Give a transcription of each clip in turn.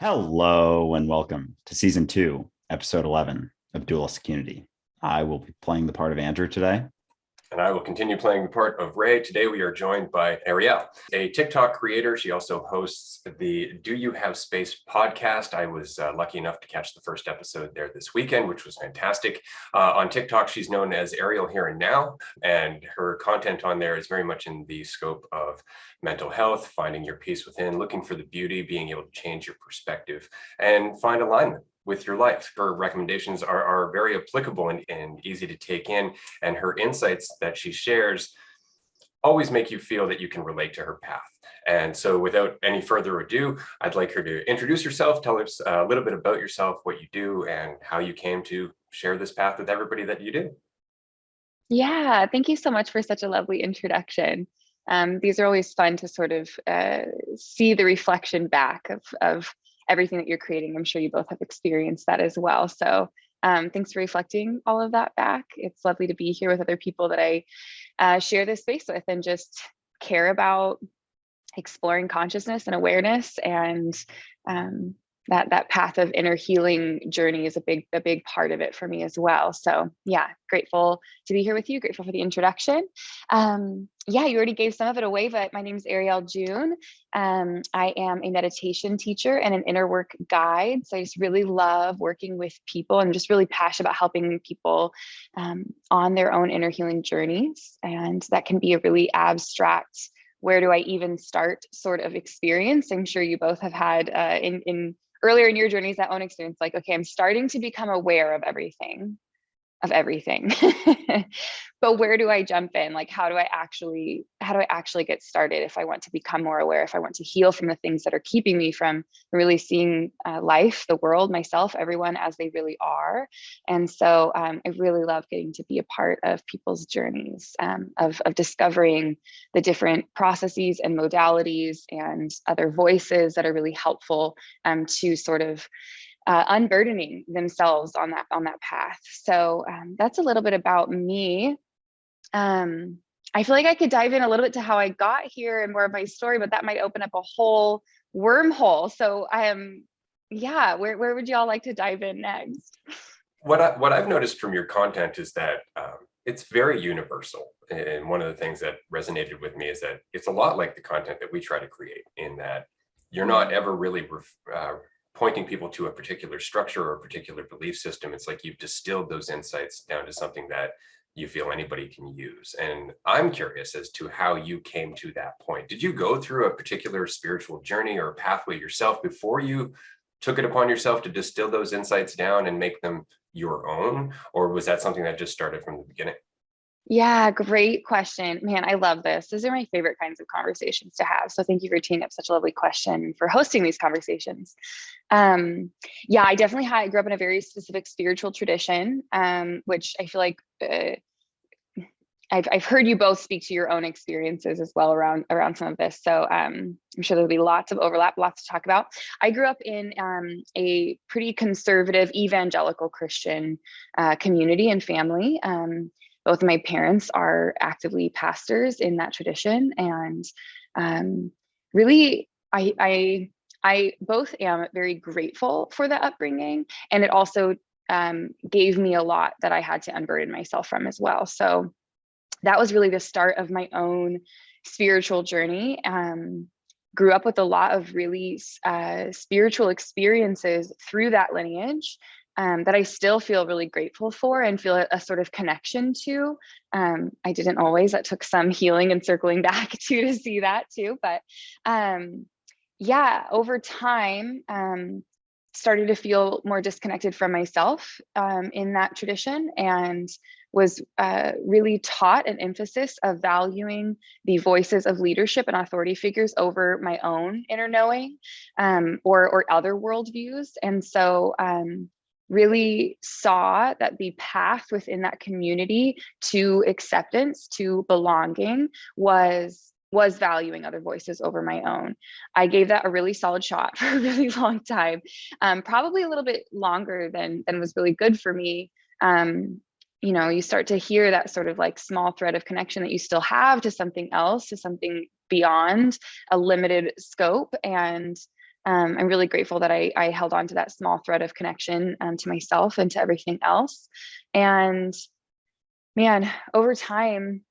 Hello and welcome to season 2, episode 11 of Duelist Community. I will be playing the part of Andrew today. And I will continue playing the part of Ray. Today we are joined by Ariel, a TikTok creator. She also hosts the Do You Have Space podcast. I was lucky enough to catch the first episode there this weekend, which was fantastic. On TikTok, she's known as Ariel Here and Now, and her content on there is very much in the scope of mental health, finding your peace within, looking for the beauty, being able to change your perspective, and find alignment with your life. Her recommendations are very applicable and easy to take in, and her insights that she shares always make you feel that you can relate to her path. And so without any further ado, I'd like her to introduce herself, tell us a little bit about yourself, what you do, and how you came to share this path with everybody that you do. Yeah, thank you so much for such a lovely introduction. These are always fun to sort of see the reflection back of everything that you're creating. I'm sure you both have experienced that as well. So thanks for reflecting all of that back. It's lovely to be here with other people that I share this space with and just care about exploring consciousness and awareness, and that path of inner healing journey is a big part of it for me as well. So yeah, grateful to be here with you. Grateful for the introduction. Yeah, you already gave some of it away, but my name is Ariel June. I am a meditation teacher and an inner work guide. So I just really love working with people and just really passionate about helping people on their own inner healing journeys. And that can be a really abstract, where do I even start sort of experience. I'm sure you both have had in earlier in your journeys that own experience, like, okay, I'm starting to become aware of everything. But where do I jump in? Like, how do I actually get started if I want to become more aware, if I want to heal from the things that are keeping me from really seeing life, the world, myself, everyone as they really are. And so I really love getting to be a part of people's journeys of discovering the different processes and modalities and other voices that are really helpful to sort of unburdening themselves on that path. So that's a little bit about me. I feel like I could dive in a little bit to how I got here and more of my story, but that might open up a whole wormhole. So yeah, where would y'all like to dive in next? What I've noticed from your content is that it's very universal. And one of the things that resonated with me is that it's a lot like the content that we try to create, in that you're not ever really pointing people to a particular structure or a particular belief system. It's like you've distilled those insights down to something that you feel anybody can use. And I'm curious as to how you came to that point. Did you go through a particular spiritual journey or pathway yourself before you took it upon yourself to distill those insights down and make them your own? Or was that something that just started from the beginning? Yeah, great question. Man, I love this. These are my favorite kinds of conversations to have. So thank you for teeing up such a lovely question, for hosting these conversations. Yeah, I definitely grew up in a very specific spiritual tradition, which I feel like I've heard you both speak to your own experiences as well around some of this. So I'm sure there'll be lots of overlap, lots to talk about. I grew up in a pretty conservative evangelical Christian community and family. Both of my parents are actively pastors in that tradition, and really, I both am very grateful for the upbringing, and it also gave me a lot that I had to unburden myself from as well. So that was really the start of my own spiritual journey. Grew up with a lot of really spiritual experiences through that lineage. That I still feel really grateful for and feel a sort of connection to. I didn't always, that took some healing and circling back to see that too. But yeah, over time, started to feel more disconnected from myself in that tradition, and was really taught an emphasis of valuing the voices of leadership and authority figures over my own inner knowing or other worldviews. And so really saw that the path within that community to acceptance, to belonging, was valuing other voices over my own. I gave that a really solid shot for a really long time, probably a little bit longer than was really good for me. You know, you start to hear that sort of like small thread of connection that you still have to something else, to something beyond a limited scope. And I'm really grateful that I held on to that small thread of connection to myself and to everything else. And man, over time,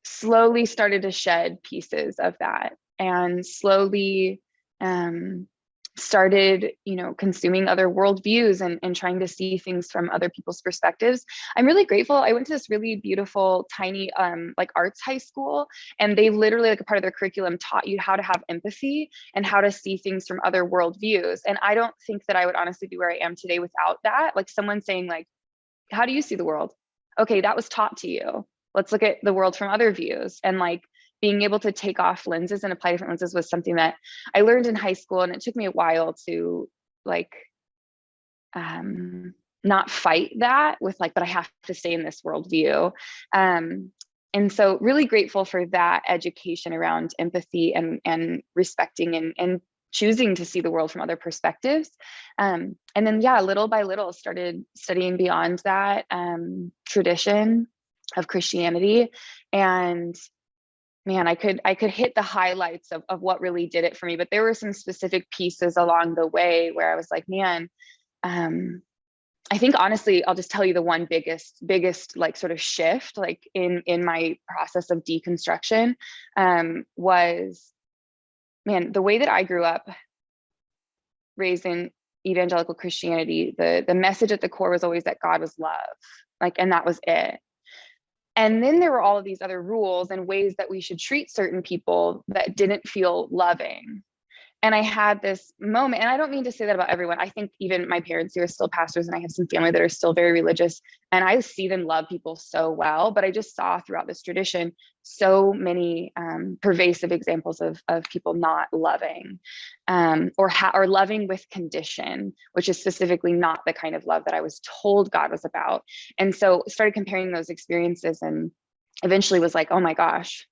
slowly started to shed pieces of that, and slowly started, consuming other worldviews and trying to see things from other people's perspectives. I'm really grateful. I went to this really beautiful, tiny, like arts high school, and they literally, like a part of their curriculum, taught you how to have empathy and how to see things from other worldviews. And I don't think that I would honestly be where I am today without that. Like someone saying, like, how do you see the world? Okay, that was taught to you. Let's look at the world from other views. And like being able to take off lenses and apply different lenses was something that I learned in high school. And it took me a while to like not fight that with like, but I have to stay in this worldview. And so really grateful for that education around empathy and respecting and choosing to see the world from other perspectives. And then, yeah, little by little started studying beyond that tradition of Christianity. And man, I could hit the highlights of what really did it for me, but there were some specific pieces along the way where I was like, man, I think honestly, I'll just tell you the one biggest like sort of shift, like in my process of deconstruction, was, man, the way that I grew up raised in evangelical Christianity, the message at the core was always that God was love, like, and that was it. And then there were all of these other rules and ways that we should treat certain people that didn't feel loving. And I had this moment, and I don't mean to say that about everyone. I think even my parents who are still pastors, and I have some family that are still very religious, and I see them love people so well, but I just saw throughout this tradition so many pervasive examples of people not loving, or loving with condition, which is specifically not the kind of love that I was told God was about. And so started comparing those experiences, and eventually was like, oh my gosh,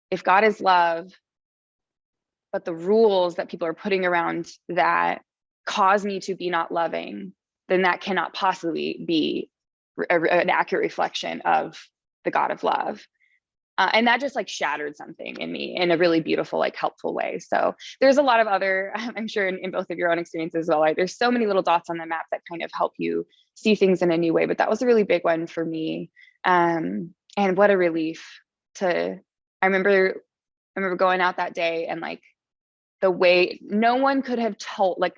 if God is love, but the rules that people are putting around that cause me to be not loving, then that cannot possibly be an accurate reflection of the God of love. And that just like shattered something in me in a really beautiful, like helpful way. So there's a lot of other, I'm sure in both of your own experiences as well, like there's so many little dots on the map that kind of help you see things in a new way, but that was a really big one for me. And what a relief I remember going out that day, and like the way no one could have told, like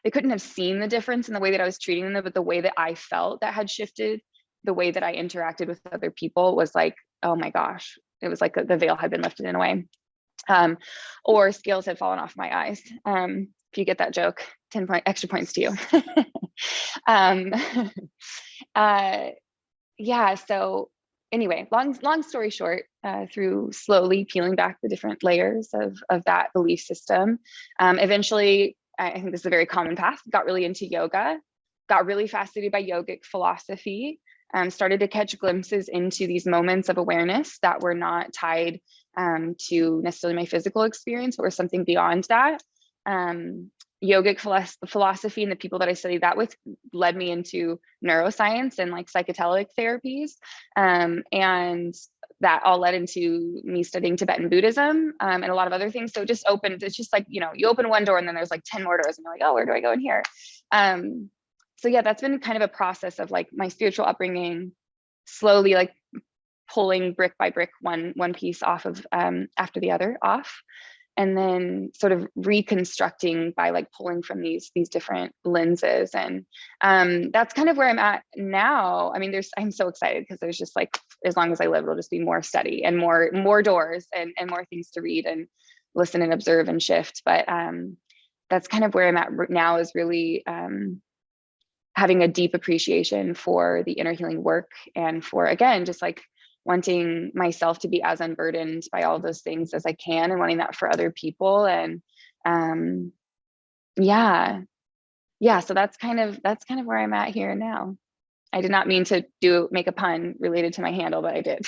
they couldn't have seen the difference in the way that I was treating them, but the way that I felt that had shifted the way that I interacted with other people was like, oh my gosh, it was like the veil had been lifted in a way, or scales had fallen off my eyes. If you get that joke, 10 extra points to you. Yeah, so anyway, long story short, through slowly peeling back the different layers of that belief system, eventually, I think this is a very common path, got really into yoga, got really fascinated by yogic philosophy, started to catch glimpses into these moments of awareness that were not tied to necessarily my physical experience, but were something beyond that. Yogic philosophy and the people that I studied that with led me into neuroscience and like psychedelic therapies. And that all led into me studying Tibetan Buddhism and a lot of other things. So it just opened, it's just like, you open one door and then there's like 10 more doors and you're like, oh, where do I go in here? So yeah, that's been kind of a process of like my spiritual upbringing, slowly like pulling brick by brick, one piece off of after the other off. And then sort of reconstructing by like pulling from these different lenses. And that's kind of where I'm at now. I mean, I'm so excited because there's just like, as long as I live, it'll just be more study and more doors and more things to read and listen and observe and shift. But that's kind of where I'm at now, is really having a deep appreciation for the inner healing work, and for, again, just like wanting myself to be as unburdened by all those things as I can, and wanting that for other people. And so that's kind of where I'm at here now. I did not mean to make a pun related to my handle, but I did.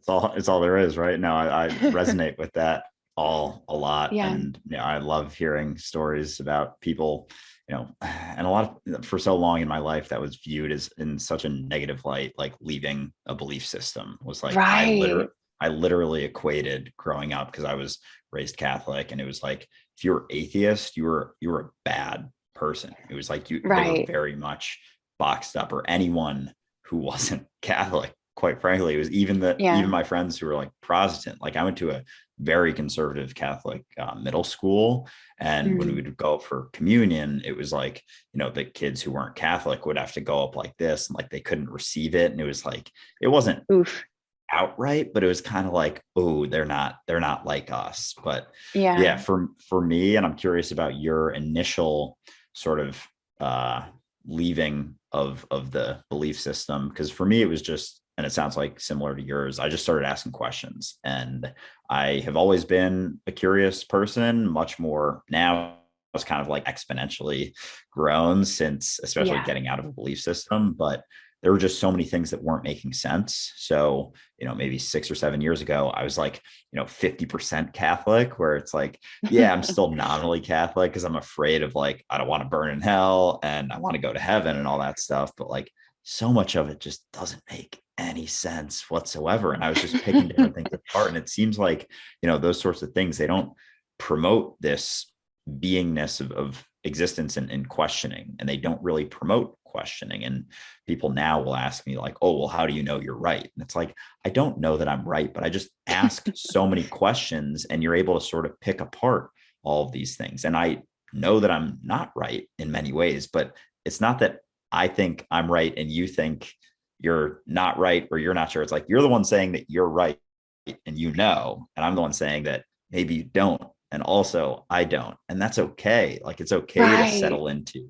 It's all there is, right? No, I resonate with that a lot. Yeah. And I love hearing stories about people, and a lot of, for so long in my life, that was viewed as in such a negative light, like leaving a belief system was like, right. I literally equated growing up, because I was raised Catholic, and it was like, if you were atheist, you were a bad person. It was like they were Right. very much boxed up, or anyone who wasn't Catholic, quite frankly. It was even Yeah. my friends who were like Protestant. Like, I went to a very conservative Catholic middle school, and when we Mhm. would go up for communion, it was like, the kids who weren't Catholic would have to go up like this, and like they couldn't receive it, and it was like, it wasn't Oof. outright, but it was kind of like, oh, they're not like us. But yeah, Yeah. for me, and I'm curious about your initial sort of uh leaving of the belief system, because for me it was just, and it sounds like similar to yours, I just started asking questions, and I have always been a curious person, much more now. It's kind of like exponentially grown since, especially Yeah. getting out of a belief system. But there were just so many things that weren't making sense. So, maybe 6 or 7 years ago, I was like, 50% Catholic, where it's like, yeah, I'm still nominally Catholic because I'm afraid of, like, I don't want to burn in hell and I want to go to heaven and all that stuff. But like, so much of it just doesn't make any sense whatsoever. And I was just picking different things apart. And it seems like, those sorts of things, they don't promote this beingness of existence and questioning, and they don't really promote questioning. And people now will ask me like, oh, well, how do you know you're right? And it's like, I don't know that I'm right, but I just ask so many questions, and you're able to sort of pick apart all of these things. And I know that I'm not right in many ways, but it's not that I think I'm right and you think you're not right, or you're not sure. It's like, you're the one saying that you're right, and and I'm the one saying that maybe you don't, and also I don't. And that's okay. Like, it's okay to Right. settle into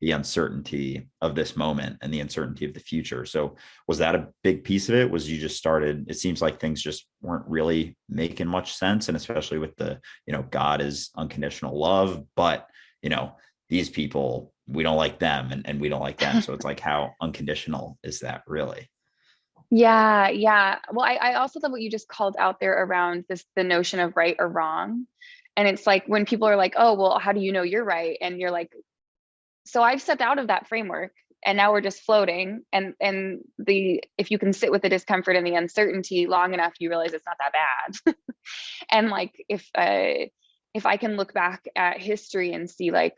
the uncertainty of this moment and the uncertainty of the future. So was that a big piece of it? Was you just started, it seems like things just weren't really making much sense. And especially with the, God is unconditional love, but, you know, these people, we don't like them, and we don't like them. So it's like, how unconditional is that really? Yeah, yeah. Well, I also love what you just called out there around the notion of right or wrong. And it's like when people are like, oh, well, how do you know you're right? And you're like, so I've stepped out of that framework and now we're just floating. And if you can sit with the discomfort and the uncertainty long enough, you realize it's not that bad. And like if I can look back at history and see like,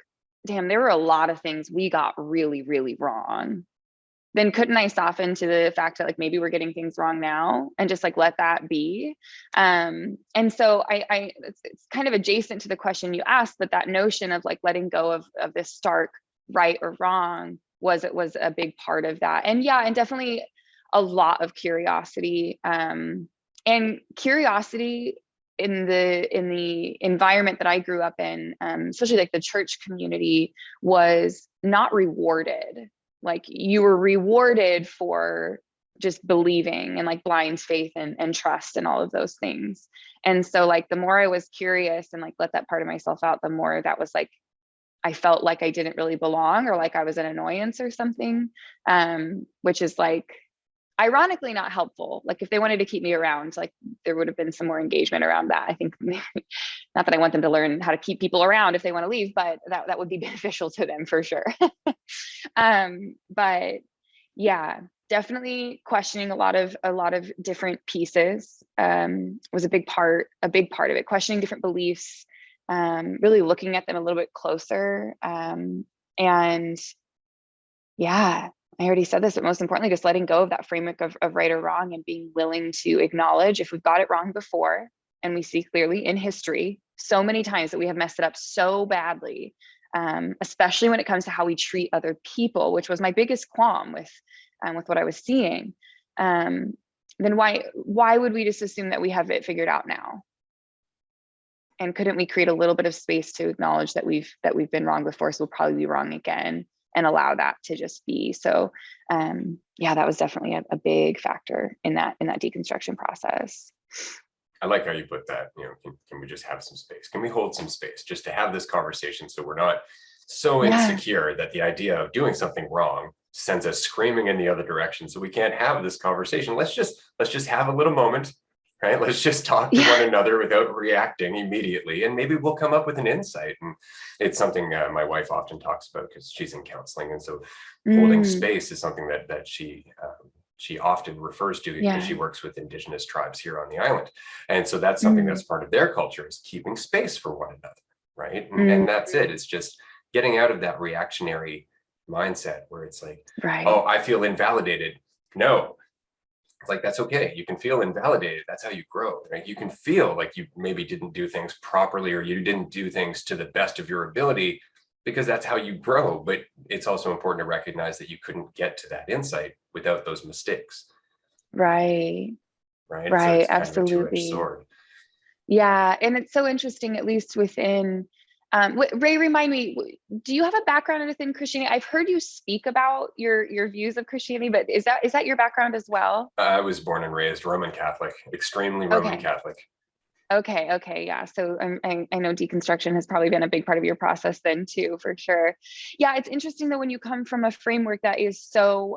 damn, there were a lot of things we got really, really wrong, then couldn't I soften to the fact that like maybe we're getting things wrong now and just like let that be. And so it's kind of adjacent to the question you asked, but that notion of like letting go of this stark right or wrong was a big part of that. And yeah, and definitely a lot of curiosity, and curiosity in the environment that I grew up in, especially like the church community, was not rewarded. Like you were rewarded for just believing and like blind faith and trust and all of those things. And so like the more I was curious and like let that part of myself out, the more that was like I felt like I didn't really belong, or like I was an annoyance or something, which is like ironically not helpful. Like if they wanted to keep me around, like there would have been some more engagement around that. I think not that I want them to learn how to keep people around if they want to leave, but that would be beneficial to them for sure. But yeah, definitely questioning a lot of different pieces was a big part of it. Questioning different beliefs, really looking at them a little bit closer, and yeah, I already said this, but most importantly, just letting go of that framework of right or wrong, and being willing to acknowledge if we've got it wrong before, and we see clearly in history so many times that we have messed it up so badly, especially when it comes to how we treat other people, which was my biggest qualm with what I was seeing. Then why would we just assume that we have it figured out now? And couldn't we create a little bit of space to acknowledge that we've been wrong before, so we'll probably be wrong again, and allow that to just be. So yeah, that was definitely a big factor in that deconstruction process. I like how you put that. Can we just have some space? Can we hold some space just to have this conversation, so we're not so Yeah. insecure that the idea of doing something wrong sends us screaming in the other direction, so we can't have this conversation. Let's just have a little moment, right? Let's just talk to one Yeah. another without reacting immediately, and maybe we'll come up with an insight. And it's something my wife often talks about because she's in counseling, and so holding Mm, space is something that she she often refers to, because she Yeah. works with indigenous tribes here on the island. And so that's something that's part of their culture, is keeping space for one another, right? And that's it. It's just getting out of that reactionary mindset where it's like, oh, Right. I feel invalidated. No, it's like, that's okay. You can feel invalidated. That's how you grow, right? You can feel like you maybe didn't do things properly, or you didn't do things to the best of your ability, because that's how you grow. But it's also important to recognize that you couldn't get to that insight without those mistakes, Right. right? So Right. it's kind of a two-edged Absolutely. sword. Yeah. And it's so interesting, at least within, Ray, remind me, do you have a background within Christianity? I've heard you speak about your views of Christianity, but is that your background as well? I was born and raised Roman Catholic, extremely Roman Okay. Catholic. Okay. Yeah. So I know deconstruction has probably been a big part of your process then too, for sure. Yeah. It's interesting though, when you come from a framework that is so,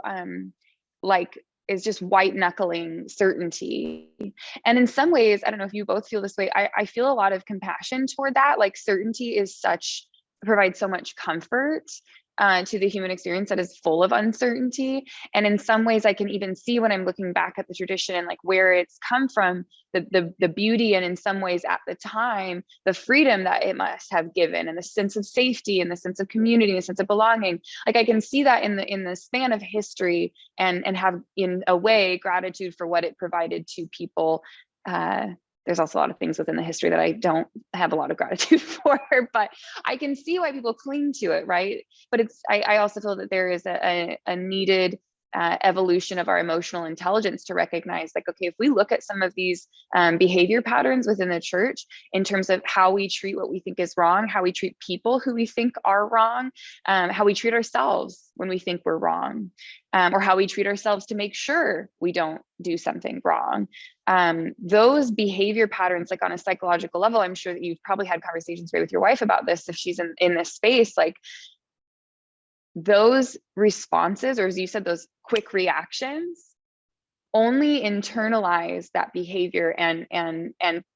like, is just white knuckling certainty. And in some ways, I don't know if you both feel this way, I feel a lot of compassion toward that. Like, certainty is provides so much comfort to the human experience that is full of uncertainty. And in some ways, I can even see, when I'm looking back at the tradition and like where it's come from, the beauty, and in some ways at the time, the freedom that it must have given, and the sense of safety, and the sense of community, and the sense of belonging. Like, I can see that in the span of history, and have, in a way, gratitude for what it provided to people. There's also a lot of things within the history that I don't have a lot of gratitude for, but I can see why people cling to it, right? But I also feel that there is a needed evolution of our emotional intelligence to recognize, like, okay, if we look at some of these behavior patterns within the church, in terms of how we treat what we think is wrong, how we treat people who we think are wrong, how we treat ourselves when we think we're wrong, or how we treat ourselves to make sure we don't do something wrong. Those behavior patterns, like on a psychological level, I'm sure that you've probably had conversations with your wife about this, if she's in this space, like, those responses, or as you said, those quick reactions, only internalize that behavior and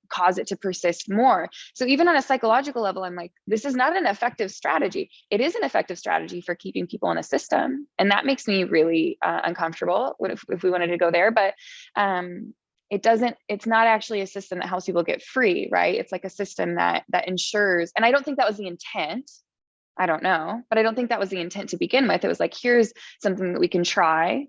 cause it to persist more. So even on a psychological level, I'm like, this is not an effective strategy. It is an effective strategy for keeping people in a system, and that makes me really uncomfortable if we wanted to go there. But it's not actually a system that helps people get free, right? It's like a system that ensures, and I don't think that was the intent. I don't know, but I don't think that was the intent to begin with. It was like, here's something that we can try.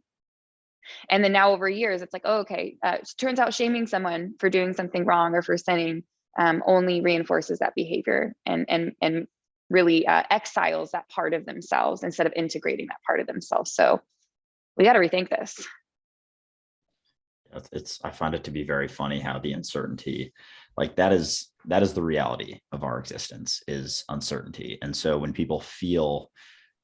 And then now over years, it's like, oh, okay, turns out shaming someone for doing something wrong or for sinning only reinforces that behavior, and really exiles that part of themselves instead of integrating that part of themselves. So we got to rethink this. I find it to be very funny how the uncertainty, like, that is the reality of our existence, is uncertainty. And so when people feel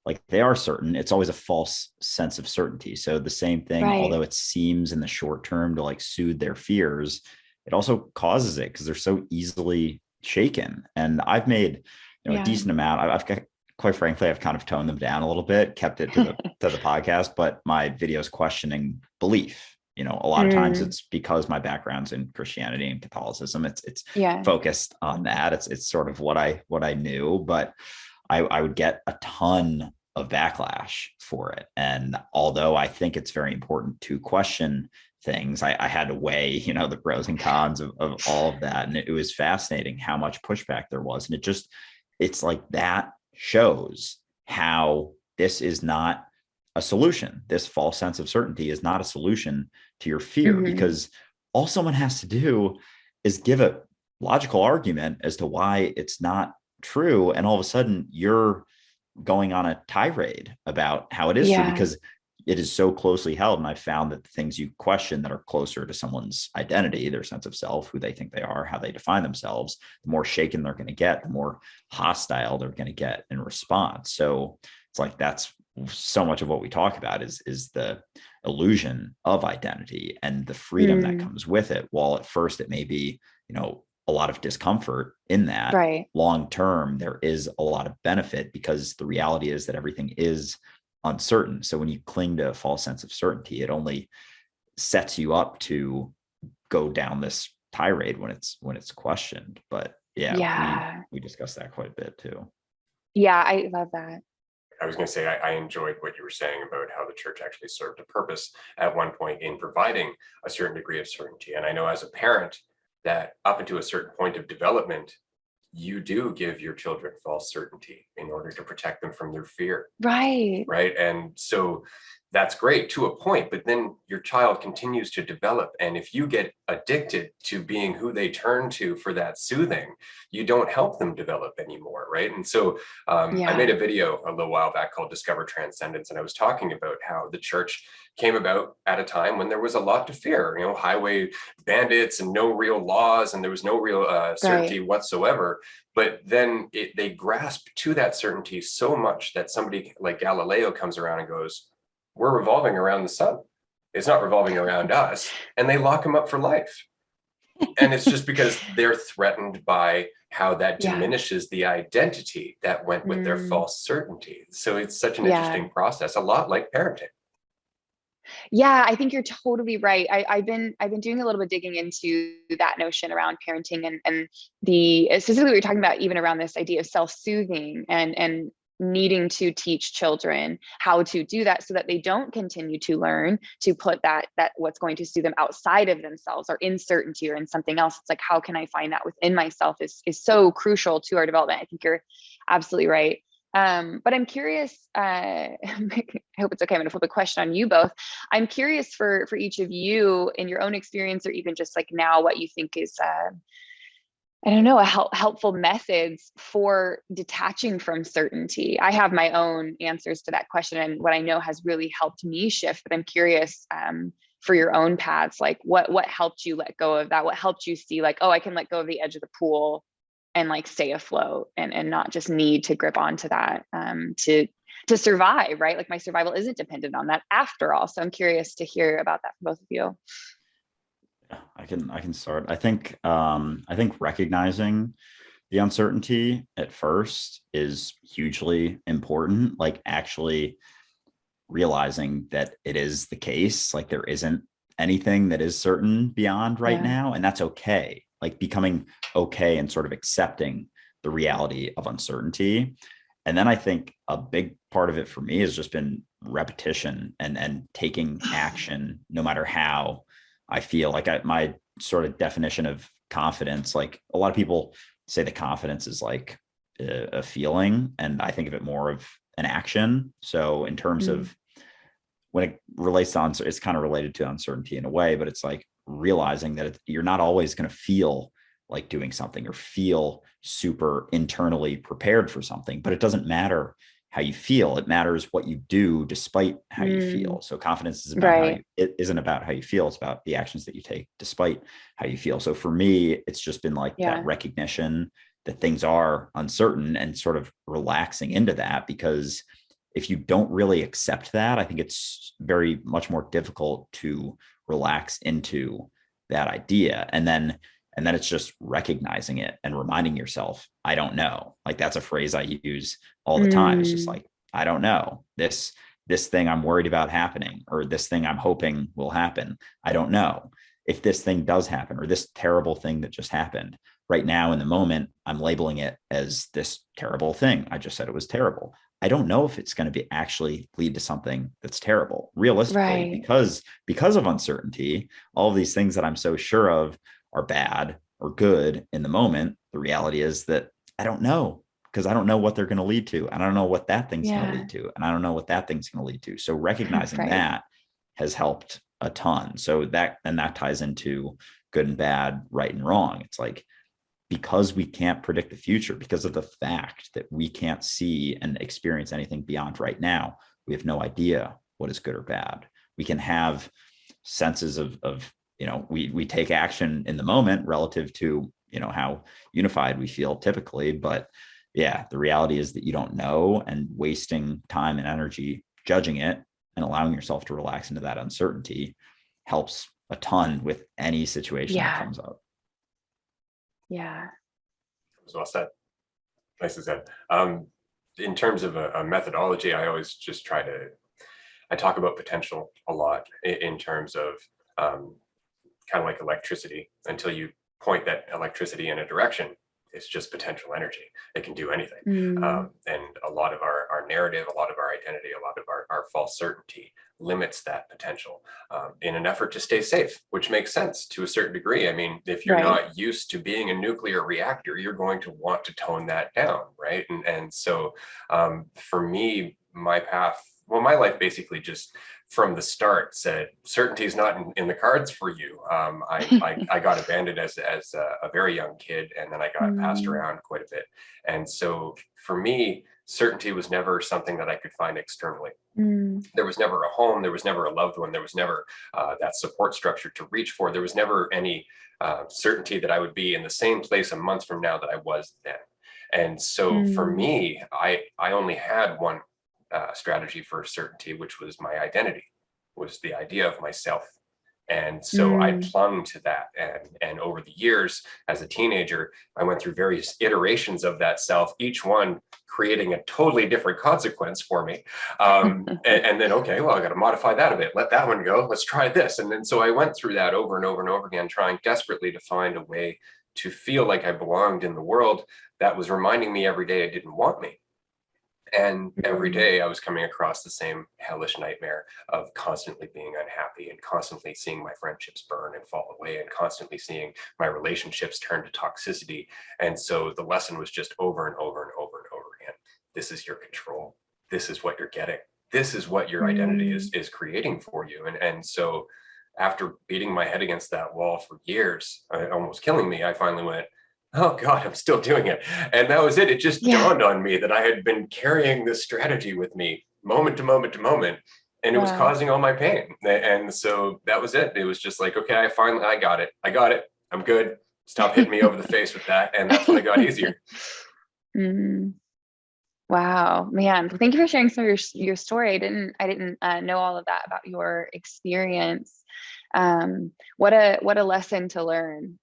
like they are certain, it's always a false sense of certainty. So the same thing, Right. although it seems in the short term to like soothe their fears, it also causes it, because they're so easily shaken. And I've made, a decent amount. I've got, quite frankly, I've kind of toned them down a little bit, kept it to the podcast, but my videos questioning belief. A lot of times it's because my background's in Christianity and Catholicism. It's focused on that. It's sort of what I knew, but I would get a ton of backlash for it. And although I think it's very important to question things, I had to weigh, the pros and cons of all of that. And it was fascinating how much pushback there was. And it's like, that shows how this is not a solution. This false sense of certainty is not a solution to your fear, because all someone has to do is give a logical argument as to why it's not true. And all of a sudden you're going on a tirade about how it is true, because it is so closely held. And I found that the things you question that are closer to someone's identity, their sense of self, who they think they are, how they define themselves, the more shaken they're going to get, the more hostile they're going to get in response. So it's like, that's so much of what we talk about is the illusion of identity and the freedom that comes with it. While at first it may be, a lot of discomfort in that, Right. long term, there is a lot of benefit, because the reality is that everything is uncertain. So when you cling to a false sense of certainty, it only sets you up to go down this tirade when it's questioned. But we discussed that quite a bit too. Yeah, I love that. I was going to say, I enjoyed what you were saying about how the church actually served a purpose at one point in providing a certain degree of certainty. And I know as a parent that up until a certain point of development, you do give your children false certainty in order to protect them from their fear. Right. Right. And so that's great to a point, but then your child continues to develop. And if you get addicted to being who they turn to for that soothing, you don't help them develop anymore. Right. And so I made a video a little while back called Discover Transcendence. And I was talking about how the church came about at a time when there was a lot to fear, highway bandits and no real laws, and there was no real certainty whatsoever. But then they grasp to that certainty so much that somebody like Galileo comes around and goes, we're revolving around the sun. It's not revolving around us. And they lock him up for life. And it's just because they're threatened by how that diminishes the identity that went with their false certainty. So it's such an interesting process, a lot like parenting. Yeah, I think you're totally right. I've been doing a little bit digging into that notion around parenting and the specifically we were talking about even around this idea of self-soothing and needing to teach children how to do that so that they don't continue to learn to put that what's going to soothe them outside of themselves or in certainty or in something else. It's like, how can I find that within myself is so crucial to our development. I think you're absolutely right. But I'm curious, I hope it's okay. I'm going to flip a question on you both. I'm curious for each of you in your own experience, or even just like now, what you think is, I don't know, helpful methods for detaching from certainty. I have my own answers to that question and what I know has really helped me shift, but I'm curious for your own paths, like what helped you let go of that? What helped you see like, oh, I can let go of the edge of the pool and like stay afloat and not just need to grip onto that to survive, right? Like my survival isn't dependent on that after all. So I'm curious to hear about that from both of you. Yeah, I can start. I think recognizing the uncertainty at first is hugely important. Like actually realizing that it is the case, like there isn't anything that is certain beyond right now, and that's okay. Like becoming okay and sort of accepting the reality of uncertainty. And then I think a big part of it for me has just been repetition and taking action no matter how I feel. Like my sort of definition of confidence, like a lot of people say that confidence is like a feeling, and I think of it more of an action. So in terms of when it relates to it's kind of related to uncertainty in a way, but it's like realizing that you're not always going to feel like doing something or feel super internally prepared for something, but it doesn't matter how you feel. It matters what you do despite how you feel. So confidence is about it isn't about how you feel. It's about the actions that you take despite how you feel. So for me, it's just been like that recognition that things are uncertain and sort of relaxing into that, because if you don't really accept that, I think it's very much more difficult to relax into that idea. And then it's just recognizing it and reminding yourself, I don't know. Like that's a phrase I use all the time. It's just like, I don't know. This thing I'm worried about happening, or this thing I'm hoping will happen. I don't know if this thing does happen, or this terrible thing that just happened. Right now in the moment, I'm labeling it as this terrible thing. I just said it was terrible. I don't know if it's going to be actually lead to something that's terrible realistically, because of uncertainty. All of these things that I'm so sure of are bad or good in the moment. The reality is that I don't know, because I don't know what they're going to lead to. And I don't know what that thing's going to lead to. And I don't know what that thing's going to lead to. So recognizing that has helped a ton. So that ties into good and bad, right and wrong. It's like, because we can't predict the future, because of the fact that we can't see and experience anything beyond right now, we have no idea what is good or bad. We can have senses of we take action in the moment relative to, how unified we feel typically. But yeah, the reality is that you don't know, and wasting time and energy judging it and allowing yourself to relax into that uncertainty helps a ton with any situation that comes up. Yeah. Well said. Nicely said. In terms of a methodology, I always just I talk about potential a lot in terms of kind of like electricity. Until you point that electricity in a direction, it's just potential energy. It can do anything. Mm. And a lot of our narrative, a lot of our identity, a lot of our false certainty limits that potential in an effort to stay safe, which makes sense to a certain degree. I mean, if you're Right. not used to being a nuclear reactor, you're going to want to tone that down, right? And so for me, my path, well, my life basically just from the start said certainty is not in the cards for you. I got abandoned as a very young kid, and then I got passed Mm. around quite a bit. And so for me, certainty was never something that I could find externally. Mm. There was never a home, there was never a loved one, there was never that support structure to reach for. There was never any certainty that I would be in the same place a month from now that I was then. And so for Mm. me, I only had one strategy for certainty, which was my identity, was the idea of myself. And so I Mm. clung to that. And over the years, as a teenager, I went through various iterations of that self, each one creating a totally different consequence for me. And then, okay, well, I got to modify that a bit. Let that one go. Let's try this. And then so I went through that over and over and over again, trying desperately to find a way to feel like I belonged in the world that was reminding me every day it didn't want me. And every Mm. day I was coming across the same hellish nightmare of constantly being unhappy and constantly seeing my friendships burn and fall away and constantly seeing my relationships turn to toxicity. And so the lesson was just over and over and over and over again. This is your control. This is what you're getting. This is what your identity Mm. is creating for you. And so after beating my head against that wall for years, almost killing me, I finally went, oh God, I'm still doing it. And that was it. It just Yeah. dawned on me that I had been carrying this strategy with me moment to moment to moment, and it was Wow. causing all my pain. And so that was it. It was just like, okay, I got it. I got it. I'm good. Stop hitting me over the face with that. And that's when it got easier. Mm. Wow, man. Thank you for sharing some of your story. I didn't know all of that about your experience. What a lesson to learn,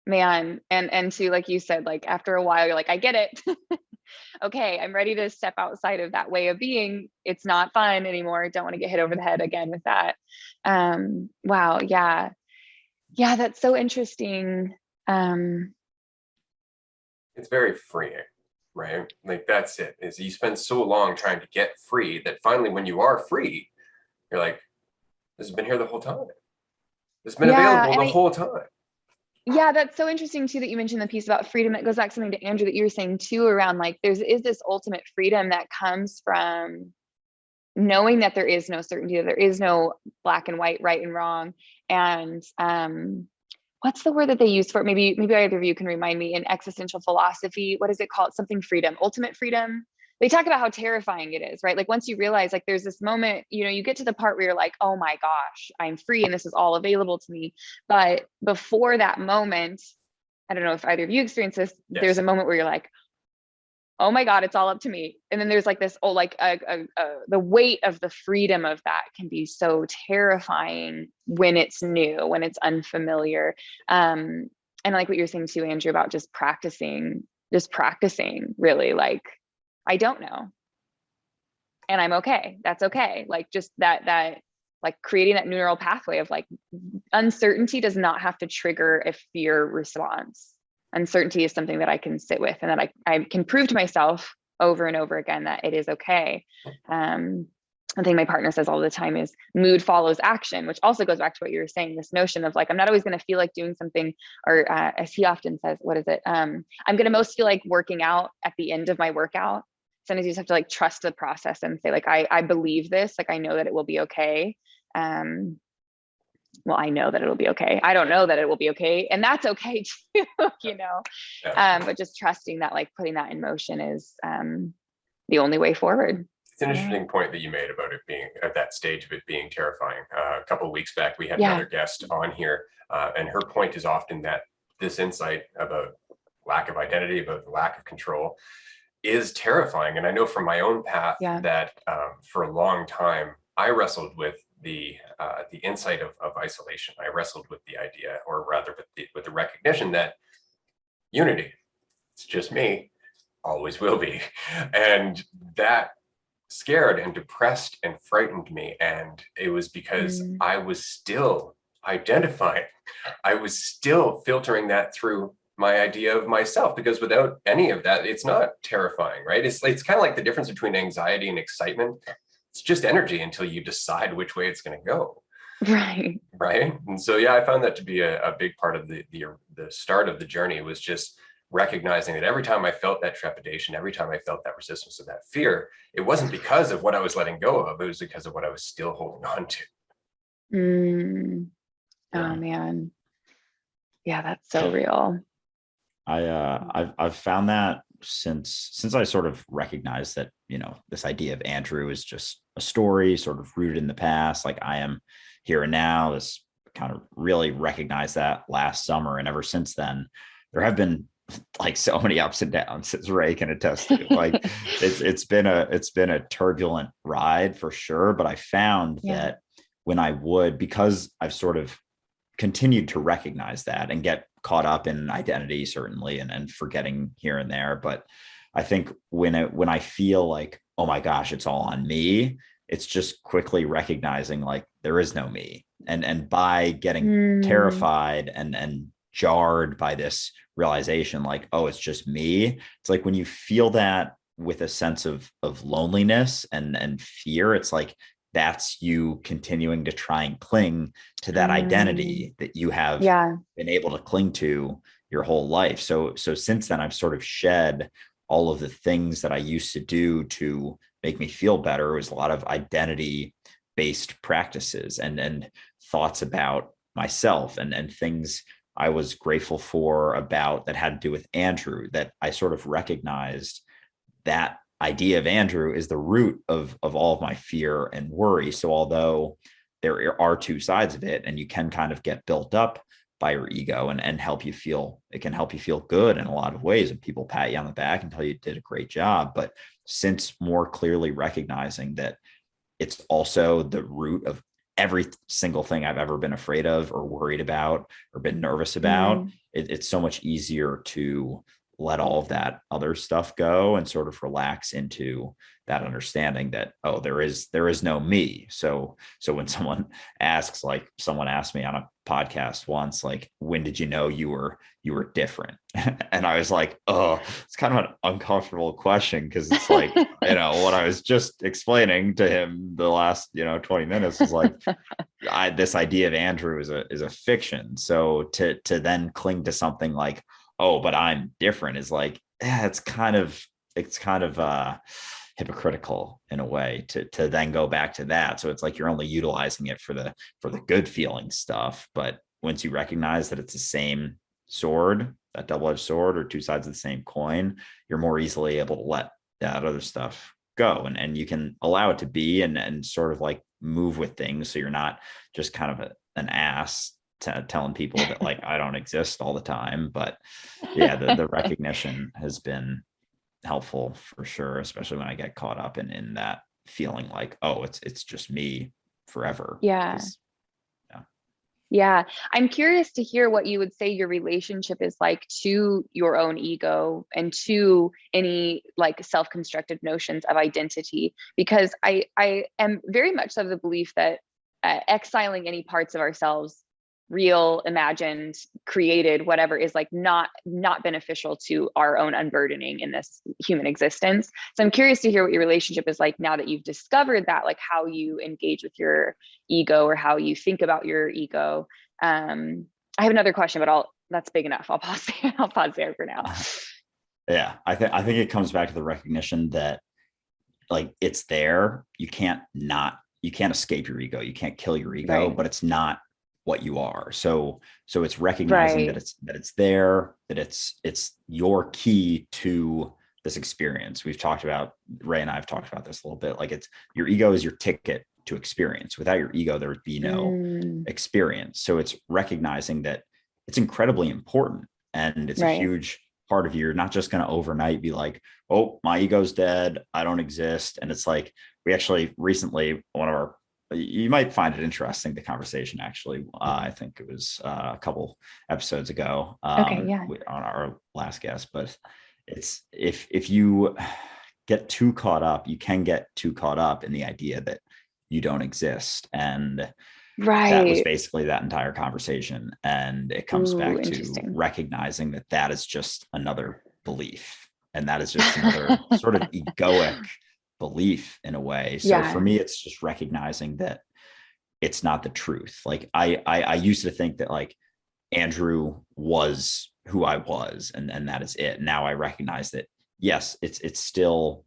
man. And to, like you said, like after a while, you're like, I get it. Okay, I'm ready to step outside of that way of being. It's not fun anymore. Don't want to get hit over the head again with that. Wow, yeah. Yeah, that's so interesting. Um, It's very freeing, right? Like that's it. Is you spend so long trying to get free that finally when you are free, you're like, this has been here the whole time. This has been yeah, available and the whole time. yeah, that's so interesting too that you mentioned the piece about freedom. It goes back to something to Andrew that you were saying too around like is this ultimate freedom that comes from knowing that there is no certainty, that there is no black and white, right and wrong. And what's the word that they use for it? Maybe either of you can remind me. In existential philosophy, what is it called? Something freedom, ultimate freedom. They talk about how terrifying it is, right? Like once you realize like there's this moment, you get to the part where you're like, oh my gosh, I'm free and this is all available to me. But before that moment, I don't know if either of you experience this, there's Yes. a moment where you're like, oh my God, it's all up to me. And then there's like this, oh, like the weight of the freedom of that can be so terrifying when it's new, when it's unfamiliar. And like what you're saying too, Andrew, about just practicing really like, I don't know. And I'm okay. That's okay. Like just that like creating that neural pathway of like uncertainty does not have to trigger a fear response. Uncertainty is something that I can sit with and that I can prove to myself over and over again that it is okay. One thing my partner says all the time is mood follows action, which also goes back to what you were saying, this notion of like, I'm not always going to feel like doing something, or as he often says, what is it? I'm going to most feel like working out at the end of my workout. Sometimes you just have to like trust the process and say like, I believe this, like I know that it will be okay. Well, I know that it'll be okay. I don't know that it will be okay. And that's okay too, but just trusting that like putting that in motion is the only way forward. It's an interesting point that you made about it being at that stage of it being terrifying. A couple of weeks back, we had Yeah. another guest on here, and her point is often that this insight about lack of identity, about the lack of control, is terrifying. And I know from my own path that for a long time, I wrestled with the insight of isolation. I wrestled with the idea, or rather with the recognition that unity, it's just me, always will be. And that scared and depressed and frightened me. And it was because I was still identifying. I was still filtering that through my idea of myself, because without any of that, it's not terrifying, right? It's kind of like the difference between anxiety and excitement. It's just energy until you decide which way it's going to go. Right. Right. And so, yeah, I found that to be a big part of the start of the journey, was just recognizing that every time I felt that trepidation, every time I felt that resistance or that fear, it wasn't because of what I was letting go of, it was because of what I was still holding on to. Mm. Yeah. Oh man. Yeah, that's so real. I've found that since I sort of recognized that, you know, this idea of Andrew is just a story sort of rooted in the past. Like, I am here and now. This kind of really recognized that last summer, and ever since then, there have been like so many ups and downs, as Ray can attest to. Like, it's been a turbulent ride for sure. But I found that when I would, because I've sort of continued to recognize that and get caught up in identity, certainly, and forgetting here and there. But I think when I feel like, oh my gosh, it's all on me, it's just quickly recognizing like there is no me. And by getting terrified and jarred by this realization, like, oh, it's just me. It's like when you feel that with a sense of loneliness and fear, it's like that's you continuing to try and cling to that identity that you have been able to cling to your whole life. So since then, I've sort of shed all of the things that I used to do to make me feel better. It was a lot of identity based practices and thoughts about myself and things I was grateful for about that had to do with Andrew, that I sort of recognized that idea of Andrew is the root of all of my fear and worry. So although there are two sides of it, and you can kind of get built up by your ego and it can help you feel good in a lot of ways, and people pat you on the back and tell you did a great job. But since more clearly recognizing that it's also the root of every single thing I've ever been afraid of or worried about or been nervous about, it's so much easier to let all of that other stuff go and sort of relax into that understanding that, oh, there is no me. So when someone asks, like someone asked me on a podcast once, like, when did you know you were different? And I was like, oh, it's kind of an uncomfortable question, because it's like, you know, what I was just explaining to him the last, 20 minutes is like, this idea of Andrew is a fiction. So to then cling to something like, oh, but I'm different, is like, it's kind of hypocritical in a way to then go back to that. So it's like you're only utilizing it for the good feeling stuff. But once you recognize that it's the same sword, that double-edged sword, or two sides of the same coin, you're more easily able to let that other stuff go, and you can allow it to be and sort of like move with things, so you're not just kind of an ass telling people that like I don't exist all the time. But yeah, the recognition has been helpful for sure, especially when I get caught up in that feeling like, oh, it's just me forever. Yeah. I'm curious to hear what you would say your relationship is like to your own ego and to any like self-constructed notions of identity, because I am very much of the belief that exiling any parts of ourselves, real, imagined, created, whatever, is like not beneficial to our own unburdening in this human existence. So I'm curious to hear what your relationship is like now that you've discovered that, like how you engage with your ego or how you think about your ego. I have another question, but that's big enough. I'll pause there for now. Yeah, I think it comes back to the recognition that like it's there. You can't escape your ego. You can't kill your ego, but it's not what you are. So it's recognizing that it's there, that it's your key to this experience. Ray and I have talked about this a little bit. Like, it's your ego is your ticket to experience. Without your ego, there would be no experience. So it's recognizing that it's incredibly important, and it's a huge part of you. You're not just going to overnight be like, oh, my ego's dead, I don't exist. And it's like, we actually recently, you might find it interesting, the conversation actually, I think it was a couple episodes ago on our last guest. But it's if you get too caught up, you can get too caught up in the idea that you don't exist. And That was Right. basically that entire conversation. And it comes Ooh, back to interesting. recognizing that that is just another belief. And that is just another sort of egoic belief in a way. So for Yeah. me, it's just recognizing that it's not the truth. Like I used to think that like Andrew was who I was, and that is it. Now I recognize that yes, it's still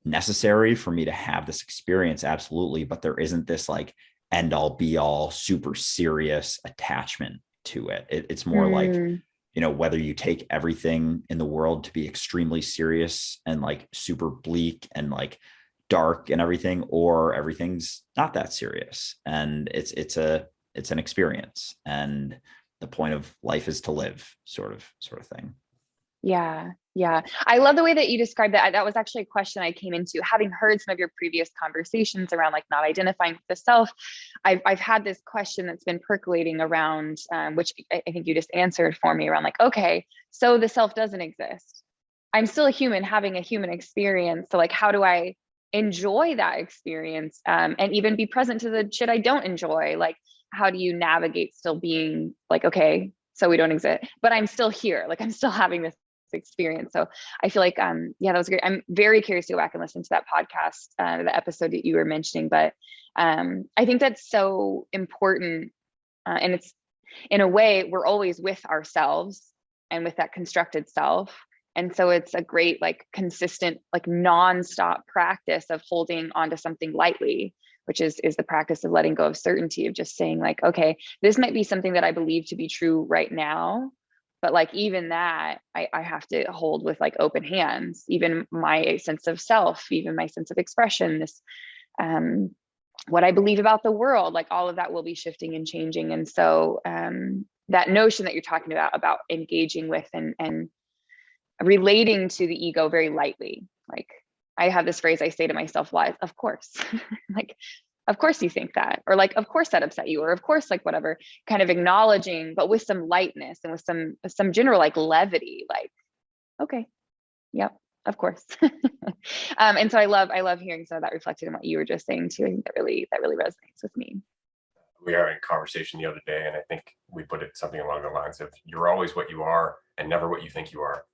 necessary for me to have this experience, absolutely, but there isn't this like end all be all super serious attachment to it. It's more like, Mm, whether you take everything in the world to be extremely serious and like super bleak and like dark and everything, or everything's not that serious and it's an experience, and the point of life is to live, sort of thing. yeah. Yeah. I love the way that you described that. That was actually a question I came into, having heard some of your previous conversations around like not identifying with the self. I've had this question that's been percolating around, which I think you just answered for me, around like, okay, so the self doesn't exist. I'm still a human having a human experience. So like, how do I enjoy that experience, and even be present to the shit I don't enjoy? Like, how do you navigate still being like, okay, so we don't exist, but I'm still here. Like I'm still having this experience. So I feel like, yeah, that was great. I'm very curious to go back and listen to that podcast, the episode that you were mentioning, but I think that's so important. And it's, in a way, we're always with ourselves and with that constructed self. And so it's a great, like consistent, like nonstop practice of holding onto something lightly, which is the practice of letting go of certainty, of just saying like, okay, this might be something that I believe to be true right now, but like even that I have to hold with like open hands, even my sense of self, even my sense of expression, this um what I believe about the world, like all of that will be shifting and changing. And so that notion that you're talking about engaging with and relating to the ego very lightly, like I have this phrase I say to myself, live, of course, like of course you think that, or like of course that upset you, or of course like whatever, kind of acknowledging, but with some lightness and with some general like levity, like okay, yep, of course. And so I love hearing some of that reflected in what you were just saying too. I think that really resonates with me. We were having a conversation the other day, and I think we put it something along the lines of, "You're always what you are, and never what you think you are."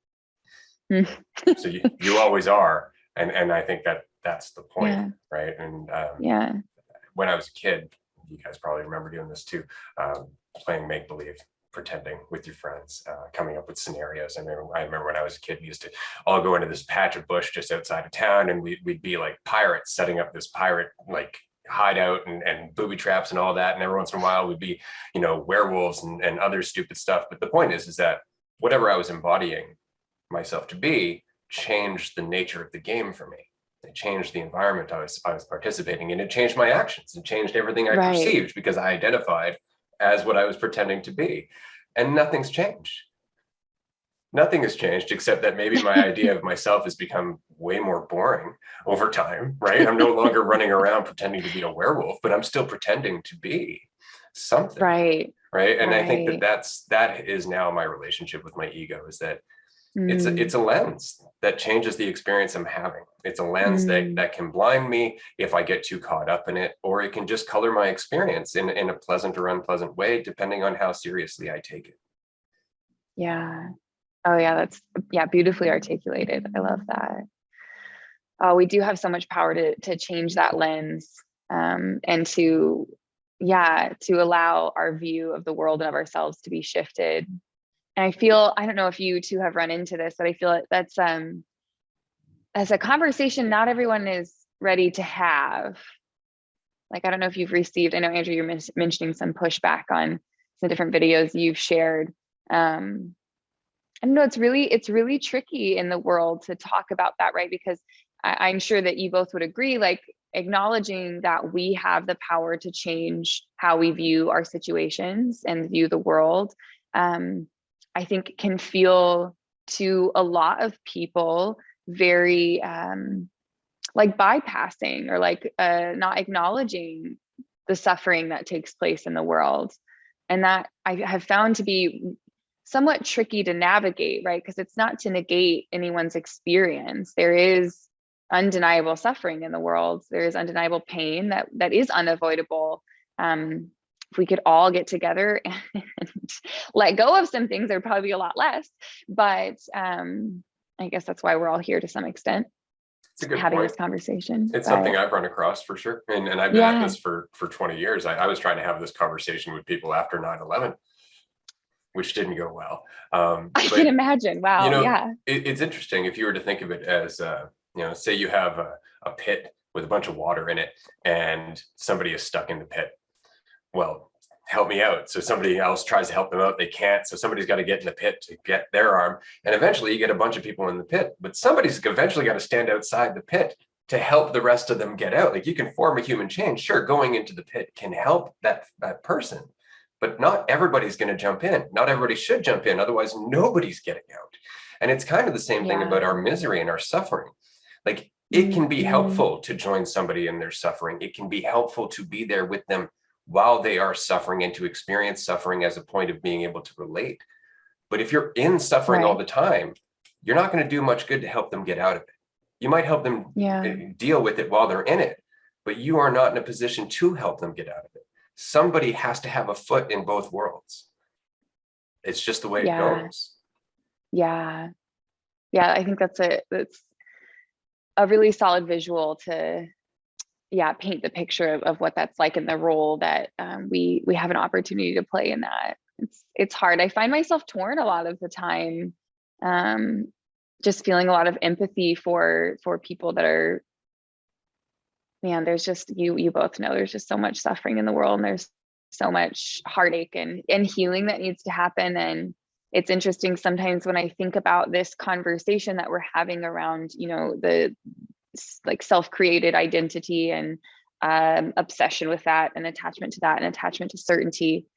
So you always are, and I think that's the point, Yeah, right? And yeah. when I was a kid, you guys probably remember doing this too, playing make believe, pretending with your friends, coming up with scenarios. I remember when I was a kid, we used to all go into this patch of bush just outside of town, and we'd be like pirates setting up this pirate like hideout and booby traps and all that. And every once in a while, we'd be, werewolves and other stupid stuff. But the point is that whatever I was embodying myself to be changed the nature of the game for me. It changed the environment I was participating in. It changed my actions. It changed everything I Right. perceived because I identified as what I was pretending to be. And nothing's changed. Nothing has changed except that maybe my idea of myself has become way more boring over time, right? I'm no longer running around pretending to be a werewolf, but I'm still pretending to be something, Right. right? And I think Right. that is now my relationship with my ego, is that it's Mm, a lens that changes the experience I'm having. It's a lens that mm, that can blind me if I get too caught up in it, or it can just color my experience in a pleasant or unpleasant way, depending on how seriously I take it. yeah. Oh yeah, that's, yeah, beautifully articulated. I love that. Oh, we do have so much power to change that lens, and to, yeah, to allow our view of the world and of ourselves to be shifted. And I feel, I don't know if you two have run into this, but I feel that's as a conversation not everyone is ready to have. Like I don't know if you've received, I know Andrew, you're mentioning some pushback on some different videos you've shared. Um, I don't know, it's really tricky in the world to talk about that, right? Because I'm sure that you both would agree, like acknowledging that we have the power to change how we view our situations and view the world, um, I think can feel to a lot of people very like bypassing, or like not acknowledging the suffering that takes place in the world. And that I have found to be somewhat tricky to navigate, right? Because it's not to negate anyone's experience. There is undeniable suffering in the world. There is undeniable pain that is unavoidable. if we could all get together and let go of some things, there'd probably be a lot less. But I guess that's why we're all here to some extent, It's a good having point. this conversation. It's But something I've run across for sure. And I've been at yeah, this for 20 years. I was trying to have this conversation with people after 9/11, which didn't go well. I can But, imagine. you Wow. know, Yeah. it's interesting if you were to think of it as, you know, say you have a pit with a bunch of water in it and somebody is stuck in the pit. Well, help me out. So somebody else tries to help them out. They can't. So somebody's got to get in the pit to get their arm. And eventually you get a bunch of people in the pit, but somebody's eventually got to stand outside the pit to help the rest of them get out. Like, you can form a human chain. Sure, going into the pit can help that person, but not everybody's going to jump in. Not everybody should jump in. Otherwise, nobody's getting out. And it's kind of the same thing Yeah. about our misery and our suffering. Like, it can be Mhm. helpful to join somebody in their suffering. It can be helpful to be there with them while they are suffering and to experience suffering as a point of being able to relate. But if you're in suffering all Right. the time, you're not going to do much good to help them get out of it. You might help them Yeah. deal with it while they're in it, but you are not in a position to help them get out of it. Somebody has to have a foot in both worlds. It's just the way it Yeah. goes. Yeah. Yeah. I think that's a really solid visual to, yeah, paint the picture of what that's like and the role that we have an opportunity to play in that. It's hard. I find myself torn a lot of the time, just feeling a lot of empathy for people that are, man, there's just, you both know, there's just so much suffering in the world, and there's so much heartache and healing that needs to happen. And it's interesting sometimes when I think about this conversation that we're having around, you know, the like self-created identity and obsession with that and attachment to that and attachment to certainty.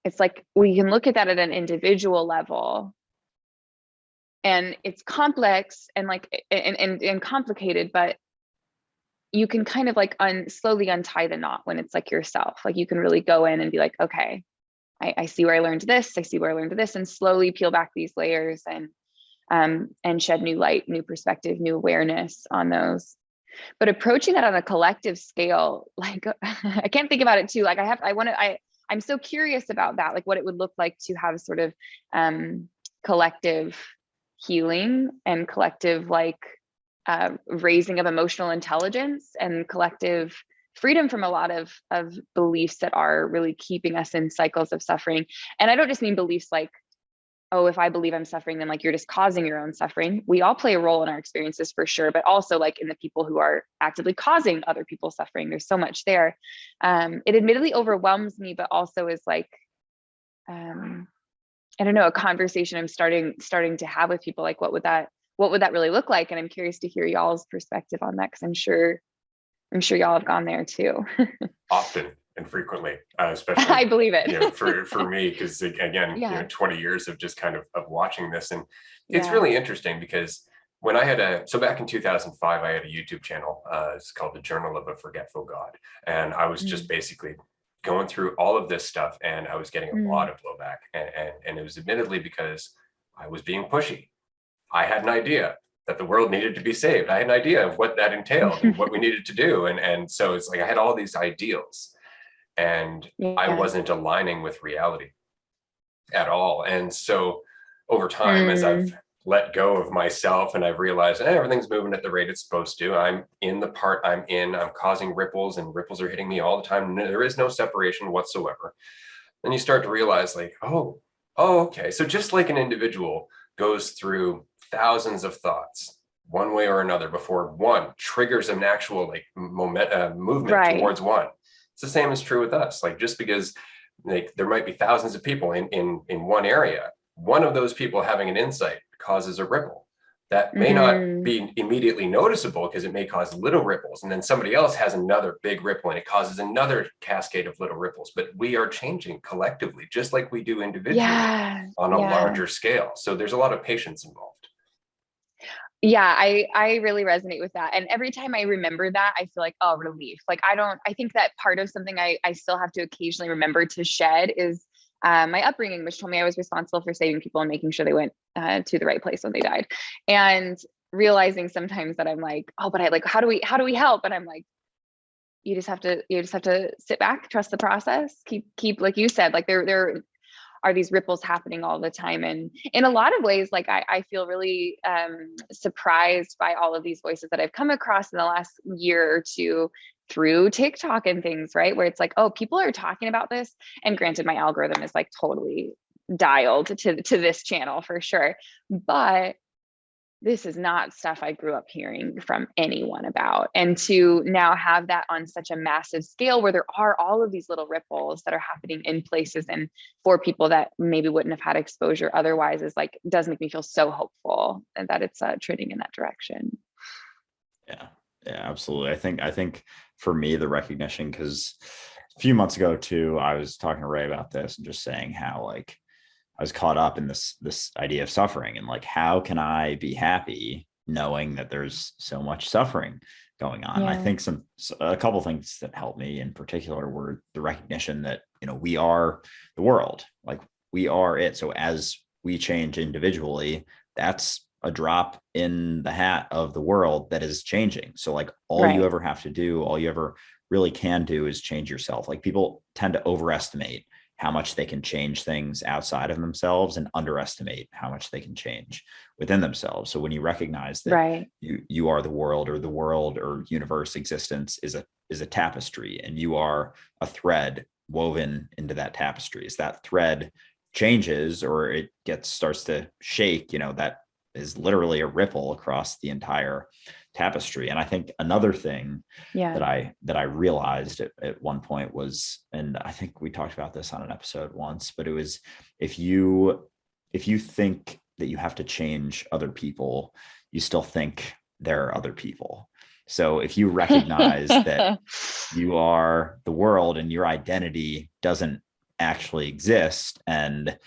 It's like we can look at that at an individual level, and it's complex and like and complicated, but you can kind of like slowly untie the knot when it's like yourself. Like, you can really go in and be like, okay, I see where I learned this, I see where I learned this, and slowly peel back these layers and shed new light, new perspective, new awareness on those. But approaching that on a collective scale, like I can't think about it too. Like I'm so curious about that, like what it would look like to have sort of collective healing and collective like raising of emotional intelligence and collective freedom from a lot of beliefs that are really keeping us in cycles of suffering. And I don't just mean beliefs like, oh, if I believe I'm suffering, then like you're just causing your own suffering. We all play a role in our experiences for sure, but also like in the people who are actively causing other people's suffering. There's so much there. It admittedly overwhelms me, but also is like, I don't know, a conversation I'm starting to have with people. Like, what would that really look like? And I'm curious to hear y'all's perspective on that, because I'm sure y'all have gone there too. Often and frequently, especially I believe it. you know, for me, because again, Yeah. you know, 20 years of just kind of watching this, and it's Yeah. really interesting because when I had so back in 2005, I had a YouTube channel. It's called The Journal of a Forgetful God, and I was just basically going through all of this stuff, and I was getting a lot of blowback, and it was admittedly because I was being pushy. I had an idea that the world needed to be saved. I had an idea of what that entailed and what we needed to do, and so it's like I had all these ideals, and I Yeah. wasn't aligning with reality at all. And so over time, as I've let go of myself and I've realized everything's moving at the rate it's supposed to, I'm in the part I'm in, I'm causing ripples, and ripples are hitting me all the time. There is no separation whatsoever. Then you start to realize like, oh, okay. So just like an individual goes through thousands of thoughts one way or another before one triggers an actual like movement Right. towards one. It's the same is true with us. Like, just because like there might be thousands of people in one area, one of those people having an insight causes a ripple that may not be immediately noticeable because it may cause little ripples, and then somebody else has another big ripple and it causes another cascade of little ripples. But we are changing collectively, just like we do individually on a larger scale. So there's a lot of patience involved. Yeah, I really resonate with that. And every time I remember that, I feel like, oh, relief. Like, I think that part of something I still have to occasionally remember to shed is my upbringing, which told me I was responsible for saving people and making sure they went to the right place when they died. And realizing sometimes that I'm like, oh, but how do we help? And I'm like, you just have to sit back, trust the process, keep like you said, like there are these ripples happening all the time. And in a lot of ways, like I feel really surprised by all of these voices that I've come across in the last year or two through TikTok and things, right? Where it's like, oh, people are talking about this. And granted, my algorithm is like totally dialed to this channel for sure. But this is not stuff I grew up hearing from anyone about. And to now have that on such a massive scale where there are all of these little ripples that are happening in places and for people that maybe wouldn't have had exposure otherwise is like, does make me feel so hopeful and that it's trending in that direction. Yeah, absolutely. I think for me, the recognition, because a few months ago too, I was talking to Ray about this and just saying how like I was caught up in this idea of suffering and like, how can I be happy knowing that there's so much suffering going on? Yeah. I think a couple things that helped me in particular were the recognition that, we are the world, like we are it. So as we change individually, that's a drop in the hat of the world that is changing. So like all you ever have to do, all you ever really can do is change yourself. Like people tend to overestimate how much they can change things outside of themselves and underestimate how much they can change within themselves. So when you recognize that you are the world or universe existence is a tapestry and you are a thread woven into that tapestry. As that thread changes or it starts to shake, that is literally a ripple across the entire tapestry. And I think another thing that I realized at one point was, and I think we talked about this on an episode once, but it was if you think that you have to change other people, you still think there are other people. So if you recognize that you are the world and your identity doesn't actually exist, and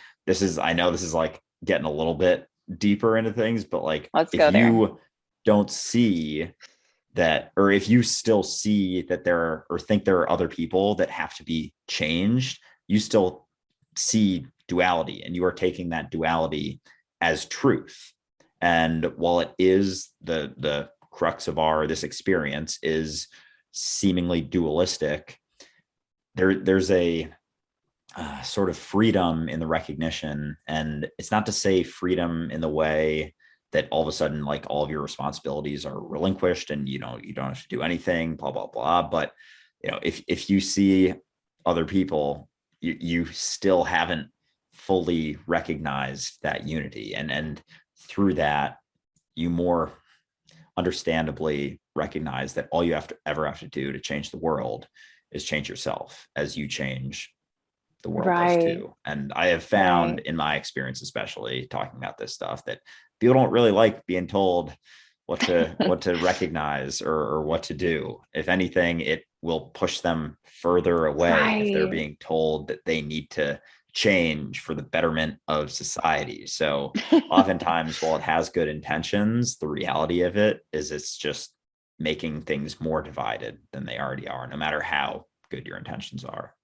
I know this is like getting a little bit deeper into things, but like if you don't see that, or if you still see that or think there are other people that have to be changed, you still see duality and you are taking that duality as truth. And while it is the crux of this experience is seemingly dualistic, there's a sort of freedom in the recognition. And it's not to say freedom in the way that all of a sudden, like all of your responsibilities are relinquished and, you don't have to do anything, blah, blah, blah. But, if you see other people, you still haven't fully recognized that unity. And through that, you more understandably recognize that all you ever have to do to change the world is change yourself as you change the world does too. And I have found in my experience, especially talking about this stuff, that people don't really like being told what to recognize or what to do. If anything, it will push them further away if they're being told that they need to change for the betterment of society. So oftentimes, while it has good intentions, the reality of it is it's just making things more divided than they already are, no matter how good your intentions are.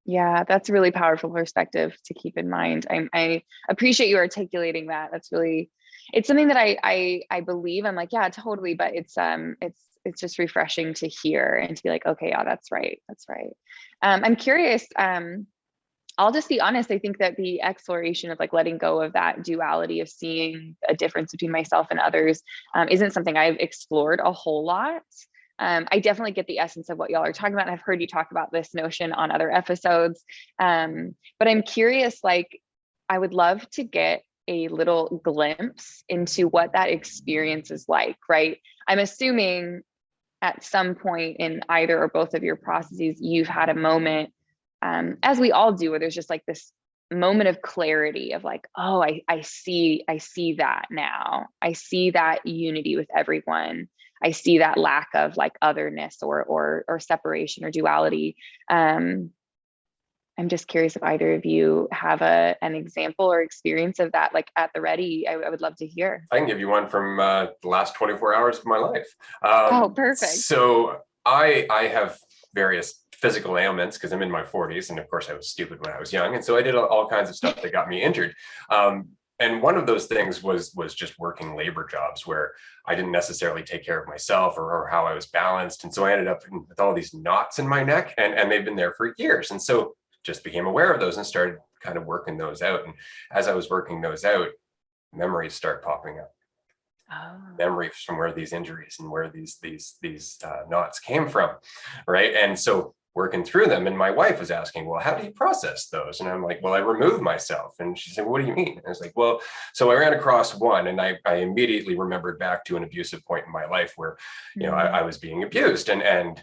Yeah, that's a really powerful perspective to keep in mind. I appreciate you articulating that. That's really, it's something that I believe. I'm like, yeah, totally. But it's just refreshing to hear and to be like, okay, yeah, that's right. That's right. I'm curious. I'll just be honest. I think that the exploration of like letting go of that duality of seeing a difference between myself and others isn't something I've explored a whole lot. I definitely get the essence of what y'all are talking about. And I've heard you talk about this notion on other episodes. But I'm curious, like, I would love to get a little glimpse into what that experience is like, right? I'm assuming at some point in either or both of your processes, you've had a moment, as we all do, where there's just like this moment of clarity of like, oh, I see that now. I see that unity with everyone. I see that lack of like otherness or separation or duality. I'm just curious if either of you have an example or experience of that, like at the ready. I would love to hear. I can give you one from the last 24 hours of my life. Oh, perfect. So I have various physical ailments because I'm in my 40s. And of course I was stupid when I was young. And so I did all kinds of stuff that got me injured. And one of those things was just working labor jobs where I didn't necessarily take care of myself or how I was balanced. And so I ended up with all these knots in my neck, and they've been there for years. And so just became aware of those and started kind of working those out. And as I was working those out, memories start popping up. Oh. Memories from where these injuries and where these knots came from, right? And so working through them, and my wife was asking, well, how do you process those? And I'm like, well, I remove myself. And she said, what do you mean? And I was like, well, so I ran across one, and I immediately remembered back to an abusive point in my life where, you know, I was being abused, and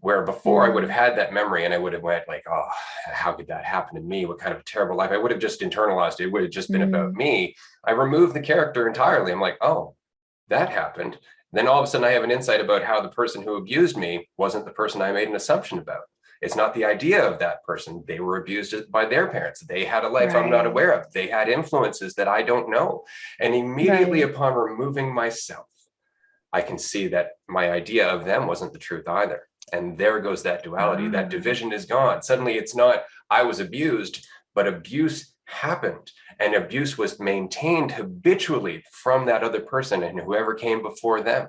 where before I would have had that memory and I would have went like, oh, how could that happen to me? What kind of a terrible life? I would have just internalized it. It would have just been about me. I removed the character entirely. I'm like, oh, that happened. Then all of a sudden I have an insight about how the person who abused me wasn't the person I made an assumption about. It's not the idea of that person. They were abused by their parents. They had a life I'm not aware of. They had influences that I don't know. And immediately upon removing myself, I can see that my idea of them wasn't the truth either. And there goes that duality. That division is gone. Suddenly it's not, I was abused, but abuse happened. And abuse was maintained habitually from that other person and whoever came before them.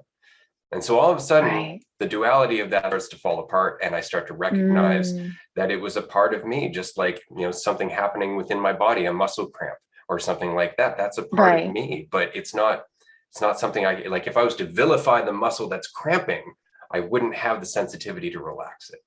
And so all of a sudden, the duality of that starts to fall apart. And I start to recognize that it was a part of me, just like, you know, something happening within my body, a muscle cramp or something like that. That's a part of me, but it's not something I like. If I was to vilify the muscle that's cramping, I wouldn't have the sensitivity to relax it.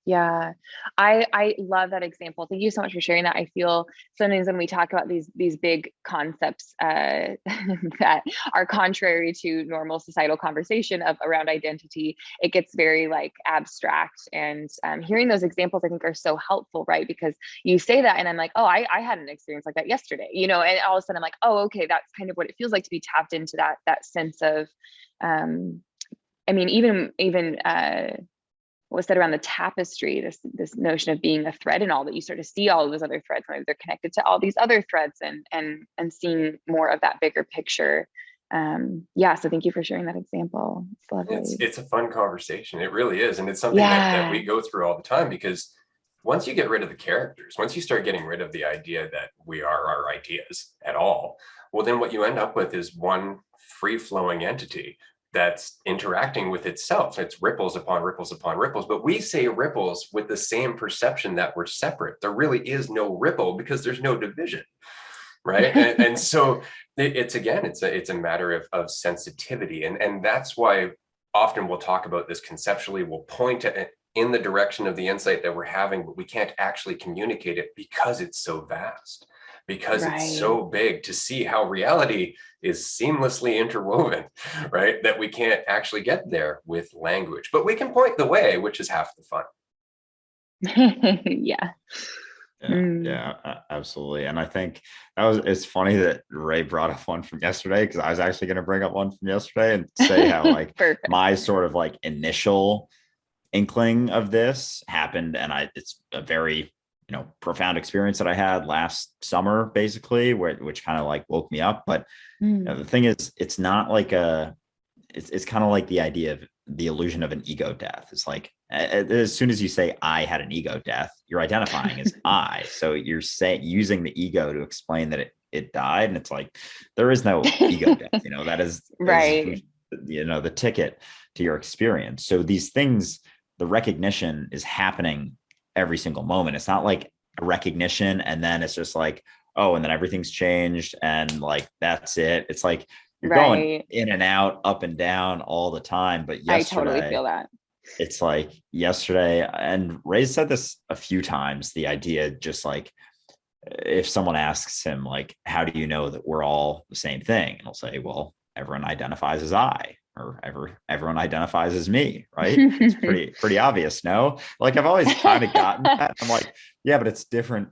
Yeah, I love that example. Thank you so much for sharing that. I feel sometimes when we talk about these big concepts that are contrary to normal societal conversation of around identity, it gets very like abstract. And hearing those examples, I think, are so helpful, right? Because you say that, and I'm like, oh, I had an experience like that yesterday, you know, and all of a sudden I'm like, oh, okay, that's kind of what it feels like to be tapped into that sense of, I mean, even what was said around the tapestry, this notion of being a thread and all, that you sort of see all of those other threads, right? They're connected to all these other threads, and seeing more of that bigger picture. Yeah, so thank you for sharing that example. It's lovely. It's a fun conversation. It really is. And it's something that we go through all the time, because once you get rid of the characters, once you start getting rid of the idea that we are our ideas at all, well, then what you end up with is one free-flowing entity that's interacting with itself. It's ripples upon ripples upon ripples, but we say ripples with the same perception that we're separate. There really is no ripple because there's no division, right? and so it's a matter of sensitivity, and that's why often we'll talk about this conceptually. We'll point at it in the direction of the insight that we're having, but we can't actually communicate it because it's so vast, because it's so big, to see how reality is seamlessly interwoven, right? That we can't actually get there with language, but we can point the way, which is half the fun. Yeah, absolutely. And I think it's funny that Ray brought up one from yesterday, because I was actually going to bring up one from yesterday and say how like my sort of like initial inkling of this happened. And it's a very, profound experience that I had last summer, basically, which kind of like woke me up. But the thing is, it's not like it's kind of like the idea of the illusion of an ego death. It's like, as soon as you say I had an ego death, you're identifying as I. So you're using the ego to explain that it died. And it's like, there is no ego death, that is the ticket to your experience. So these things, the recognition is happening every single moment. It's not like a recognition and then it's just like, oh, and then everything's changed and like that's it. It's like you're going in and out, up and down all the time. But yesterday, I totally feel that. It's like yesterday, and Ray said this a few times, the idea, just like if someone asks him like, how do you know that we're all the same thing? And he'll say, well, everyone identifies as I, or everyone identifies as me, right? It's pretty obvious, no? Like I've always kind of gotten that. I'm like, yeah, but it's different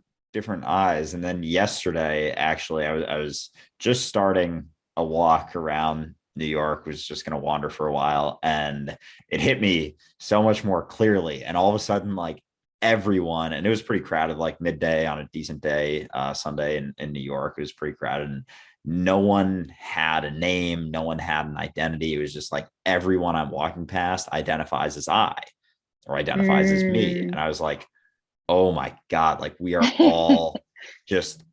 eyes. And then yesterday, actually, I was just starting a walk around New York, was just going to wander for a while, and it hit me so much more clearly. And all of a sudden, like everyone, and it was pretty crowded, like midday on a decent day, Sunday in New York, it was pretty crowded, and no one had a name, no one had an identity. It was just like everyone I'm walking past identifies as I, or identifies as me. And I was like, oh my God, like we are all just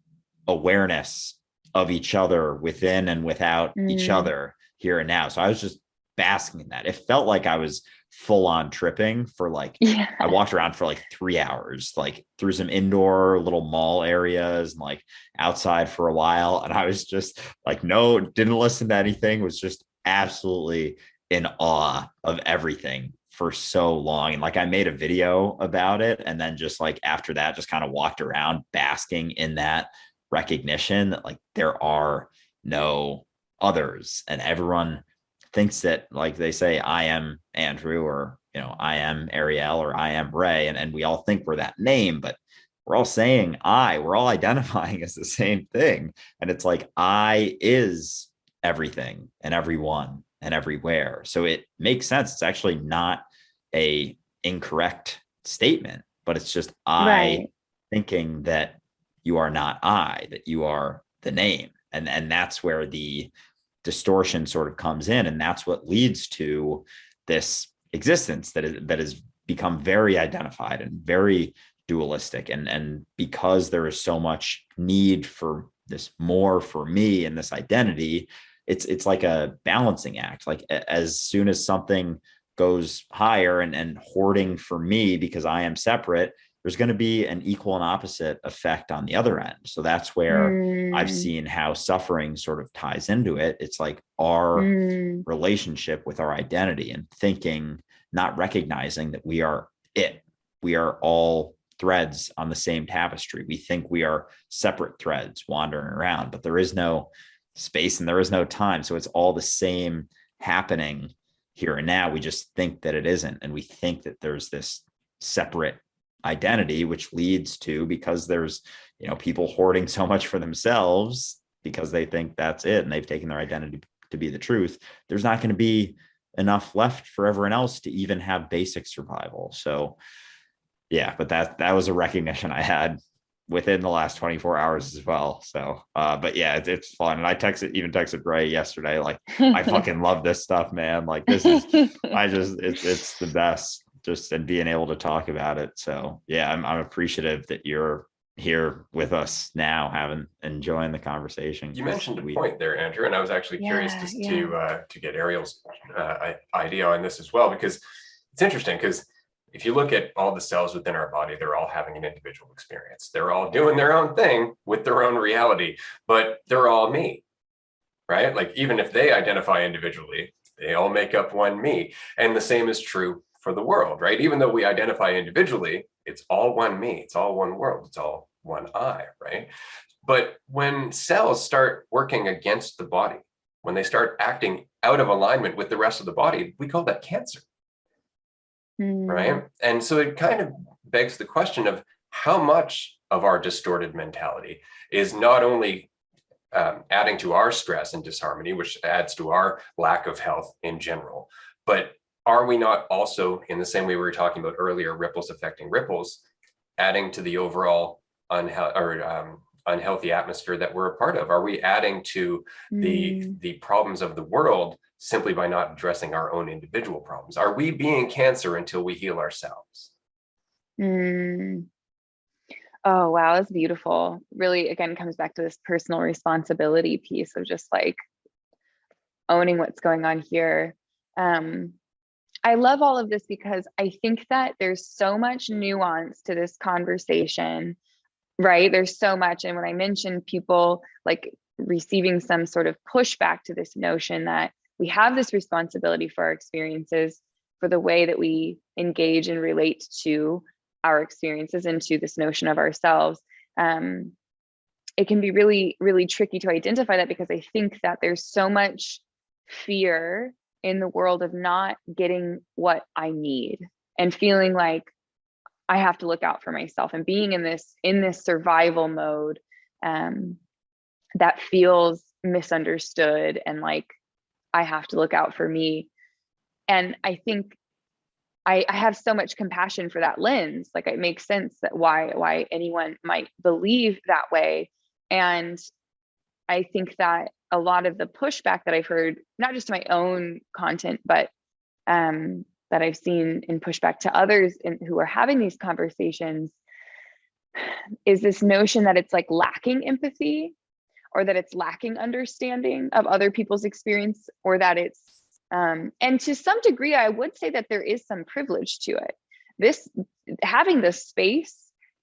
awareness of each other within and without each other here and now. So I was just basking in that. It felt like I was full on tripping for like, Yeah. I walked around for like 3 hours, like through some indoor little mall areas and like outside for a while. And I was just like, no, didn't listen to anything, was just absolutely in awe of everything for so long. And like I made a video about it. And then just like after that, just kind of walked around basking in that recognition that like there are no others, and everyone thinks that, like they say, I am Andrew, or I am Ariel, or I am Ray, and we all think we're that name, but we're all saying we're all identifying as the same thing. And it's like I is everything and everyone and everywhere. So it makes sense. It's actually not a incorrect statement, but it's just Right. thinking that you are not that you are the name. And that's where the distortion sort of comes in. And that's what leads to this existence that is become very identified and very dualistic. And because there is so much need for this more for me and this identity, it's like a balancing act. Like as soon as something goes higher and hoarding for me because I am separate, there's going to be an equal and opposite effect on the other end. So that's where I've seen how suffering sort of ties into it. It's like our relationship with our identity and thinking, not recognizing that we are it. We are all threads on the same tapestry. We think we are separate threads wandering around, but there is no space and there is no time. So it's all the same happening here and now. We just think that it isn't. And we think that there's this separate identity, which leads to, because there's people hoarding so much for themselves because they think that's it and they've taken their identity to be the truth, there's not going to be enough left for everyone else to even have basic survival. So yeah, but that was a recognition I had within the last 24 hours as well. So but yeah, it's fun. And I texted Ray yesterday, like, I fucking love this stuff, man. Like this is it's the best, just and being able to talk about it. So yeah, I'm appreciative that you're here with us now, enjoying the conversation. You mentioned a point there, Andrew, and I was actually curious to get Ariel's idea on this as well, because it's interesting. Because if you look at all the cells within our body, they're all having an individual experience. They're all doing their own thing with their own reality, but they're all me, right? Like even if they identify individually, they all make up one me. And the same is true for the world, right? Even though we identify individually, it's all one me, it's all one world, it's all one I, right? But when cells start working against the body, when they start acting out of alignment with the rest of the body, we call that cancer, right? And so it kind of begs the question of how much of our distorted mentality is not only adding to our stress and disharmony, which adds to our lack of health in general, but are we not also, in the same way we were talking about earlier, ripples affecting ripples, adding to the overall unhealthy atmosphere that we're a part of? Are we adding to the problems of the world simply by not addressing our own individual problems? Are we being cancer until we heal ourselves? Oh, wow, that's beautiful. Really, again, comes back to this personal responsibility piece of just like owning what's going on here. I love all of this because I think that there's so much nuance to this conversation, right? There's so much. And when I mentioned people like receiving some sort of pushback to this notion that we have this responsibility for our experiences, for the way that we engage and relate to our experiences and to this notion of ourselves, it can be really, really tricky to identify that, because I think that there's so much fear in the world of not getting what I need and feeling like I have to look out for myself and being in this survival mode that feels misunderstood and like I have to look out for me. And I think I have so much compassion for that lens. Like it makes sense that why anyone might believe that way. And I think that a lot of the pushback that I've heard, not just to my own content, but that I've seen in pushback to others who are having these conversations, is this notion that it's like lacking empathy, or that it's lacking understanding of other people's experience, or that it's and to some degree I would say that there is some privilege to it. This having the space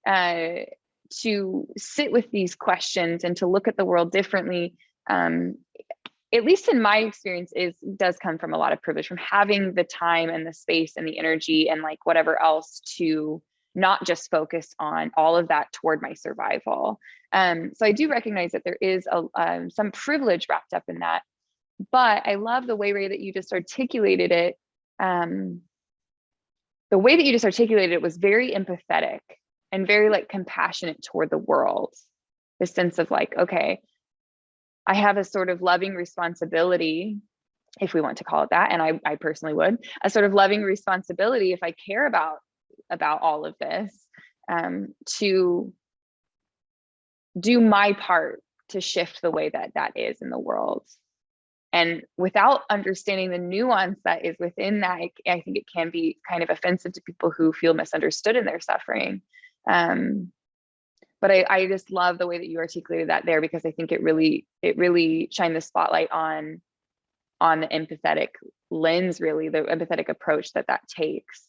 to sit with these questions and to look at the world differently, at least in my experience, does come from a lot of privilege, from having the time and the space and the energy and like whatever else to not just focus on all of that toward my survival. So I do recognize that there is some privilege wrapped up in that, but I love the way, Ray, that you just articulated it. The way that you just articulated it was very empathetic and very like compassionate toward the world. The sense of like, okay, I have a sort of loving responsibility, if we want to call it that, and I personally would, a sort of loving responsibility, if I care about all of this, to do my part to shift the way that is in the world. And without understanding the nuance that is within that, I think it can be kind of offensive to people who feel misunderstood in their suffering. But I just love the way that you articulated that there, because I think it really shined the spotlight on the empathetic lens, really, the empathetic approach that takes,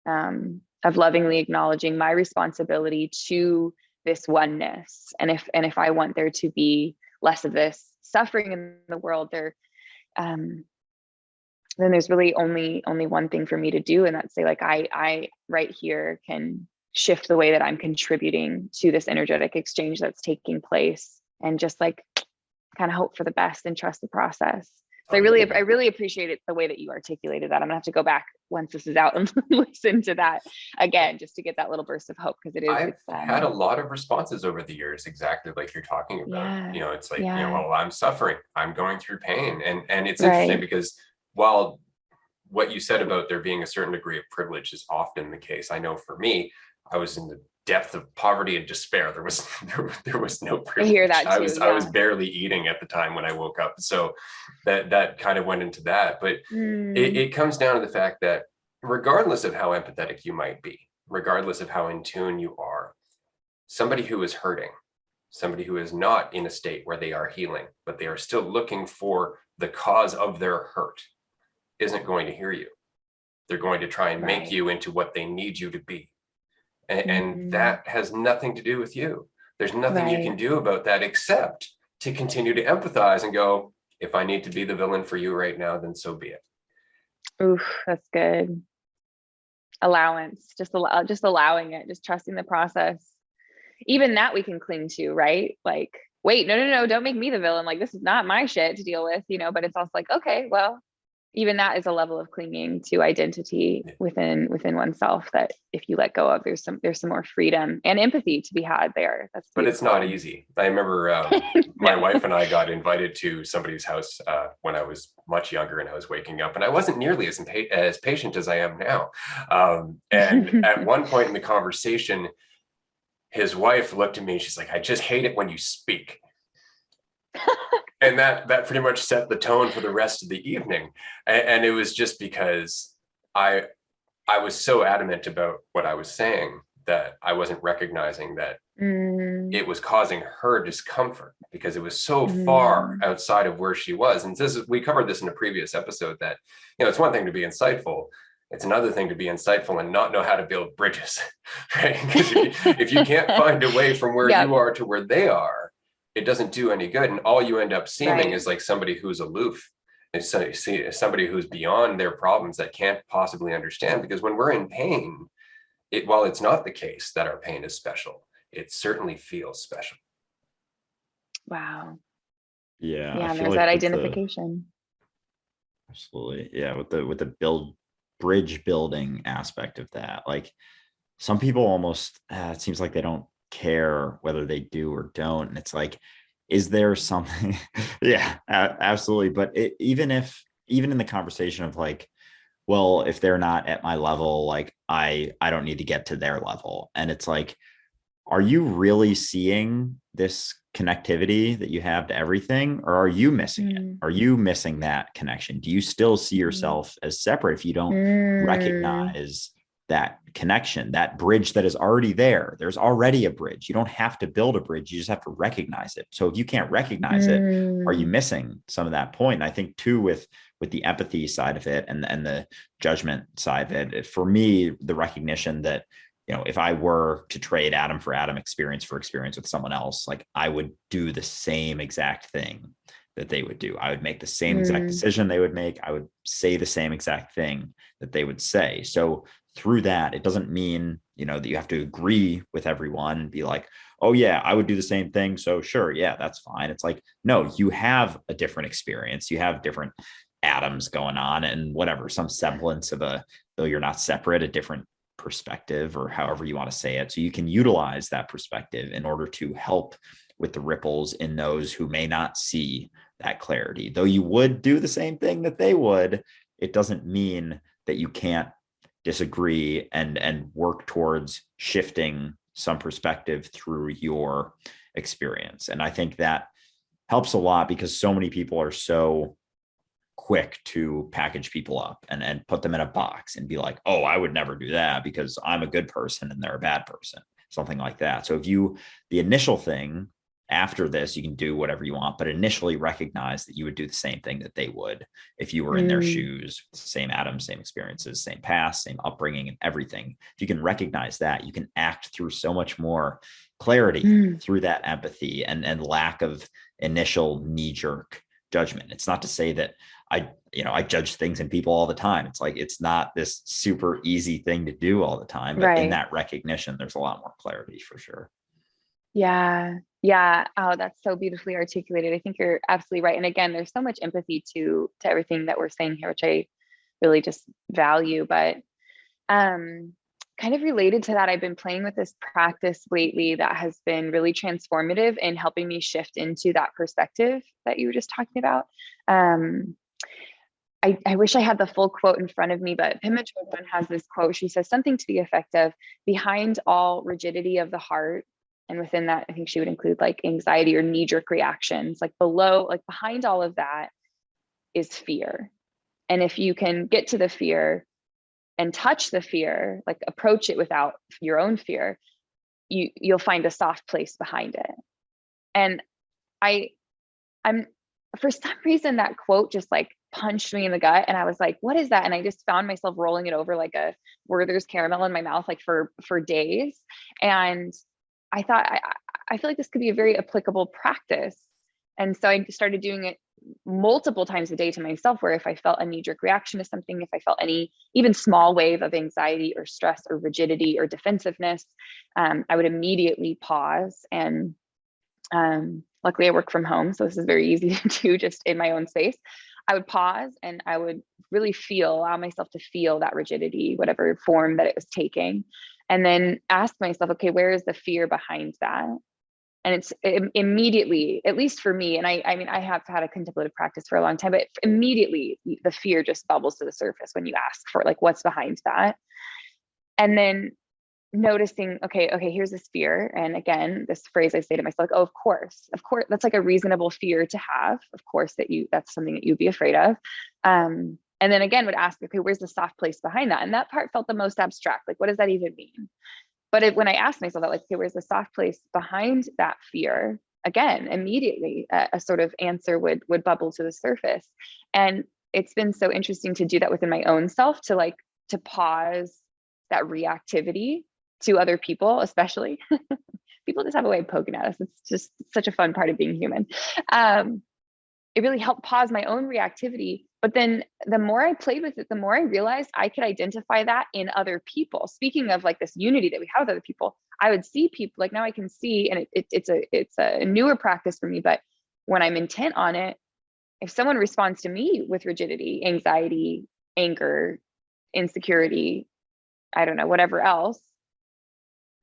of lovingly acknowledging my responsibility to this oneness. And if I want there to be less of this suffering in the world, then there's really only one thing for me to do, and that's say like I right here can shift the way that I'm contributing to this energetic exchange that's taking place, and just like kind of hope for the best and trust the process. So I really appreciate it, the way that you articulated that. I'm gonna have to go back once this is out and listen to that again, just to get that little burst of hope, because I've had a lot of responses over the years, exactly like you're talking about. Yeah, It's like, well, I'm suffering, I'm going through pain. And it's interesting because while what you said about there being a certain degree of privilege is often the case, I know for me, I was in the depth of poverty and despair. There was no privilege. I hear that too, I was barely eating at the time when I woke up. So that kind of went into that. But it comes down to the fact that regardless of how empathetic you might be, regardless of how in tune you are, somebody who is hurting, somebody who is not in a state where they are healing, but they are still looking for the cause of their hurt, isn't going to hear you. They're going to try and make you into what they need you to be. And that has nothing to do with you. There's nothing you can do about that except to continue to empathize and go, if I need to be the villain for you right now, then so be it. Oof, that's good. Allowance, just allowing it, just trusting the process. Even that we can cling to, right? Like, wait, no, don't make me the villain. Like, this is not my shit to deal with, but it's also like, okay, well, even that is a level of clinging to identity within oneself that if you let go of, there's some more freedom and empathy to be had there. But it's not easy. I remember my wife and I got invited to somebody's house when I was much younger, and I was waking up, and I wasn't nearly as patient as I am now. And at one point in the conversation, his wife looked at me, she's like, I just hate it when you speak. And that pretty much set the tone for the rest of the evening. And it was just because I was so adamant about what I was saying that I wasn't recognizing that it was causing her discomfort because it was so far outside of where she was. And we covered this in a previous episode that, it's one thing to be insightful. It's another thing to be insightful and not know how to build bridges, right? Because if you can't find a way from where you are to where they are, it doesn't do any good. And all you end up seeming is like somebody who's aloof. It's somebody who's beyond their problems that can't possibly understand. Because when we're in pain, while it's not the case that our pain is special, it certainly feels special. Wow. Yeah. Yeah, there's that identification. Absolutely. Yeah. With the bridge building aspect of that, like some people almost, it seems like they don't care whether they do or don't. And it's like, is there something? Yeah, absolutely. But even in the conversation of like, well, if they're not at my level, like I don't need to get to their level. And it's like, are you really seeing this connectivity that you have to everything, or are you missing it? Are you missing that connection? Do you still see yourself as separate if you don't recognize that connection, that bridge that is already there. There's already a bridge. You don't have to build a bridge. You just have to recognize it. So if you can't recognize it, are you missing some of that point? And I think too, with the empathy side of it and the judgment side of it, for me, the recognition that, if I were to trade atom for atom, experience for experience with someone else, like I would do the same exact thing that they would do. I would make the same exact decision they would make. I would say the same exact thing that they would say. So through that, it doesn't mean, that you have to agree with everyone and be like, oh yeah, I would do the same thing. So sure. Yeah, that's fine. It's like, no, you have a different experience. You have different atoms going on and whatever, some semblance of though you're not separate, a different perspective or however you want to say it. So you can utilize that perspective in order to help with the ripples in those who may not see that clarity. Though you would do the same thing that they would, it doesn't mean that you can't disagree and work towards shifting some perspective through your experience. And I think that helps a lot because so many people are so quick to package people up and put them in a box and be like, oh, I would never do that because I'm a good person and they're a bad person, something like that. So the initial thing after this, you can do whatever you want, but initially recognize that you would do the same thing that they would if you were in their shoes, same atoms, same experiences, same past, same upbringing and everything. If you can recognize that, you can act through so much more clarity through that empathy and lack of initial knee-jerk judgment. It's not to say that I judge things in people all the time. It's like, it's not this super easy thing to do all the time, but in that recognition, there's a lot more clarity for sure. Yeah. Yeah. Oh, that's so beautifully articulated. I think you're absolutely right. And again, there's so much empathy to everything that we're saying here, which I really just value. But kind of related to that, I've been playing with this practice lately that has been really transformative in helping me shift into that perspective that you were just talking about. I wish I had the full quote in front of me, but Pema Chodron has this quote. She says something to the effect of, behind all rigidity of the heart, and within that, I think she would include like anxiety or knee-jerk reactions, like behind all of that is fear. And if you can get to the fear and touch the fear, like approach it without your own fear, you'll find a soft place behind it. And I'm for some reason that quote just like punched me in the gut, and I was like, what is that? And I just found myself rolling it over like a Werther's caramel in my mouth, like for days. And I thought, I feel like this could be a very applicable practice. And so I started doing it multiple times a day to myself, where if I felt a knee-jerk reaction to something, if I felt any even small wave of anxiety or stress or rigidity or defensiveness, I would immediately pause. And luckily I work from home, so this is very easy to do just in my own space. I would pause and I would really allow myself to feel that rigidity, whatever form that it was taking. And then ask myself, okay, where is the fear behind that? And it's immediately, at least for me, and I mean, I have had a contemplative practice for a long time, but immediately the fear just bubbles to the surface when you ask for like, what's behind that? And then noticing, okay, here's this fear. And again, this phrase I say to myself, like, oh, of course, that's like a reasonable fear to have. Of course, that's something that you'd be afraid of. And then again, would ask, okay, where's the soft place behind that? And that part felt the most abstract. Like, what does that even mean? But when I asked myself that, like, okay, where's the soft place behind that fear? Again, immediately a sort of answer would bubble to the surface. And it's been so interesting to do that within my own self, to pause that reactivity to other people, especially. People just have a way of poking at us. It's just such a fun part of being human. It really helped pause my own reactivity. But then the more I played with it, the more I realized I could identify that in other people. Speaking of like this unity that we have with other people, I would see people, like now I can see, and it's a newer practice for me, but when I'm intent on it, if someone responds to me with rigidity, anxiety, anger, insecurity, I don't know, whatever else,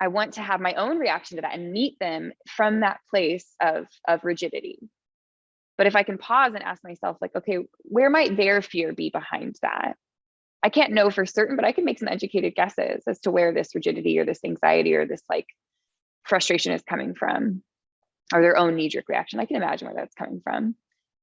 I want to have my own reaction to that and meet them from that place of rigidity. But if I can pause and ask myself, like, okay, where might their fear be behind that? I can't know for certain, but I can make some educated guesses as to where this rigidity or this anxiety or this like frustration is coming from, or their own knee-jerk reaction. I can imagine where that's coming from.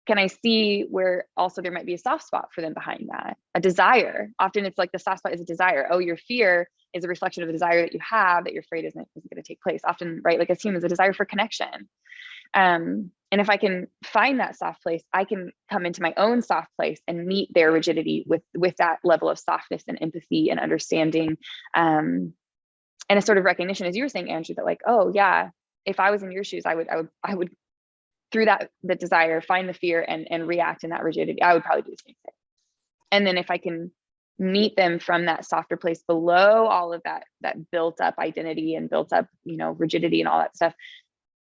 can I see where also there might be a soft spot for them behind that, a desire? Often it's like the soft spot is a desire. Oh, your fear is a reflection of the desire that you have that you're afraid isn't going to take place. Often, right? Like as humans, a desire for connection. And if I can find that soft place, I can come into my own soft place and meet their rigidity with that level of softness and empathy and understanding, and a sort of recognition, as you were saying, Andrew, that like, oh yeah, if I was in your shoes, I would through the desire, find the fear and react in that rigidity. I would probably do the same thing. And then if I can meet them from that softer place below all of that built up identity and built up, rigidity and all that stuff,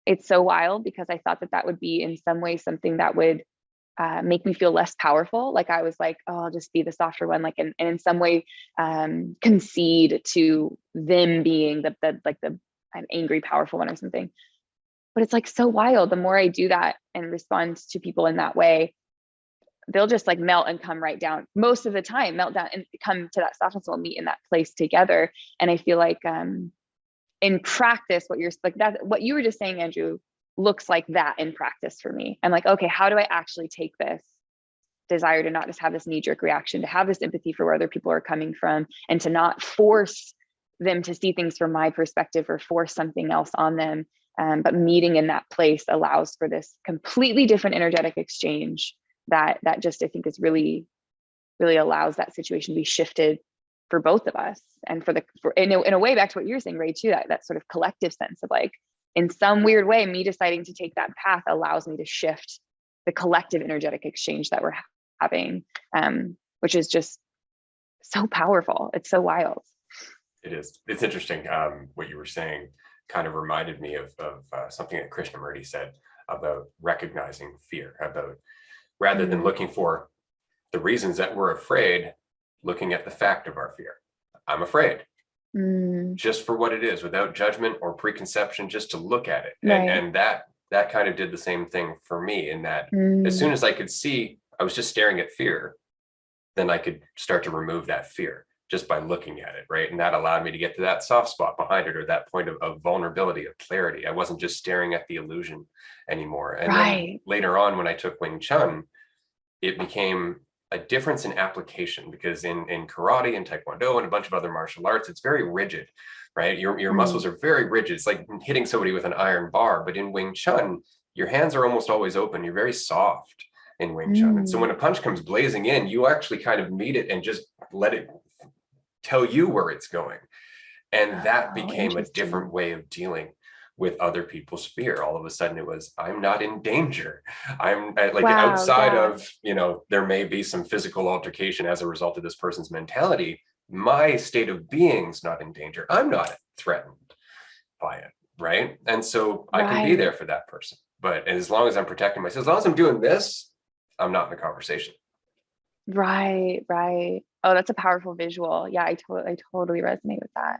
it's so wild because I thought that would be in some way something that would make me feel less powerful. Like I was like, oh, I'll just be the softer one, like, and in some way concede to them being the I'm angry, powerful one or something. But it's like so wild. The more I do that and respond to people in that way, they'll just like melt and come right down. Most of the time, melt down and come to that softness. We'll meet in that place together. And I feel like in practice, what you were just saying, Andrew, looks like that in practice for me. I'm like, okay, how do I actually take this desire to not just have this knee-jerk reaction, to have this empathy for where other people are coming from, and to not force them to see things from my perspective or force something else on them. But meeting in that place allows for this completely different energetic exchange that just, I think, is really, really allows that situation to be shifted for both of us. And in a way, back to what you were saying, Ray, too, that sort of collective sense of like, in some weird way, me deciding to take that path allows me to shift the collective energetic exchange that we're having, which is just so powerful. It's so wild. It is. It's interesting. What you were saying kind of reminded me of something that Krishnamurti said about recognizing fear, about rather than looking for the reasons that we're afraid, looking at the fact of our fear. I'm afraid. Just for what it is, without judgment or preconception, just to look at it. Right. And that kind of did the same thing for me, in that as soon as I could see I was just staring at fear, then I could start to remove that fear just by looking at it, right? And that allowed me to get to that soft spot behind it, or that point of vulnerability, of clarity. I wasn't just staring at the illusion anymore. And then later on, when I took Wing Chun, it became a difference in application, because in karate and taekwondo and a bunch of other martial arts, it's very rigid, right? Your muscles are very rigid. It's like hitting somebody with an iron bar. But in Wing Chun, your hands are almost always open. You're very soft in Wing Chun. And so when a punch comes blazing in, you actually kind of meet it and just let it tell you where it's going. And that became a different way of dealing with other people's fear. All of a sudden it was, I'm not in danger. I'm like outside of, there may be some physical altercation as a result of this person's mentality. My state of being's not in danger. I'm not threatened by it. Right. And so I can be there for that person. But as long as I'm protecting myself, as long as I'm doing this, I'm not in the conversation. Right. Oh, that's a powerful visual. Yeah, I totally resonate with that.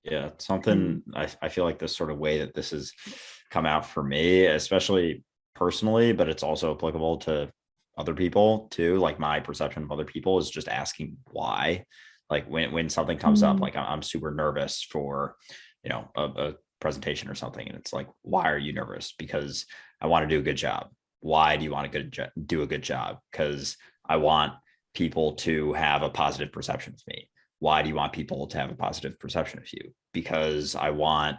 Yeah, it's something I feel like this sort of way that this has come out for me, especially personally, but it's also applicable to other people too. Like my perception of other people is just asking why. Like when something comes up, like I'm super nervous for, a presentation or something, and it's like, why are you nervous? Because I want to do a good job. Why do you want to do a good job? Because I want people to have a positive perception of me. Why do you want people to have a positive perception of you? Because I want,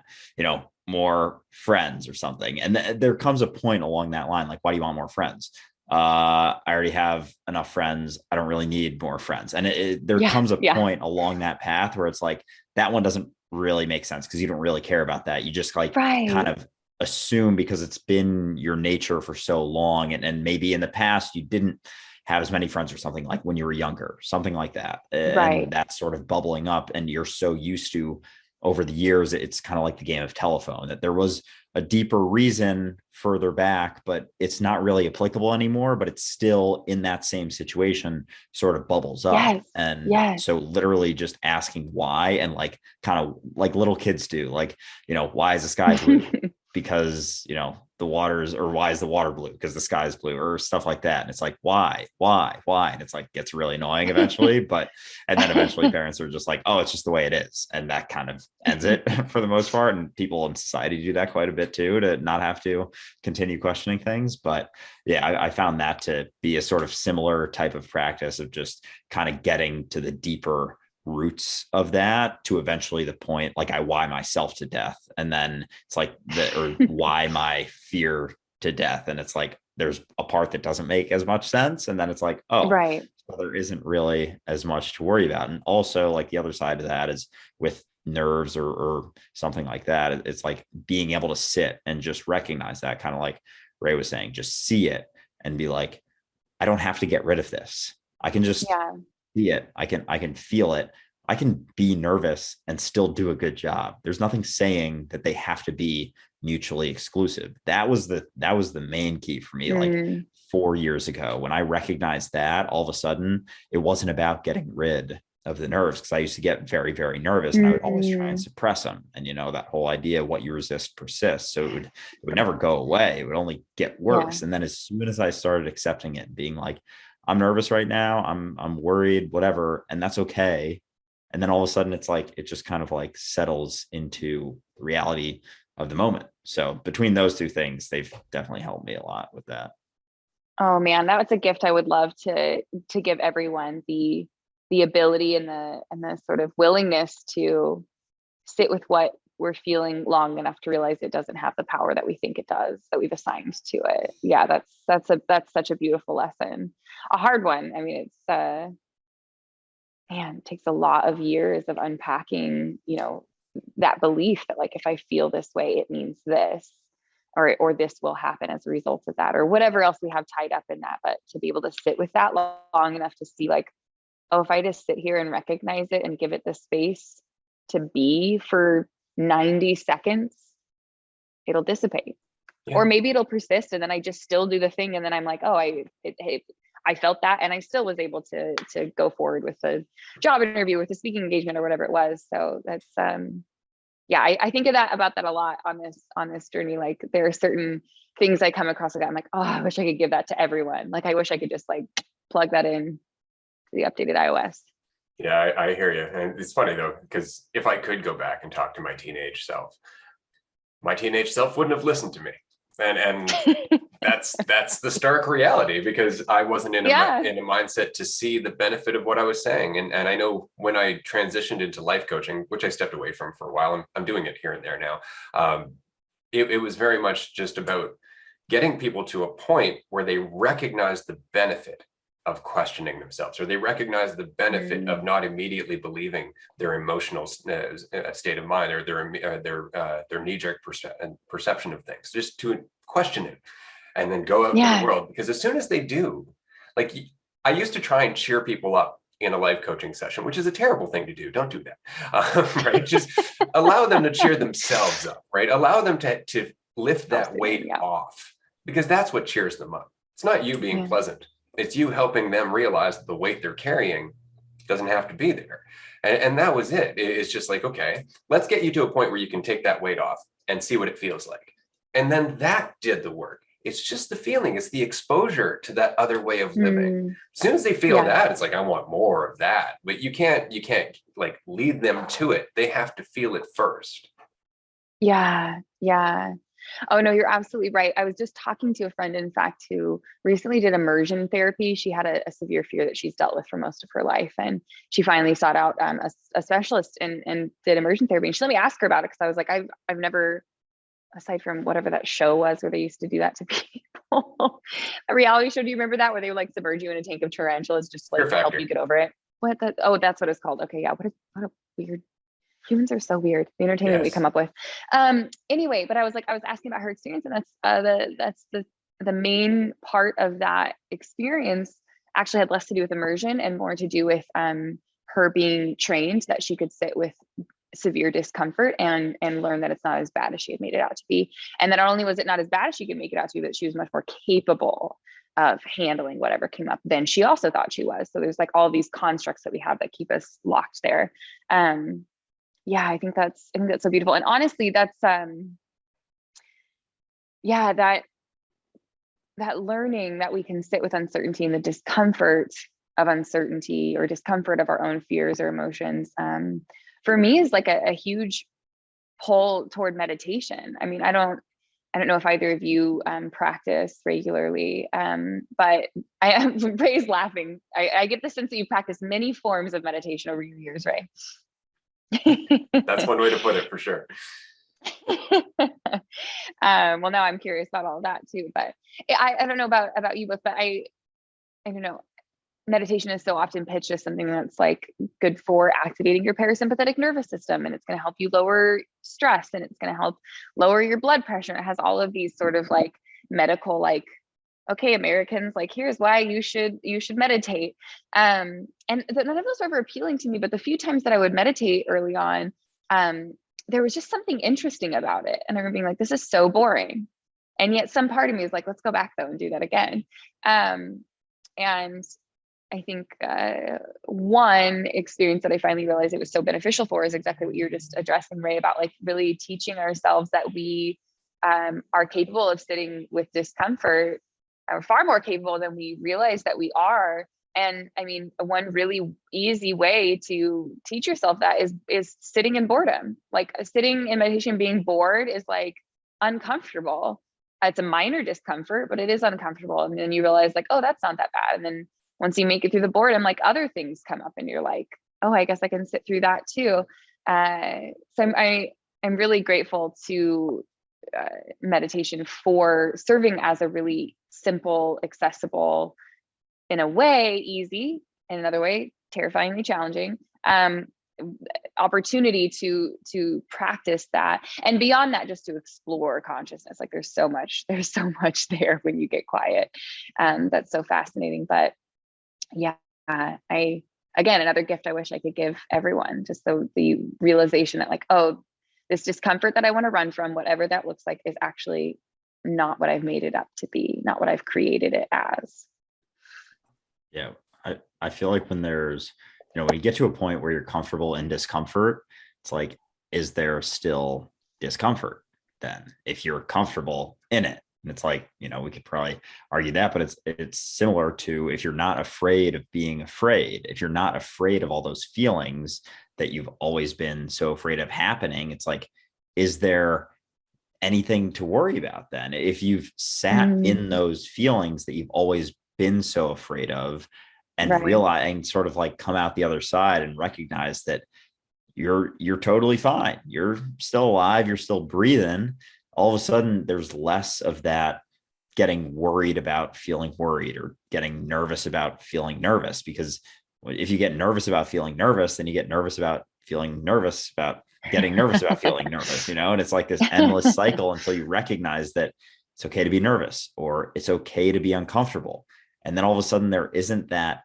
more friends or something. And there comes a point along that line, like, why do you want more friends? I already have enough friends. I don't really need more friends. And there comes a point along that path where it's like, that one doesn't really make sense because you don't really care about that. You just kind of assume, because it's been your nature for so long. And maybe in the past you didn't have as many friends or something, like when you were younger, something like that. And that's sort of bubbling up. And you're so used to, over the years, it's kind of like the game of telephone, that there was a deeper reason further back, but it's not really applicable anymore, but it's still in that same situation, sort of bubbles up. So literally just asking why, and like kind of like little kids do, like, why is the sky blue? because, you know, the water's, or why is the water blue? Because the sky is blue, or stuff like that. And it's like, why? And it's like, gets really annoying eventually. And then eventually parents are just like, oh, it's just the way it is. And that kind of ends it for the most part. And people in society do that quite a bit too, to not have to continue questioning things. But yeah, I found that to be a sort of similar type of practice of just kind of getting to the deeper roots of that, to eventually the point, like, I why myself to death. And then it's like or why my fear to death. And it's like, there's a part that doesn't make as much sense. And then it's like, oh, Right. so there isn't really as much to worry about. And also, like, the other side of that is with nerves or something like that. It's like being able to sit and just recognize that, kind of like Ray was saying, just see it and be like, I don't have to get rid of this. I can just Yeah. see it. I can feel it. I can be nervous and still do a good job. There's nothing saying that they have to be mutually exclusive. That was the main key for me. Like 4 years ago, when I recognized that, all of a sudden it wasn't about getting rid of the nerves, because I used to get very, very nervous, and I would always try and suppress them. And, you know, that whole idea, what you resist persists. So it would never go away. It would only get worse. Yeah. And then as soon as I started accepting it, being like, I'm nervous right now, I'm worried, whatever, and that's okay. And then all of a sudden it's like, it just kind of like settles into the reality of the moment. So between those two things, they've definitely helped me a lot with that. Oh man, that was a gift I would love to give everyone, the ability and the sort of willingness to sit with what we're feeling long enough to realize it doesn't have the power that we think it does, that we've assigned to it. Yeah, that's such a beautiful lesson. A hard one. I mean, it's man, it takes a lot of years of unpacking, you know, that belief that, like, if I feel this way, it means this, or this will happen as a result of that, or whatever else we have tied up in that. But to be able to sit with that long enough to see, like, oh, if I just sit here and recognize it and give it the space to be for 90 seconds, it'll dissipate. Yeah. Or maybe it'll persist, and then I just still do the thing, and then I'm like, oh, I felt that, and I still was able to go forward with the job interview, with the speaking engagement, or whatever it was. So that's yeah, I think about that a lot on this journey. Like, there are certain things I come across like, I'm like, oh, I wish I could give that to everyone. Like, I wish I could just like plug that in to the updated iOS. Yeah, I hear you. And it's funny though, because if I could go back and talk to my teenage self wouldn't have listened to me. And that's the stark reality, because I wasn't in a mindset to see the benefit of what I was saying. And I know when I transitioned into life coaching, which I stepped away from for a while, I'm doing it here and there now. It was very much just about getting people to a point where they recognize the benefit of questioning themselves, or they recognize the benefit of not immediately believing their emotional state of mind, or their knee-jerk perception of things, just to question it and then go out in the world. Because as soon as they do, like, I used to try and cheer people up in a life coaching session, which is a terrible thing to do. Don't do that, right? Just allow them to cheer themselves up, right? Allow them to lift that weight off, because that's what cheers them up. It's not you being pleasant. It's you helping them realize that the weight they're carrying doesn't have to be there. And that was it. It's just like, okay, let's get you to a point where you can take that weight off and see what it feels like. And then that did the work. It's just the feeling. It's the exposure to that other way of living. As soon as they feel that, it's like, I want more of that. But you can't like lead them to it. They have to feel it first. Yeah. Oh, no, you're absolutely right. I was just talking to a friend, in fact, who recently did immersion therapy. She had a severe fear that she's dealt with for most of her life. And she finally sought out a specialist and did immersion therapy. And she let me ask her about it, because I was like, I've never, aside from whatever that show was where they used to do that to people, a reality show. Do you remember that, where they would like submerge you in a tank of tarantulas just to like help you get over it? That's what it's called. Okay, yeah. What a weird. Humans are so weird. The entertainment we come up with. Anyway, but I was asking about her experience, and that's the main part of that experience actually had less to do with immersion and more to do with her being trained that she could sit with severe discomfort and learn that it's not as bad as she had made it out to be. And that not only was it not as bad as she could make it out to be, but she was much more capable of handling whatever came up than she also thought she was. So there's like all these constructs that we have that keep us locked there. Yeah, I think that's so beautiful. And honestly, that's yeah, that learning that we can sit with uncertainty and the discomfort of uncertainty or discomfort of our own fears or emotions, for me is like a huge pull toward meditation. I mean, I don't know if either of you practice regularly, but I am Ray's laughing. I get the sense that you practice many forms of meditation over your years, Ray. That's one way to put it for sure. Well, now I'm curious about all of that too, but I don't know about you both, but I don't know. Meditation is so often pitched as something that's like good for activating your parasympathetic nervous system, and it's going to help you lower stress, and it's going to help lower your blood pressure. It has all of these sort of like medical, like, okay, Americans, like, here's why you should meditate. And none of those were ever appealing to me, but the few times that I would meditate early on, there was just something interesting about it. And I remember being like, this is so boring. And yet some part of me is like, let's go back though and do that again. And I think one experience that I finally realized it was so beneficial for is exactly what you're just addressing, Ray, about like really teaching ourselves that we are capable of sitting with discomfort, or far more capable than we realize that we are. And I mean, one really easy way to teach yourself that is sitting in boredom. Like sitting in meditation, being bored is like uncomfortable. It's a minor discomfort, but it is uncomfortable. And then you realize like, oh, that's not that bad. And then once you make it through the boredom, like other things come up and you're like, oh, I guess I can sit through that too. So I'm really grateful to meditation for serving as a really simple, accessible, in a way, easy, in another way, terrifyingly challenging, opportunity to practice that. And beyond that, just to explore consciousness. Like there's so much there when you get quiet. That's so fascinating. But yeah, again, another gift I wish I could give everyone, just the realization that like, oh, this discomfort that I want to run from, whatever that looks like, is actually not what I've made it up to be, not what I've created it as. Yeah. I feel like when there's, when you get to a point where you're comfortable in discomfort, it's like, is there still discomfort then if you're comfortable in it? And it's like, we could probably argue that, but it's similar to if you're not afraid of being afraid, if you're not afraid of all those feelings that you've always been so afraid of happening, it's like, is there anything to worry about then? If you've sat in those feelings that you've always been so afraid of, and Right. realize and sort of like come out the other side and recognize that you're totally fine, you're still alive, you're still breathing, all of a sudden there's less of that getting worried about feeling worried or getting nervous about feeling nervous. Because if you get nervous about feeling nervous, then you get nervous about feeling nervous about getting nervous about feeling nervous, and it's like this endless cycle until you recognize that it's okay to be nervous or it's okay to be uncomfortable. And then all of a sudden there isn't that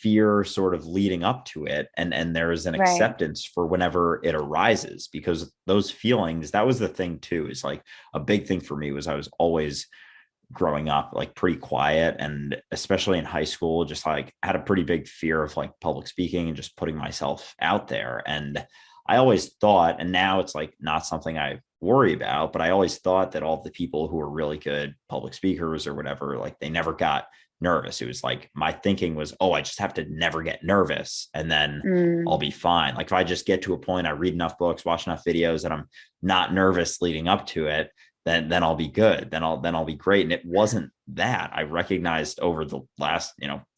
fear sort of leading up to it, and there is an Right. acceptance for whenever it arises, because those feelings, that was the thing too, is like a big thing for me was I was always growing up like pretty quiet, and especially in high school, just like had a pretty big fear of like public speaking and just putting myself out there. And I always thought, and now it's like not something I worry about, but I always thought that all the people who were really good public speakers or whatever, like they never got nervous. It was like my thinking was, oh, I just have to never get nervous and then I'll be fine. Like if I just get to a point, I read enough books, watch enough videos, and I'm not nervous leading up to it, then I'll be good. Then I'll be great. And it wasn't that. I recognized over the last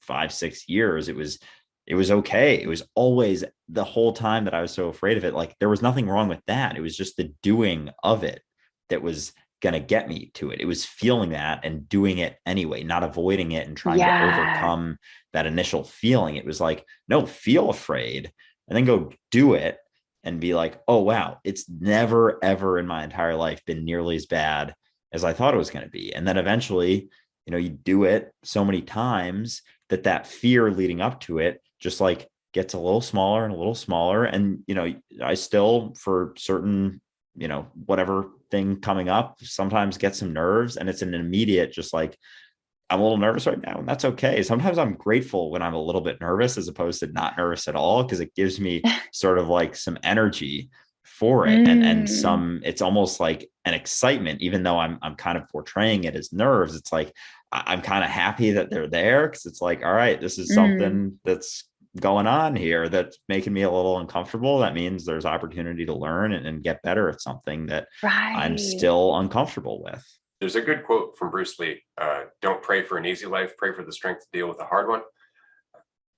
5-6 years, it was okay. It was always, the whole time that I was so afraid of it, like there was nothing wrong with that. It was just the doing of it that was going to get me to it. It was feeling that and doing it anyway, not avoiding it and trying to overcome that initial feeling. It was like, no, feel afraid and then go do it and be like, oh, wow, it's never, ever in my entire life been nearly as bad as I thought it was going to be. And then eventually, you do it so many times that fear leading up to it just like gets a little smaller and a little smaller. And, I still, for certain, whatever thing coming up, sometimes get some nerves, and it's an immediate, just like, I'm a little nervous right now, and that's okay. Sometimes I'm grateful when I'm a little bit nervous as opposed to not nervous at all, because it gives me sort of like some energy for it. And some, it's almost like an excitement, even though I'm kind of portraying it as nerves. It's like I'm kind of happy that they're there, because it's like, all right, this is something that's going on here that's making me a little uncomfortable. That means there's opportunity to learn and get better at something that I'm still uncomfortable with. There's a good quote from Bruce Lee: don't pray for an easy life, pray for the strength to deal with a hard one.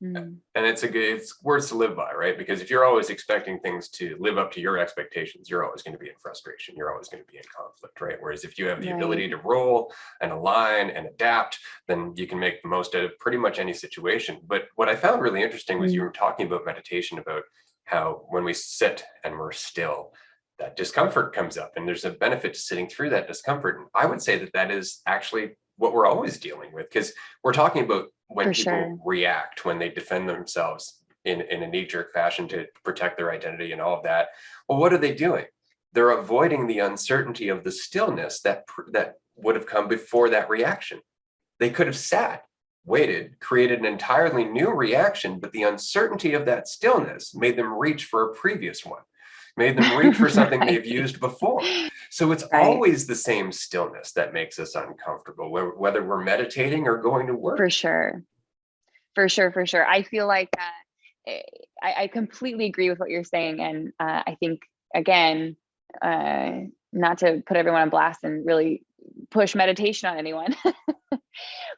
And it's words to live by, right? Because if you're always expecting things to live up to your expectations, you're always going to be in frustration. You're always going to be in conflict, right? Whereas if you have the ability to roll and align and adapt, then you can make the most out of pretty much any situation. But what I found really interesting was you were talking about meditation, about how when we sit and we're still, that discomfort comes up, and there's a benefit to sitting through that discomfort. And I would say that that is actually what we're always dealing with, because we're talking about when people react, when they defend themselves in a knee-jerk fashion to protect their identity and all of that. Well, what are they doing? They're avoiding the uncertainty of the stillness that would have come before that reaction. They could have sat, waited, created an entirely new reaction, but the uncertainty of that stillness made them reach for a previous one, made them reach for something they've used before. So it's always the same stillness that makes us uncomfortable, whether we're meditating or going to work. For sure. I feel like I completely agree with what you're saying. And I think, again, not to put everyone on blast and really push meditation on anyone,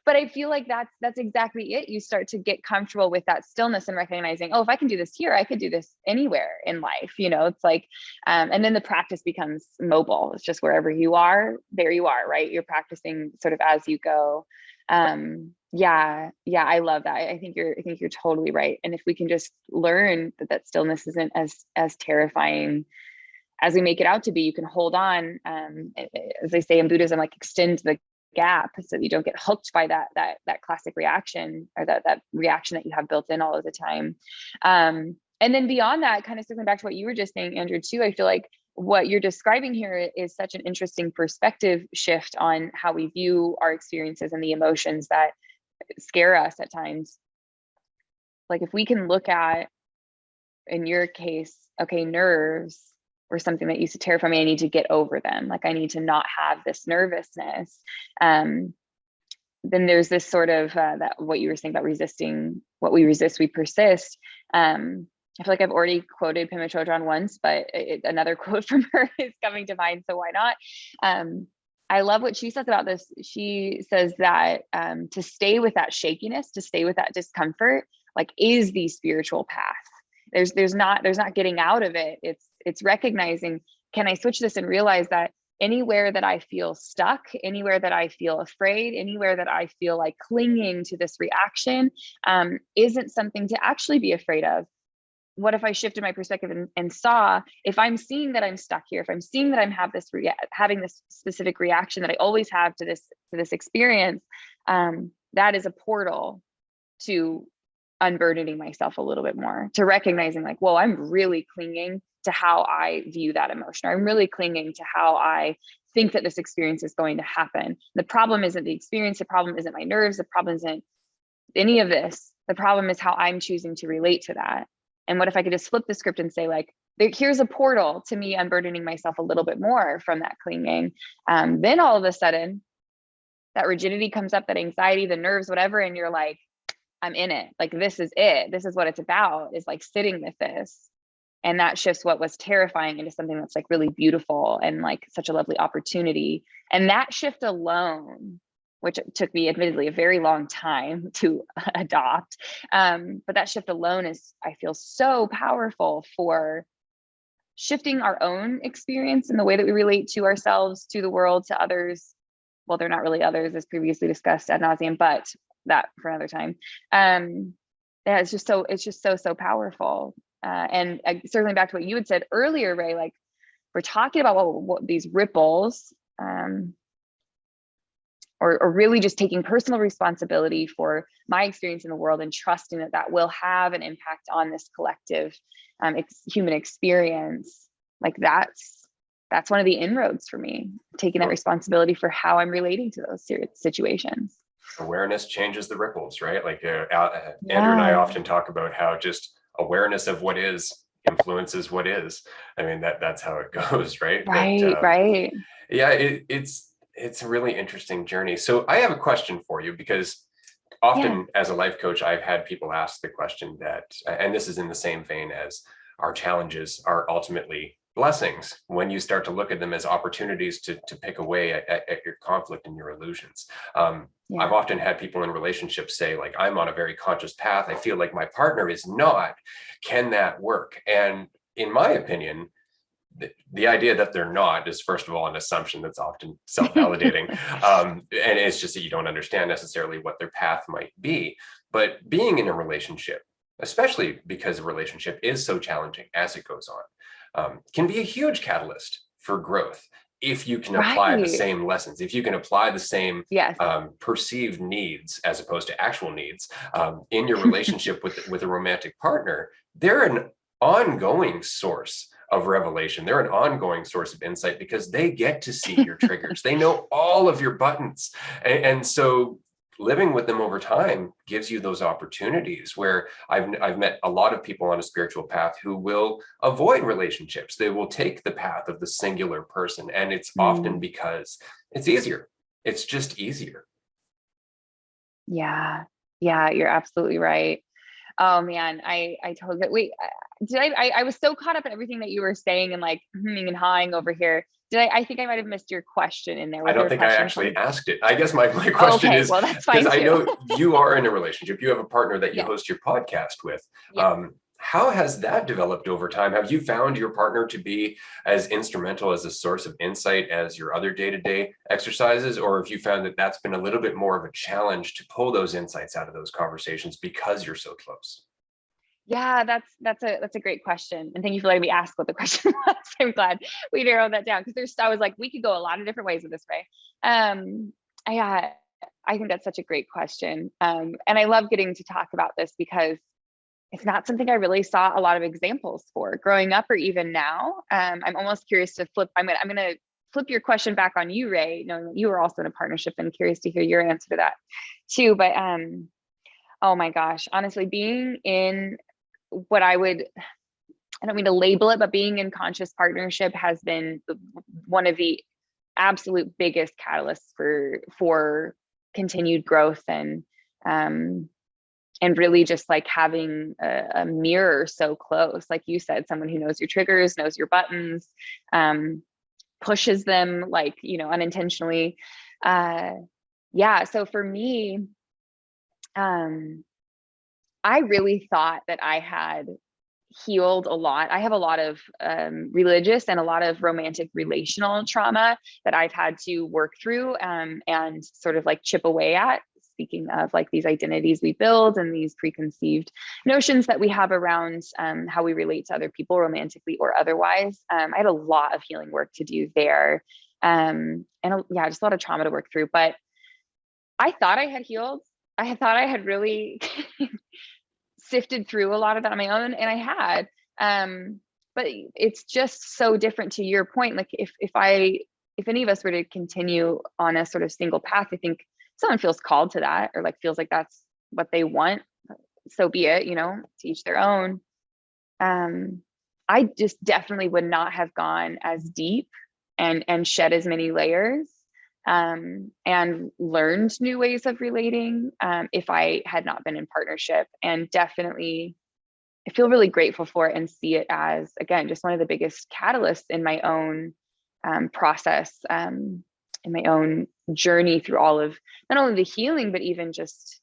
but I feel like that's exactly it. You start to get comfortable with that stillness and recognizing, oh, if I can do this here, I could do this anywhere in life. It's like, and then the practice becomes mobile. It's just wherever you are, there you are, right? You're practicing sort of as you go. Yeah, I love that. I think you're totally right. And if we can just learn that stillness isn't as terrifying as we make it out to be, you can hold on, as they say in Buddhism, like extend the gap so that you don't get hooked by that classic reaction, or that reaction that you have built in all of the time. And then beyond that, kind of circling back to what you were just saying, Andrew, too, I feel like what you're describing here is such an interesting perspective shift on how we view our experiences and the emotions that scare us at times. Like if we can look at, in your case, okay, nerves or something that used to terrify me, I need to get over them. Like I need to not have this nervousness. Then there's this sort of that what you were saying about resisting, what we resist, we persist. I feel like I've already quoted Pema Chodron once, but another quote from her is coming to mind, so why not? I love what she says about this. She says that to stay with that shakiness, to stay with that discomfort, like is the spiritual path. There's not getting out of it. It's recognizing, can I switch this and realize that anywhere that I feel stuck, anywhere that I feel afraid, anywhere that I feel like clinging to this reaction isn't something to actually be afraid of. What if I shifted my perspective and saw, if I'm seeing that I'm stuck here, if I'm seeing that I'm having this specific reaction that I always have to this experience, that is a portal to unburdening myself a little bit more, to recognizing like, whoa, I'm really clinging to how I view that emotion. Or I'm really clinging to how I think that this experience is going to happen. The problem isn't the experience. The problem isn't my nerves. The problem isn't any of this. The problem is how I'm choosing to relate to that. And what if I could just flip the script and say like, here's a portal to me unburdening myself a little bit more from that clinging. Then all of a sudden that rigidity comes up, that anxiety, the nerves, whatever. And you're like, I'm in it. Like, this is it. This is what it's about, is like sitting with this. And that shifts what was terrifying into something that's like really beautiful and like such a lovely opportunity. And that shift alone, which took me admittedly a very long time to adopt. But that shift alone is, I feel, so powerful for shifting our own experience and the way that we relate to ourselves, to the world, to others. Well, they're not really others, as previously discussed ad nauseum, but that for another time. Yeah, it's just so powerful. And circling back to what you had said earlier, Ray, like we're talking about what these ripples, or really just taking personal responsibility for my experience in the world and trusting that will have an impact on this collective human experience. Like that's one of the inroads for me, taking that responsibility for how I'm relating to those situations. Awareness changes the ripples, right? Like Andrew and I often talk about how just awareness of what is influences what is. I mean, that's how it goes, right? Right, right. Yeah, it's a really interesting journey. So I have a question for you, because Yeah. often as a life coach, I've had people ask the question that, and this is in the same vein as our challenges are ultimately blessings when you start to look at them as opportunities to pick away at your conflict and your illusions. I've Yeah. often had people in relationships say, like, I'm on a very conscious path. I feel like my partner is not. Can that work? And in my opinion, the idea that they're not is, first of all, an assumption that's often self-validating. And it's just that you don't understand necessarily what their path might be. But being in a relationship, especially because a relationship is so challenging as it goes on, can be a huge catalyst for growth if you can apply the Right. same lessons, if you can apply the same Yes. perceived needs as opposed to actual needs in your relationship with a romantic partner. They're an ongoing source of revelation. They're an ongoing source of insight because they get to see your triggers. They know all of your buttons. And so living with them over time gives you those opportunities where I've met a lot of people on a spiritual path who will avoid relationships. They will take the path of the singular person. And it's often Mm, because it's easier. It's just easier. yeah. Yeah, you're absolutely right. Oh man, I totally get. Wait, did I was so caught up in everything that you were saying and like hemming and hawing over here. Did I think I might have missed your question in there. I Was there don't a think I question actually from? asked it. I guess my Oh, question okay, is, well that's because fine I too. know you are in a relationship, you have a partner that you Yes, host your podcast with. yes. How has that developed over time? Have you found your partner to be as instrumental as a source of insight as your other day-to-day exercises? Or have you found that that's been a little bit more of a challenge to pull those insights out of those conversations because you're so close? Yeah, that's a great question. And thank you for letting me ask what the question was. I'm glad we narrowed that down because I was like, we could go a lot of different ways with this, Ray. Yeah, I think that's such a great question. And I love getting to talk about this because it's not something I really saw a lot of examples for growing up or even now. I'm almost curious to flip. I'm gonna flip your question back on you, Ray, knowing that you were also in a partnership and curious to hear your answer to that too. But oh my gosh, honestly, being in what I don't mean to label it, but being in conscious partnership has been one of the absolute biggest catalysts for continued growth and really just like having a mirror so close, like you said, someone who knows your triggers, knows your buttons, pushes them like, unintentionally. Yeah. So for me, I really thought that I had healed a lot. I have a lot of religious and a lot of romantic relational trauma that I've had to work through and sort of like chip away at. Speaking of like these identities we build and these preconceived notions that we have around how we relate to other people, romantically or otherwise. I had a lot of healing work to do there. Yeah, just a lot of trauma to work through. But I thought I had healed. I thought I had really sifted through a lot of that on my own, and I had. But it's just so different to your point. Like if any of us were to continue on a sort of single path, I think someone feels called to that or like feels like that's what they want. So be it, to each their own. I just definitely would not have gone as deep and shed as many layers and learned new ways of relating if I had not been in partnership. And definitely, I feel really grateful for it and see it as, again, just one of the biggest catalysts in my own process, in my own journey through all of not only the healing, but even just,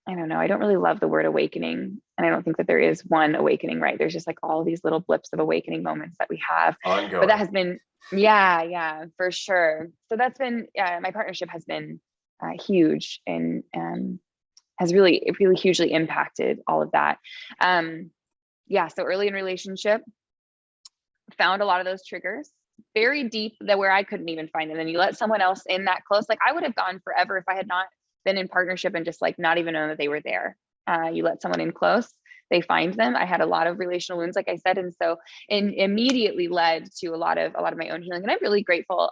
I don't know, I don't really love the word awakening. And I don't think that there is one awakening, right? There's just like all these little blips of awakening moments that we have. But that Ongoing. has been, yeah, for sure. So that's been, my partnership has been huge and has really hugely impacted all of that. Yeah, so early in relationship, found a lot of those triggers very deep that where I couldn't even find them. And you let someone else in that close, like I would have gone forever if I had not been in partnership and just like not even known that they were there. You let someone in close, they find them. I had a lot of relational wounds, like I said, and so immediately led to a lot of my own healing. And I'm really grateful.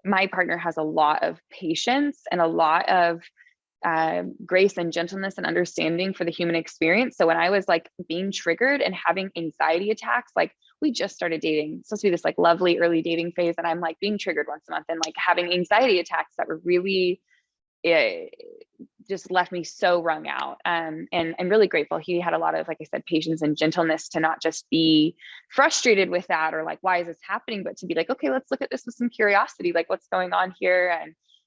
My partner has a lot of patience and a lot of grace and gentleness and understanding for the human experience. So when I was like being triggered and having anxiety attacks, like we just started dating, it's supposed to be this like lovely early dating phase, and I'm like being triggered once a month and like having anxiety attacks that were really, it just left me so wrung out. And I'm really grateful. He had a lot of, like I said, patience and gentleness to not just be frustrated with that or like, why is this happening? But to be like, okay, let's look at this with some curiosity, like what's going on here.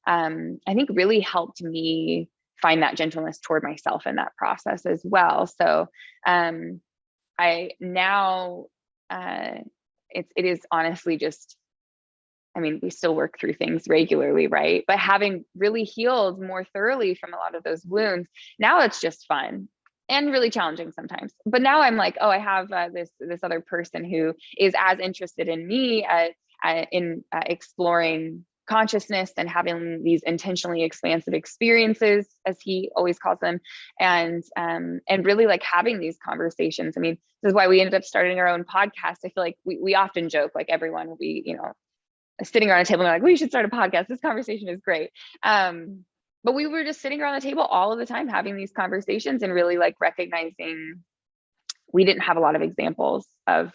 And I think really helped me find that gentleness toward myself in that process as well. So I now, it is honestly just, I mean, we still work through things regularly, right? But having really healed more thoroughly from a lot of those wounds, now it's just fun and really challenging sometimes. But now I'm like, oh, I have this other person who is as interested in me in exploring consciousness and having these intentionally expansive experiences, as he always calls them, and really like having these conversations. I mean, this is why we ended up starting our own podcast. I feel like we often joke, like everyone will be, you know, sitting around a table and like, we should start a podcast. This conversation is great. But we were just sitting around the table all of the time, having these conversations and really like recognizing we didn't have a lot of examples of,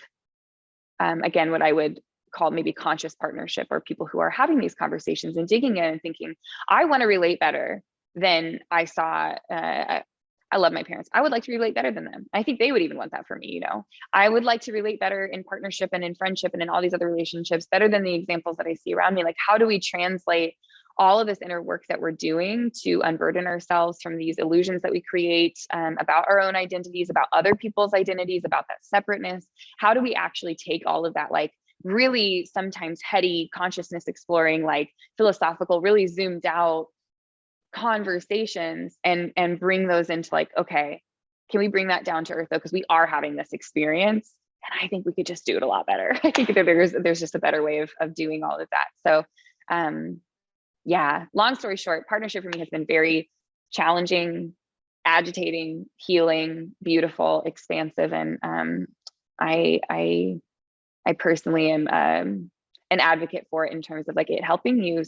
again, what I would call maybe conscious partnership, or people who are having these conversations and digging in and thinking, I want to relate better than I saw. I love my parents. I would like to relate better than them. I think they would even want that for me. You know, I would like to relate better in partnership and in friendship and in all these other relationships better than the examples that I see around me. Like, how do we translate all of this inner work that we're doing to unburden ourselves from these illusions that we create about our own identities, about other people's identities, about that separateness? How do we actually take all of that, like really sometimes heady consciousness exploring, like philosophical, really zoomed out conversations and bring those into like, okay, can we bring that down to earth though? Because we are having this experience, and I think we could just do it a lot better. I think that there's just a better way of doing all of that. So yeah, long story short, partnership for me has been very challenging, agitating, healing, beautiful, expansive, and I personally am an advocate for it in terms of like it helping you,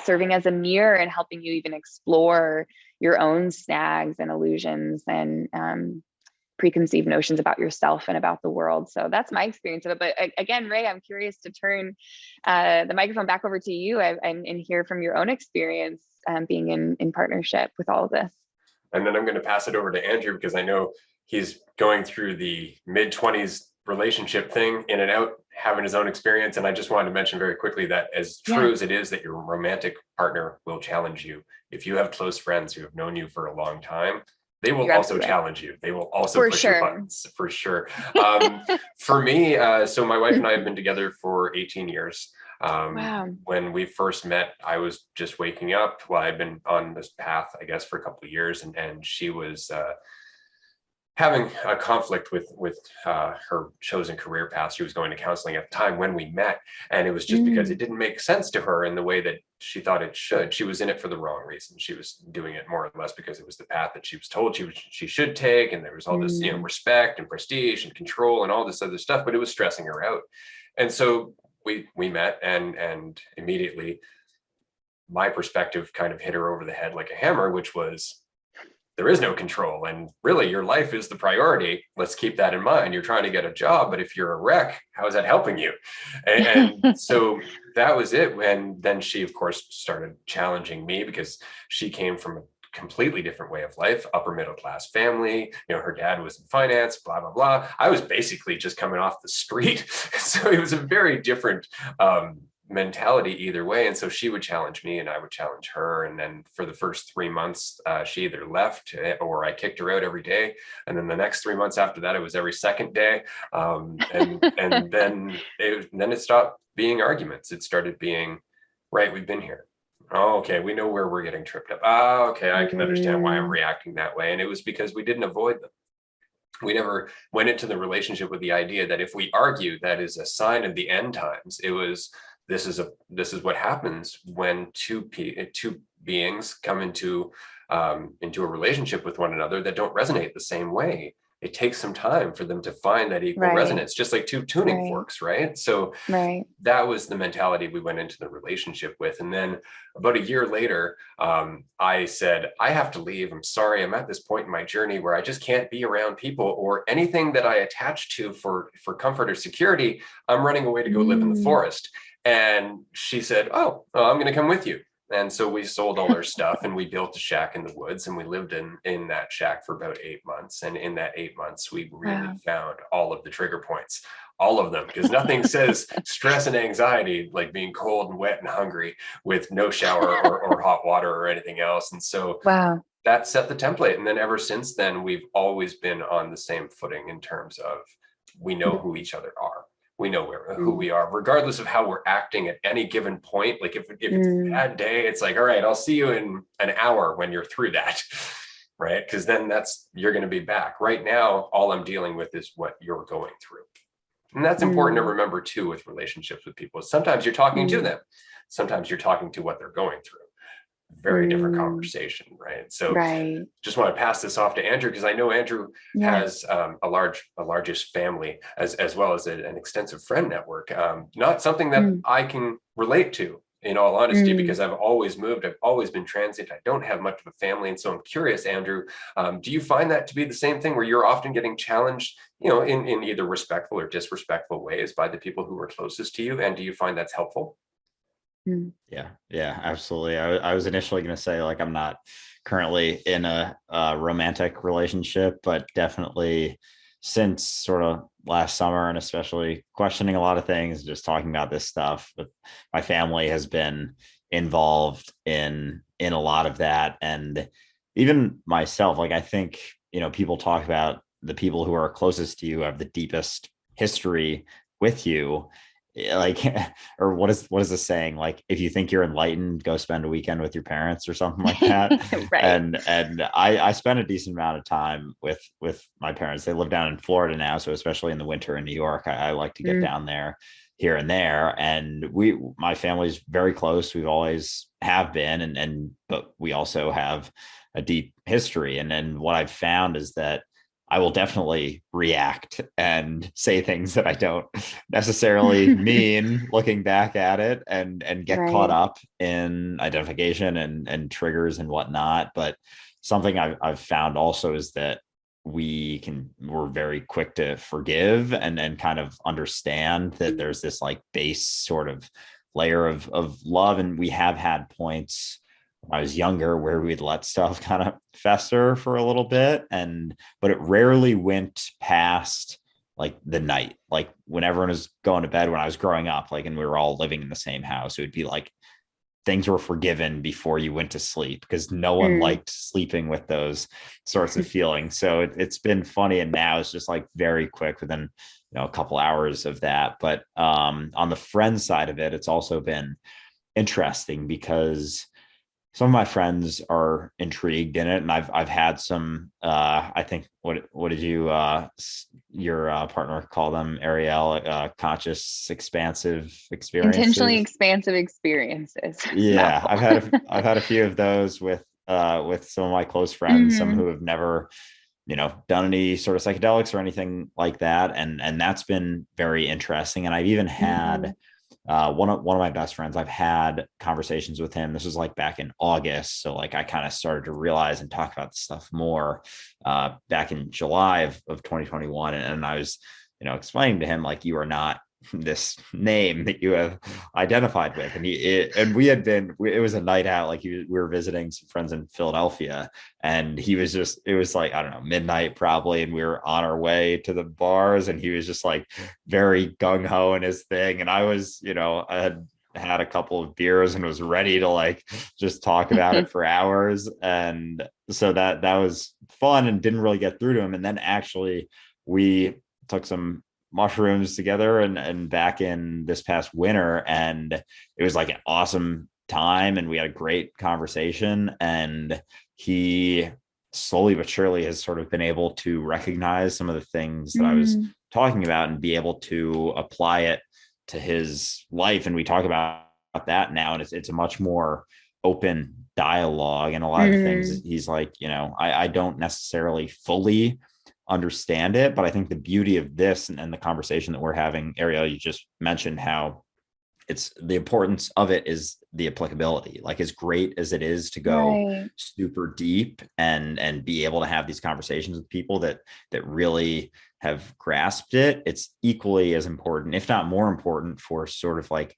serving as a mirror and helping you even explore your own snags and illusions and preconceived notions about yourself and about the world. So that's my experience of it. But again, Ray, I'm curious to turn the microphone back over to you and hear from your own experience being in partnership with all of this. And then I'm going to pass it over to Andrew, because I know he's going through the mid-20s relationship thing, in and out, having his own experience. And I just wanted to mention very quickly that as true as it is that your romantic partner will challenge you, if you have close friends who have known you for a long time, they will also challenge you. They will also push your buttons, for sure. For me, so my wife and I have been together for 18 years. Wow. When we first met, I was just waking up. Well, I'd been on this path, I guess, for a couple of years, and she was having a conflict with her chosen career path. She was going to counseling at the time when we met, and it was just because it didn't make sense to her in the way that she thought it should. She was in it for the wrong reason. She was doing it more or less because it was the path that she was told she should take, and there was all this, you know, respect and prestige and control and all this other stuff, but it was stressing her out. And so we met, and immediately my perspective kind of hit her over the head like a hammer, which was, there is no control, and really your life is the priority. Let's keep that in mind. You're trying to get a job, but if you're a wreck, how is that helping you? And so that was it. And then she, of course, started challenging me, because she came from a completely different way of life, upper middle class family. You know, her dad was in finance, blah, blah, blah. I was basically just coming off the street. So it was a very different mentality either way. And so she would challenge me and I would challenge her. And then for the first 3 months, she either left or I kicked her out every day. And then the next 3 months after that, it was every second day. And then it stopped being arguments. It started being, right, we've been here. Oh, okay, we know where we're getting tripped up. Oh, okay, I can understand why I'm reacting that way. And it was because we didn't avoid them. We never went into the relationship with the idea that if we argue, that is a sign of the end times. It was, this is what happens when two beings come into a relationship with one another that don't resonate the same way. it takes some time for them to find that equal Right. resonance, just like two tuning Right. forks, right? So Right. that was the mentality we went into the relationship with. And then about a year later, I said, I have to leave. I'm sorry. I'm at this point in my journey where I just can't be around people or anything that I attach to for comfort or security. I'm running away to go live in the forest. And she said, oh, I'm going to come with you. And so we sold all our stuff and we built a shack in the woods, and we lived in that shack for about 8 months. And in that 8 months, we really found all of the trigger points, all of them, because nothing says stress and anxiety like being cold and wet and hungry with no shower or hot water or anything else. And so that set the template. And then ever since then, we've always been on the same footing in terms of we know who each other are. We know who we are, regardless of how we're acting at any given point. Like if it's a bad day, it's like, all right, I'll see you in an hour when you're through that, right? Because then you're going to be back. Right now, all I'm dealing with is what you're going through. And that's important to remember too with relationships with people. Sometimes you're talking to them. Sometimes you're talking to what they're going through. Very different conversation, right? So just want to pass this off to Andrew, because I know Andrew has a largest family as well as an extensive friend network. Not something that I can relate to, in all honesty, because I've always moved. I've always been transient. I don't have much of a family. And so I'm curious, Andrew, do you find that to be the same thing, where you're often getting challenged, in either respectful or disrespectful ways by the people who are closest to you? And do you find that's helpful? Yeah, absolutely. I was initially going to say, like, I'm not currently in a romantic relationship, but definitely since sort of last summer, and especially questioning a lot of things, just talking about this stuff, but my family has been involved in a lot of that. And even myself, like, I think, people talk about the people who are closest to you have the deepest history with you, like, or what is the saying, like, if you think you're enlightened, go spend a weekend with your parents or something like that. And I spent a decent amount of time with my parents. They live down in Florida now, so especially in the winter in New York, I like to get down there here and there. And my family's very close. We've always have been, but we also have a deep history. And then what I've found is that I will definitely react and say things that I don't necessarily mean, looking back at it, and get caught up in identification and triggers and whatnot. But something I've found also is that we're very quick to forgive and kind of understand that there's this like base sort of layer of love. And we have had points when I was younger where we'd let stuff kind of fester for a little bit, but it rarely went past like the night. Like when everyone was going to bed when I was growing up, like, and we were all living in the same house, it would be like things were forgiven before you went to sleep, because no one liked sleeping with those sorts of feelings. So it's been funny. And now it's just like very quick within, a couple hours of that. But on the friend side of it, it's also been interesting because some of my friends are intrigued in it, and I've had some. I think what did your partner call them, Ariel? Conscious, expansive experiences. Intentionally expansive experiences. Yeah, I've had a few of those with some of my close friends, some who have never, done any sort of psychedelics or anything like that, and that's been very interesting. And I've even had. One of my best friends, I've had conversations with him. This was like back in August. So like I kind of started to realize and talk about this stuff more back in July of 2021. And I was, explaining to him, like, you are not this name that you have identified with. And it was a night out, like we were visiting some friends in Philadelphia, and it was like, I don't know, midnight probably. And we were on our way to the bars, and he was just like very gung-ho in his thing. And I was, I had a couple of beers and was ready to like just talk about it for hours. And so that was fun and didn't really get through to him. And then actually we took some mushrooms together and back in this past winter, and it was like an awesome time, and we had a great conversation. And he slowly but surely has sort of been able to recognize some of the things that I was talking about and be able to apply it to his life. And we talk about that now, and it's a much more open dialogue. And a lot of the things he's like, I don't necessarily fully understand it. But I think the beauty of this and the conversation that we're having, Ariel, you just mentioned how it's the importance of it is the applicability. Like, as great as it is to go Right. super deep and be able to have these conversations with people that really have grasped it, it's equally as important, if not more important, for sort of like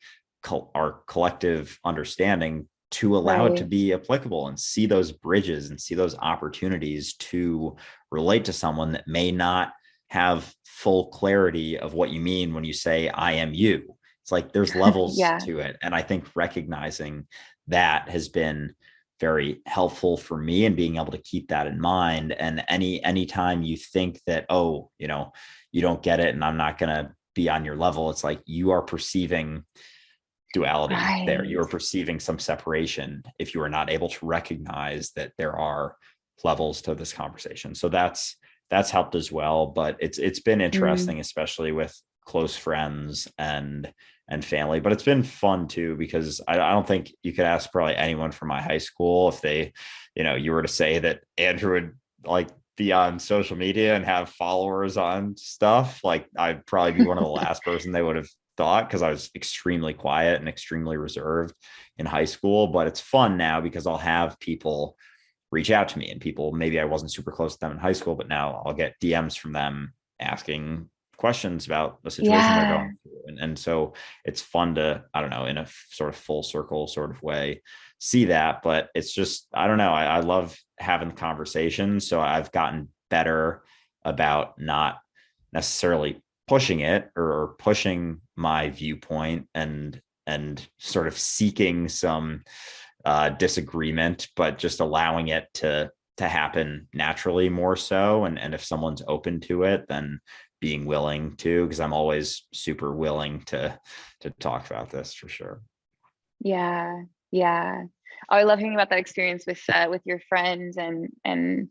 our collective understanding to allow it to Right. be applicable and see those bridges and see those opportunities to relate to someone that may not have full clarity of what you mean when you say I am you. It's like there's levels Yeah. to it. And I think recognizing that has been very helpful for me, and being able to keep that in mind. And anytime you think that, oh, you don't get it and I'm not going to be on your level, it's like you are perceiving duality there. Right. You are perceiving some separation if you are not able to recognize that there are levels to this conversation. So that's helped as well. But it's been Mm. interesting, especially with close friends and family. But it's been fun too, because I don't think you could ask probably anyone from my high school if they, you were to say that Andrew would like be on social media and have followers on stuff, like I'd probably be one of the last person they would have thought, because I was extremely quiet and extremely reserved in high school. But it's fun now because I'll have people reach out to me, and people, maybe I wasn't super close to them in high school, but now I'll get DMs from them asking questions about the situation they're Yeah. going through. And so it's fun to, I don't know, in a sort of full circle sort of way, see that. But it's just, I don't know, I love having conversations. So I've gotten better about not necessarily pushing it or pushing my viewpoint and sort of seeking some disagreement, but just allowing it to happen naturally more so. And if someone's open to it, then being willing to, because I'm always super willing to talk about this for sure. Yeah. Yeah. Oh, I love hearing about that experience with your friends, and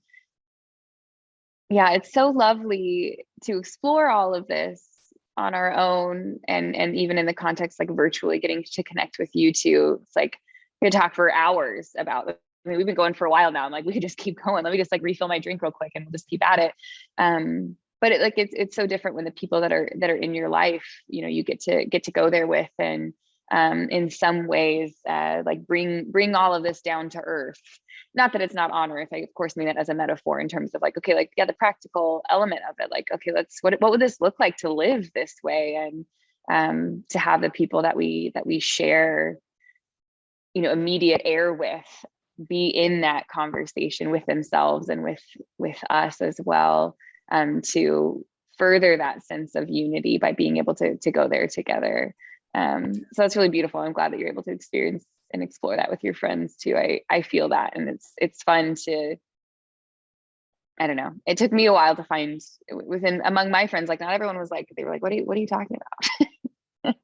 yeah, it's so lovely to explore all of this on our own, and even in the context, like virtually getting to connect with you two. It's like we could talk for hours about it. I mean, we've been going for a while now. I'm like, we could just keep going. Let me just like refill my drink real quick and we'll just keep at it. But it's so different when the people that are in your life, you get to go there with, and in some ways like bring all of this down to earth. Not that it's not on earth. I of course mean it as a metaphor in terms of like, okay, like, yeah, the practical element of it, like, okay, what would this look like to live this way, and to have the people that we share immediate air with be in that conversation with themselves and with us as well, to further that sense of unity by being able to go there together. So that's really beautiful. I'm glad that you're able to experience and explore that with your friends too. I feel that, and it's fun to, I don't know. It took me a while to find among my friends, like not everyone was like, they were like, what are you talking about?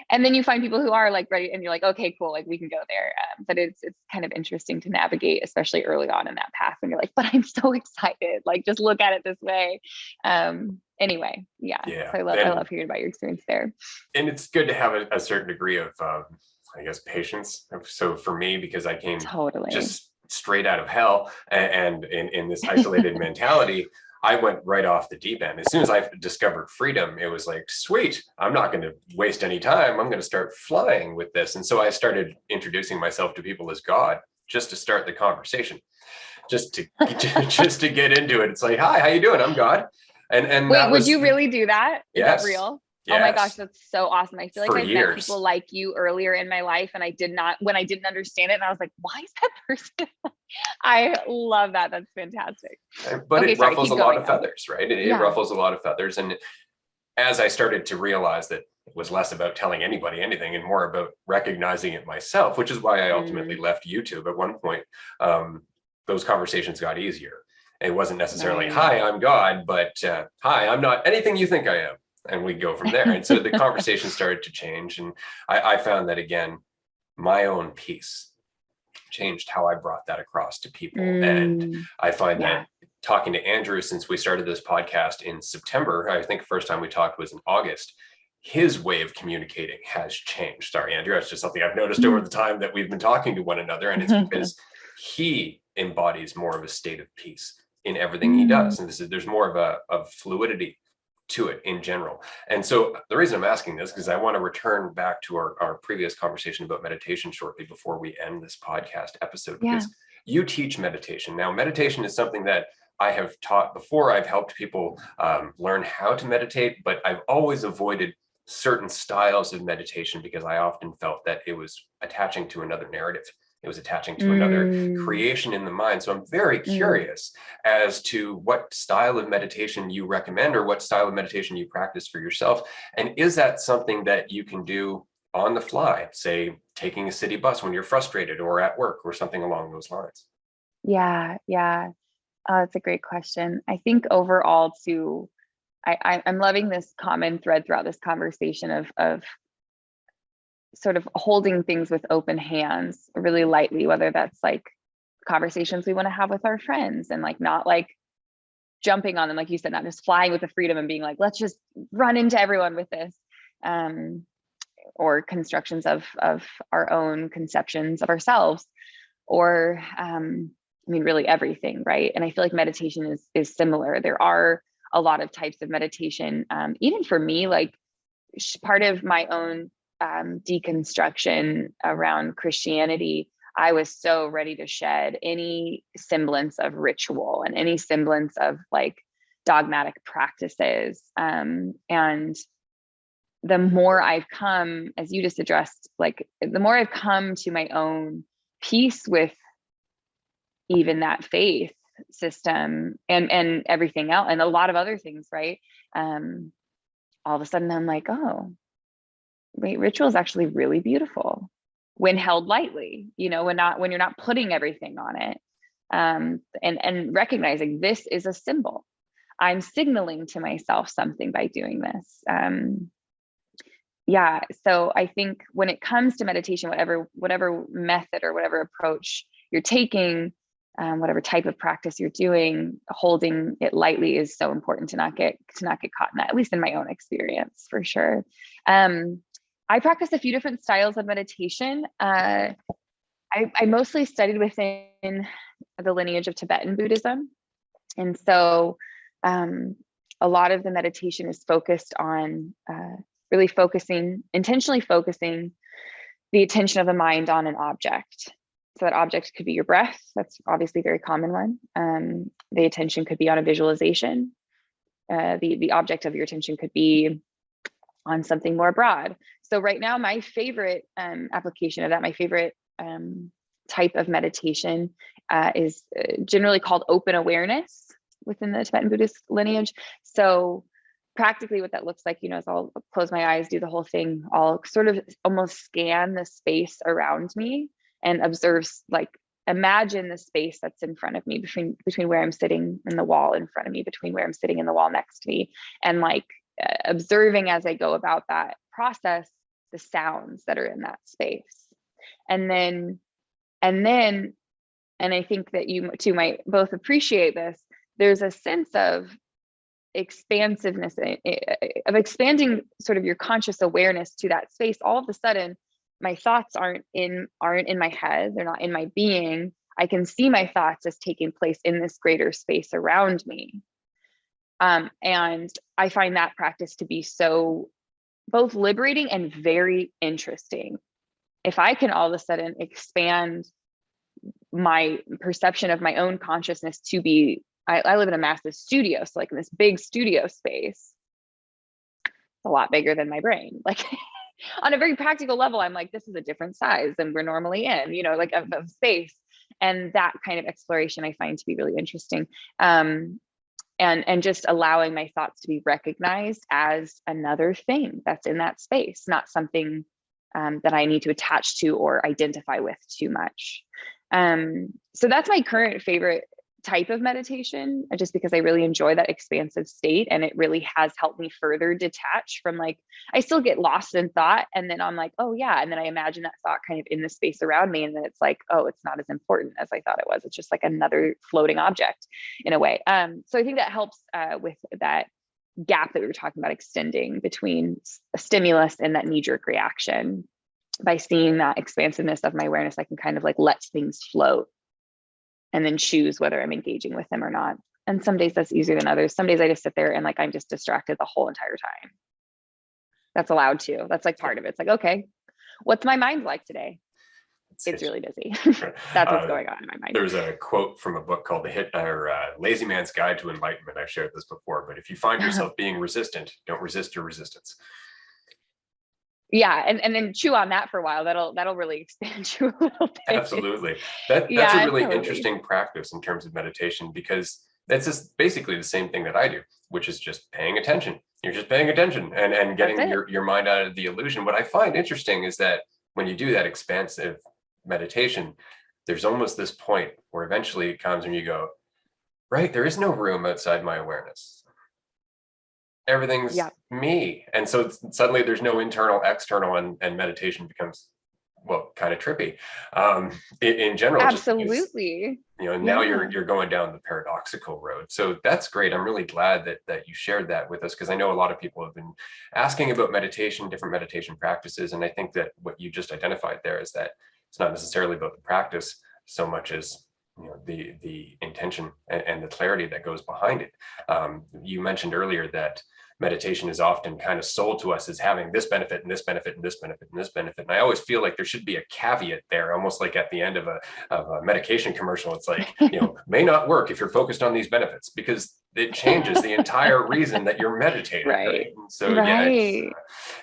And then you find people who are like ready, and you're like, okay, cool, like we can go there. But it's kind of interesting to navigate, especially early on in that path when you're like, but I'm so excited, like just look at it this way. Anyway, yeah. Yeah. So I love hearing about your experience there. And it's good to have a certain degree of, I guess, patience. So for me, because I came Totally. just straight out of hell, and in this isolated mentality, I went right off the deep end. As soon as I discovered freedom, it was like, sweet, I'm not going to waste any time. I'm going to start flying with this. And so I started introducing myself to people as God, just to start the conversation, just to just to get into it. It's like, hi, how you doing? I'm God. And Wait, that would was, you really do that? Is that yes, real? Oh my gosh, yes, that's so awesome. I feel like for I've met years. people like you earlier in my life, and when I didn't understand it, and I was like, why is that person? I love that. That's fantastic. But Okay, it sorry, ruffles a keep lot going of though. feathers, right? It Yeah. ruffles a lot of feathers. And as I started to realize that it was less about telling anybody anything and more about recognizing it myself, which is why I ultimately left YouTube at one point, those conversations got easier. It wasn't necessarily, Right. hi, I'm God, but hi, I'm not anything you think I am. And we go from there. And so the conversation started to change. And I found that, again, my own peace changed how I brought that across to people. And I find Yeah. that talking to Andrew, since we started this podcast in September, I think the first time we talked was in August, his way of communicating has changed. Sorry, Andrew, that's just something I've noticed over the time that we've been talking to one another. And it's because he embodies more of a state of peace. in everything he does. And there's more of fluidity to it in general. And so the reason I'm asking this, because I want to return back to our previous conversation about meditation shortly before we end this podcast episode, because you teach meditation. Now, meditation is something that I have taught before. I've helped people learn how to meditate, but I've always avoided certain styles of meditation because I often felt that it was attaching to another narrative. It was attaching to another creation in the mind. So I'm very curious as to what style of meditation you recommend, or what style of meditation you practice for yourself. And is that something that you can do on the fly, say taking a city bus when you're frustrated, or at work, or something along those lines? Yeah. That's a great question. I think overall too, I'm loving this common thread throughout this conversation of sort of holding things with open hands really lightly, whether that's like conversations we want to have with our friends, and like not like jumping on them, like you said, not just flying with the freedom and being like, let's just run into everyone with this, or constructions of our own conceptions of ourselves, or I mean, really everything, right? And I feel like meditation is similar. There are a lot of types of meditation. Even for me, like part of my own deconstruction around Christianity, I was so ready to shed any semblance of ritual and any semblance of like dogmatic practices. And the more I've come, as you just addressed, like the more I've come to my own peace with even that faith system and everything else, and a lot of other things, right? All of a sudden I'm like, oh, wait, ritual is actually really beautiful when held lightly, when you're not putting everything on it, and recognizing this is a symbol. I'm signaling to myself something by doing this. So I think when it comes to meditation, whatever method or whatever approach you're taking, whatever type of practice you're doing, holding it lightly is so important to not get caught in that, at least in my own experience, for sure. I practice a few different styles of meditation. I mostly studied within the lineage of Tibetan Buddhism. And so a lot of the meditation is focused on really intentionally focusing the attention of the mind on an object. So that object could be your breath. That's obviously a very common one. The attention could be on a visualization. The object of your attention could be on something more broad. So right now, my favorite application of that, my favorite type of meditation is generally called open awareness within the Tibetan Buddhist lineage. So practically what that looks like, is I'll close my eyes, do the whole thing. I'll sort of almost scan the space around me and observe, like imagine the space that's in front of me, between where I'm sitting and the wall in front of me, between where I'm sitting and the wall next to me, and like observing as I go about that process, the sounds that are in that space. And then, and I think that you two might both appreciate this, there's a sense of expansiveness, of expanding sort of your conscious awareness to that space. All of a sudden, my thoughts aren't in my head, they're not in my being. I can see my thoughts as taking place in this greater space around me. And I find that practice to be so both liberating and very interesting. If I can all of a sudden expand my perception of my own consciousness to be, I live in a massive studio, so like in this big studio space, it's a lot bigger than my brain. Like on a very practical level, I'm like, this is a different size than we're normally in, like of space. And that kind of exploration I find to be really interesting. And just allowing my thoughts to be recognized as another thing that's in that space, not something that I need to attach to or identify with too much. So that's my current favorite type of meditation, just because I really enjoy that expansive state, and it really has helped me further detach from, like, I still get lost in thought, and then I'm like, oh yeah, and then I imagine that thought kind of in the space around me, and then it's like, oh, it's not as important as I thought it was. It's just like another floating object in a way. So I think that helps with that gap that we were talking about, extending between a stimulus and that knee-jerk reaction. By seeing that expansiveness of my awareness, I can kind of like let things float and then choose whether I'm engaging with them or not. And some days that's easier than others. Some days I just sit there and like I'm just distracted the whole entire time. That's allowed too. That's like part of it. It's like, okay, what's my mind like today? It's really busy. That's what's going on in my mind. There's a quote from a book called Lazy Man's Guide to Enlightenment. I've shared this before, but if you find yourself being resistant, don't resist your resistance. Yeah, and then chew on that for a while. That'll really expand you a little bit. Absolutely. That's a really interesting practice in terms of meditation, because that's just basically the same thing that I do, which is just paying attention. You're just paying attention and getting your mind out of the illusion. What I find interesting is that when you do that expansive meditation, there's almost this point where eventually it comes and you go, right, there is no room outside my awareness. Everything's me. And so suddenly there's no internal, external, and meditation becomes, well, kind of trippy in general. Absolutely. Because, now you're going down the paradoxical road. So that's great. I'm really glad that you shared that with us, because I know a lot of people have been asking about meditation, different meditation practices. And I think that what you just identified there is that it's not necessarily about the practice so much as the intention and the clarity that goes behind it. You mentioned earlier that meditation is often kind of sold to us as having this benefit and this benefit and this benefit and this benefit. And I always feel like there should be a caveat there, almost like at the end of a medication commercial. It's like, may not work if you're focused on these benefits, because it changes the entire reason that you're meditating. Right. So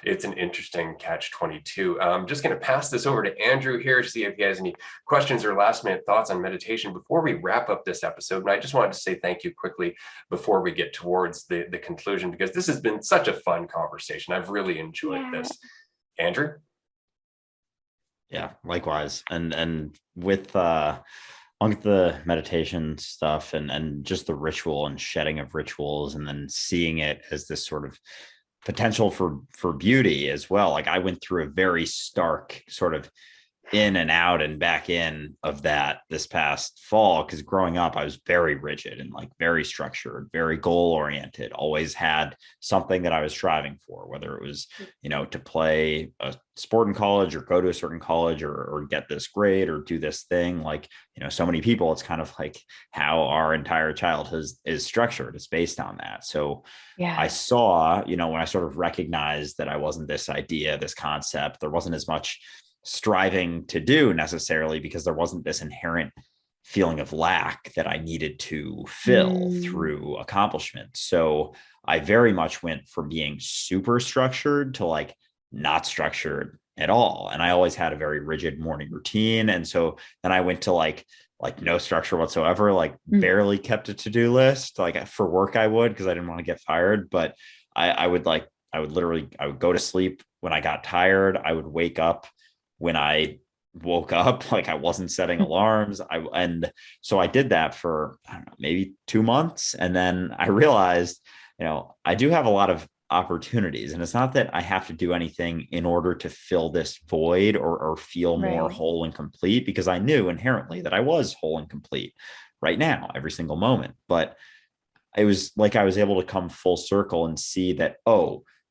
it's an interesting catch-22. I'm just going to pass this over to Andrew here to see if he has any questions or last minute thoughts on meditation before we wrap up this episode. And I just wanted to say thank you quickly before we get towards the conclusion, because this has been such a fun conversation. I've really enjoyed this. Andrew? Yeah, likewise. And with on the meditation stuff and just the ritual and shedding of rituals, and then seeing it as this sort of potential for beauty as well. Like I went through a very stark sort of in and out and back in of that this past fall, because growing up I was very rigid and like very structured, very goal oriented, always had something that I was striving for, whether it was to play a sport in college or go to a certain college or get this grade or do this thing. Like so many people, it's kind of like how our entire childhood is structured. It's based on that. So I saw when I sort of recognized that I wasn't this idea, this concept, there wasn't as much striving to do necessarily, because there wasn't this inherent feeling of lack that I needed to fill through accomplishment. So I very much went from being super structured to like not structured at all. And I always had a very rigid morning routine. And so then I went to like no structure whatsoever, like barely kept a to-do list. Like for work I would, because I didn't want to get fired, but I would go to sleep when I got tired. I would wake up when I woke up, like I wasn't setting alarms. And so I did that for, I don't know, maybe 2 months. And then I realized, I do have a lot of opportunities, and it's not that I have to do anything in order to fill this void or feel more whole and complete, because I knew inherently that I was whole and complete right now, every single moment. But it was like I was able to come full circle and see that,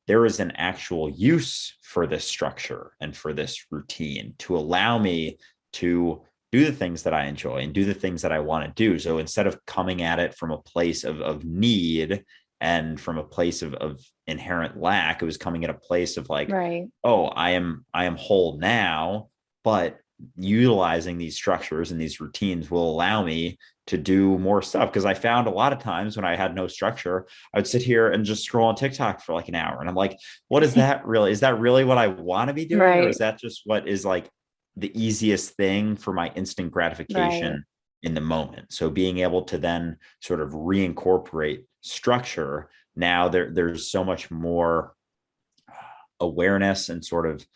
there is an actual use for this structure and for this routine to allow me to do the things that I enjoy and do the things that I want to do. So instead of coming at it from a place of need and from a place of inherent lack, it was coming at a place of like, I am whole now, but utilizing these structures and these routines will allow me to do more stuff. Because I found a lot of times when I had no structure, I would sit here and just scroll on TikTok for like an hour. And I'm like, what is that really? Is that really what I want to be doing? Or is that just what is like the easiest thing for my instant gratification in the moment? So being able to then sort of reincorporate structure, now there's so much more awareness and sort of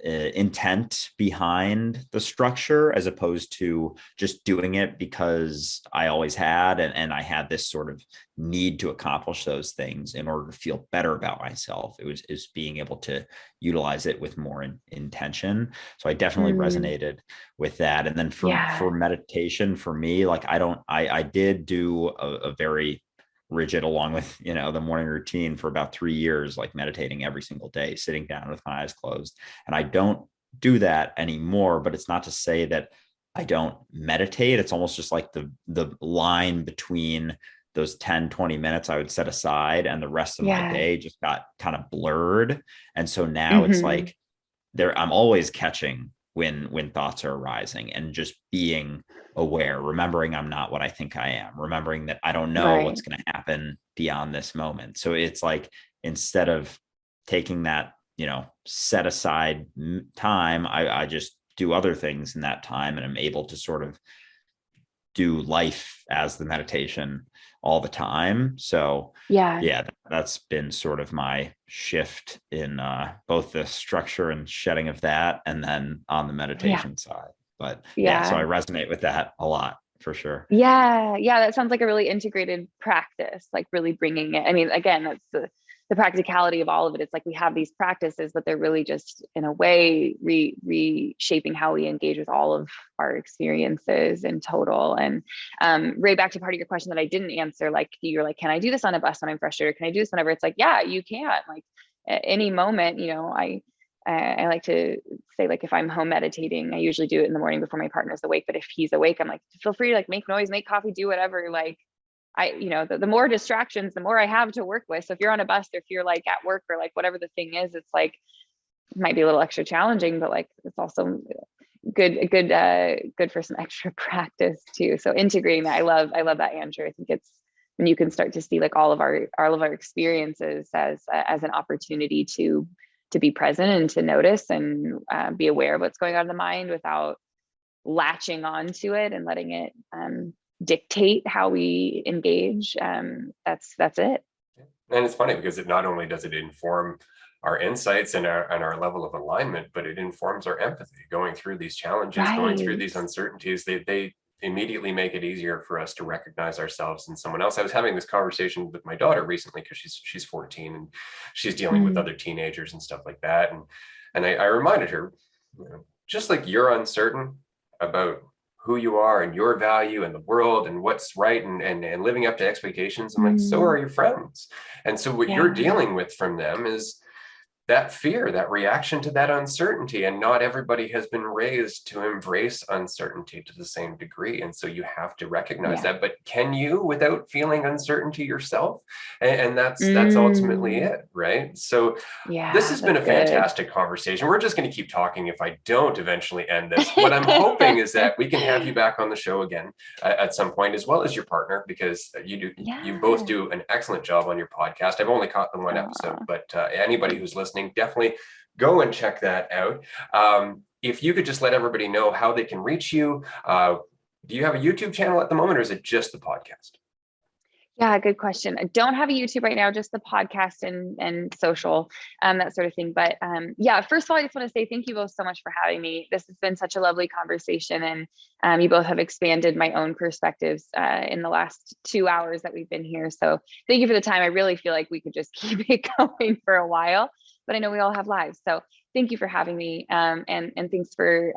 intent behind the structure, as opposed to just doing it because I always had, and I had this sort of need to accomplish those things in order to feel better about myself. It was being able to utilize it with more intention. So I definitely resonated with that. And then for meditation, for me, like I did do a very rigid, along with the morning routine for about 3 years, like meditating every single day, sitting down with my eyes closed. And I don't do that anymore, but it's not to say that I don't meditate. It's almost just like the line between those 10, 20 minutes I would set aside and the rest of my Yeah. day just got kind of blurred. And so now it's Hmm. like I'm always catching when thoughts are arising and just being aware, remembering I'm not what I think I am, remembering that I don't know Right. what's going to happen beyond this moment. So it's like, instead of taking that, set aside time, I just do other things in that time, and I'm able to sort of do life as the meditation all the time. So Yeah. yeah, that's been sort of my shift in both the structure and shedding of that, and then on the Yeah. meditation side. But yeah, so I Yeah. resonate with that a lot for sure. Yeah, yeah, that sounds like a really integrated practice, like really bringing it. I mean, again, that's the practicality of all of it. It's like we have these practices, but they're really just in a way reshaping how we engage with all of our experiences in total. And Ray, back to part of your question that I didn't answer, like you're like, can I do this on a bus when I'm frustrated? Can I do this whenever? It's like, yeah, you can. Like at any moment, I like to say, like, if I'm home meditating, I usually do it in the morning before my partner's awake. But if he's awake, I'm like, feel free to like make noise, make coffee, do whatever. Like the more distractions, the more I have to work with. So if you're on a bus or if you're like at work or like whatever the thing is, it's like, it might be a little extra challenging, but like, it's also good for some extra practice too. So integrating that, I love that, Andrew. I think it's when you can start to see like all of our experiences as an opportunity to be present and to notice and be aware of what's going on in the mind without latching onto it and letting it dictate how we engage. That's it. And it's funny because it not only does it inform our insights and our level of alignment, but it informs our empathy. Going through these challenges, going through Right. these uncertainties, they immediately make it easier for us to recognize ourselves in someone else. I was having this conversation with my daughter recently because she's 14 and she's dealing with Mm. other teenagers and stuff like that. And I reminded her, just like you're uncertain about who you are and your value and the world and what's right and living up to expectations, I'm like, so Mm. are your friends. And so what you're Yeah. dealing with from them is that fear, that reaction to that uncertainty. And not everybody has been raised to embrace uncertainty to the same degree. And so you have to recognize Yeah. that. But can you without feeling uncertainty yourself? And that's ultimately Mm. it, right? So this Yeah, has been that's a good. fantastic conversation. We're just going to keep talking if I don't eventually end this. What I'm hoping is that we can have you back on the show again at some point, as well as your partner, because you both Yeah. do an excellent job on your podcast. I've only caught the one episode, Aw. but anybody who's listening, definitely go and check that out. If you could just let everybody know how they can reach you. Do you have a YouTube channel at the moment, or is it just the podcast? Yeah, good question. I don't have a YouTube right now, just the podcast and social, that sort of thing. But yeah, first of all, I just want to say thank you both so much for having me. This has been such a lovely conversation, and you both have expanded my own perspectives in the last 2 hours that we've been here. So thank you for the time. I really feel like we could just keep it going for a while, but I know we all have lives. So thank you for having me, and thanks for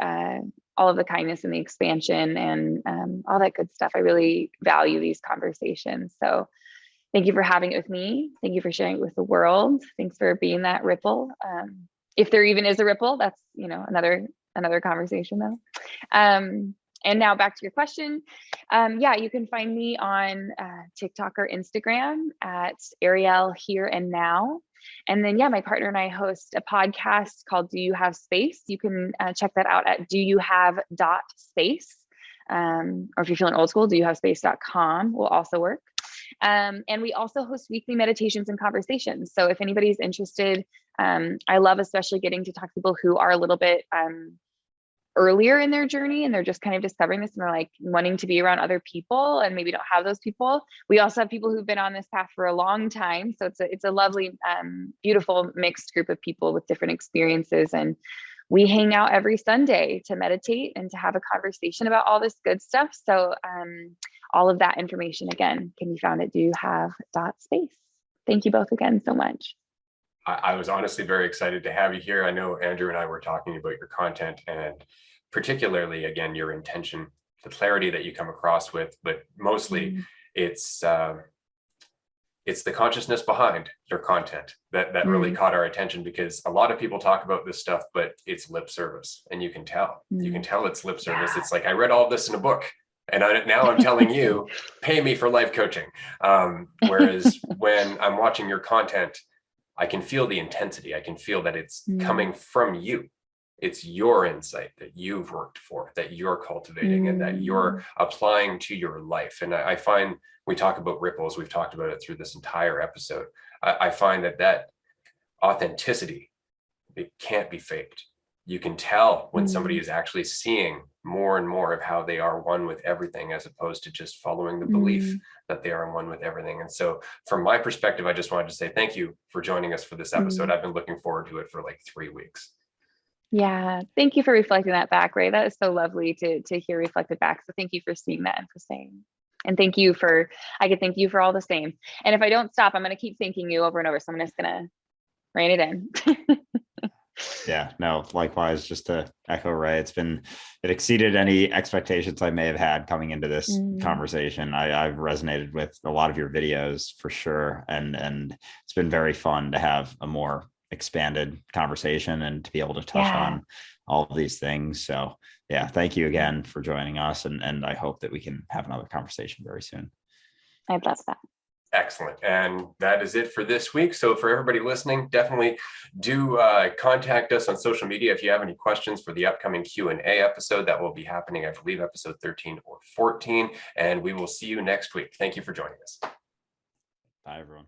all of the kindness and the expansion and all that good stuff. I really value these conversations. So thank you for having it with me. Thank you for sharing it with the world. Thanks for being that ripple. If there even is a ripple, that's another conversation though. And now back to your question. Yeah, you can find me on TikTok or Instagram at Ariel Here and Now. And then, yeah, my partner and I host a podcast called Do You Have Space? You can check that out at doyouhave.space. Or if you're feeling old school, doyouhavespace.com will also work. And we also host weekly meditations and conversations. So if anybody's interested, I love especially getting to talk to people who are a little bit earlier in their journey and they're just kind of discovering this and they're like wanting to be around other people and maybe don't have those people. We also have people who've been on this path for a long time. So it's a lovely, beautiful mixed group of people with different experiences. And we hang out every Sunday to meditate and to have a conversation about all this good stuff. So all of that information, again, can be found at doyouhave.space. Thank you both again so much. I was honestly very excited to have you here. I know Andrew and I were talking about your content and particularly, again, your intention, the clarity that you come across with, but mostly it's it's the consciousness behind your content that really caught our attention, because a lot of people talk about this stuff, but it's lip service, and you can tell it's lip service. It's like, I read all of this in a book, and now I'm telling you, pay me for life coaching. Whereas when I'm watching your content, I can feel the intensity. I can feel that it's coming from you. It's your insight that you've worked for, that you're cultivating, and that you're applying to your life. And I find, we talk about ripples, we've talked about it through this entire episode. I find that authenticity, it can't be faked. You can tell when somebody is actually seeing more and more of how they are one with everything, as opposed to just following the belief that they are one with everything. And so from my perspective, I just wanted to say thank you for joining us for this episode. I've been looking forward to it for like 3 weeks. Yeah, thank you for reflecting that back, Ray. That is so lovely to hear reflected back. So thank you for seeing that and for saying. And thank you for, I could thank you for all the same. And if I don't stop, I'm going to keep thanking you over and over. So I'm just going to rein it in. Yeah, no, likewise, just to echo Ray, it exceeded any expectations I may have had coming into this conversation. I've resonated with a lot of your videos for sure. And it's been very fun to have a more expanded conversation and to be able to touch on all of these things. So yeah, thank you again for joining us. And I hope that we can have another conversation very soon. I'd love that. Excellent. And that is it for this week. So for everybody listening, definitely do contact us on social media if you have any questions for the upcoming Q&A episode that will be happening, I believe, episode 13 or 14. And we will see you next week. Thank you for joining us. Bye, everyone.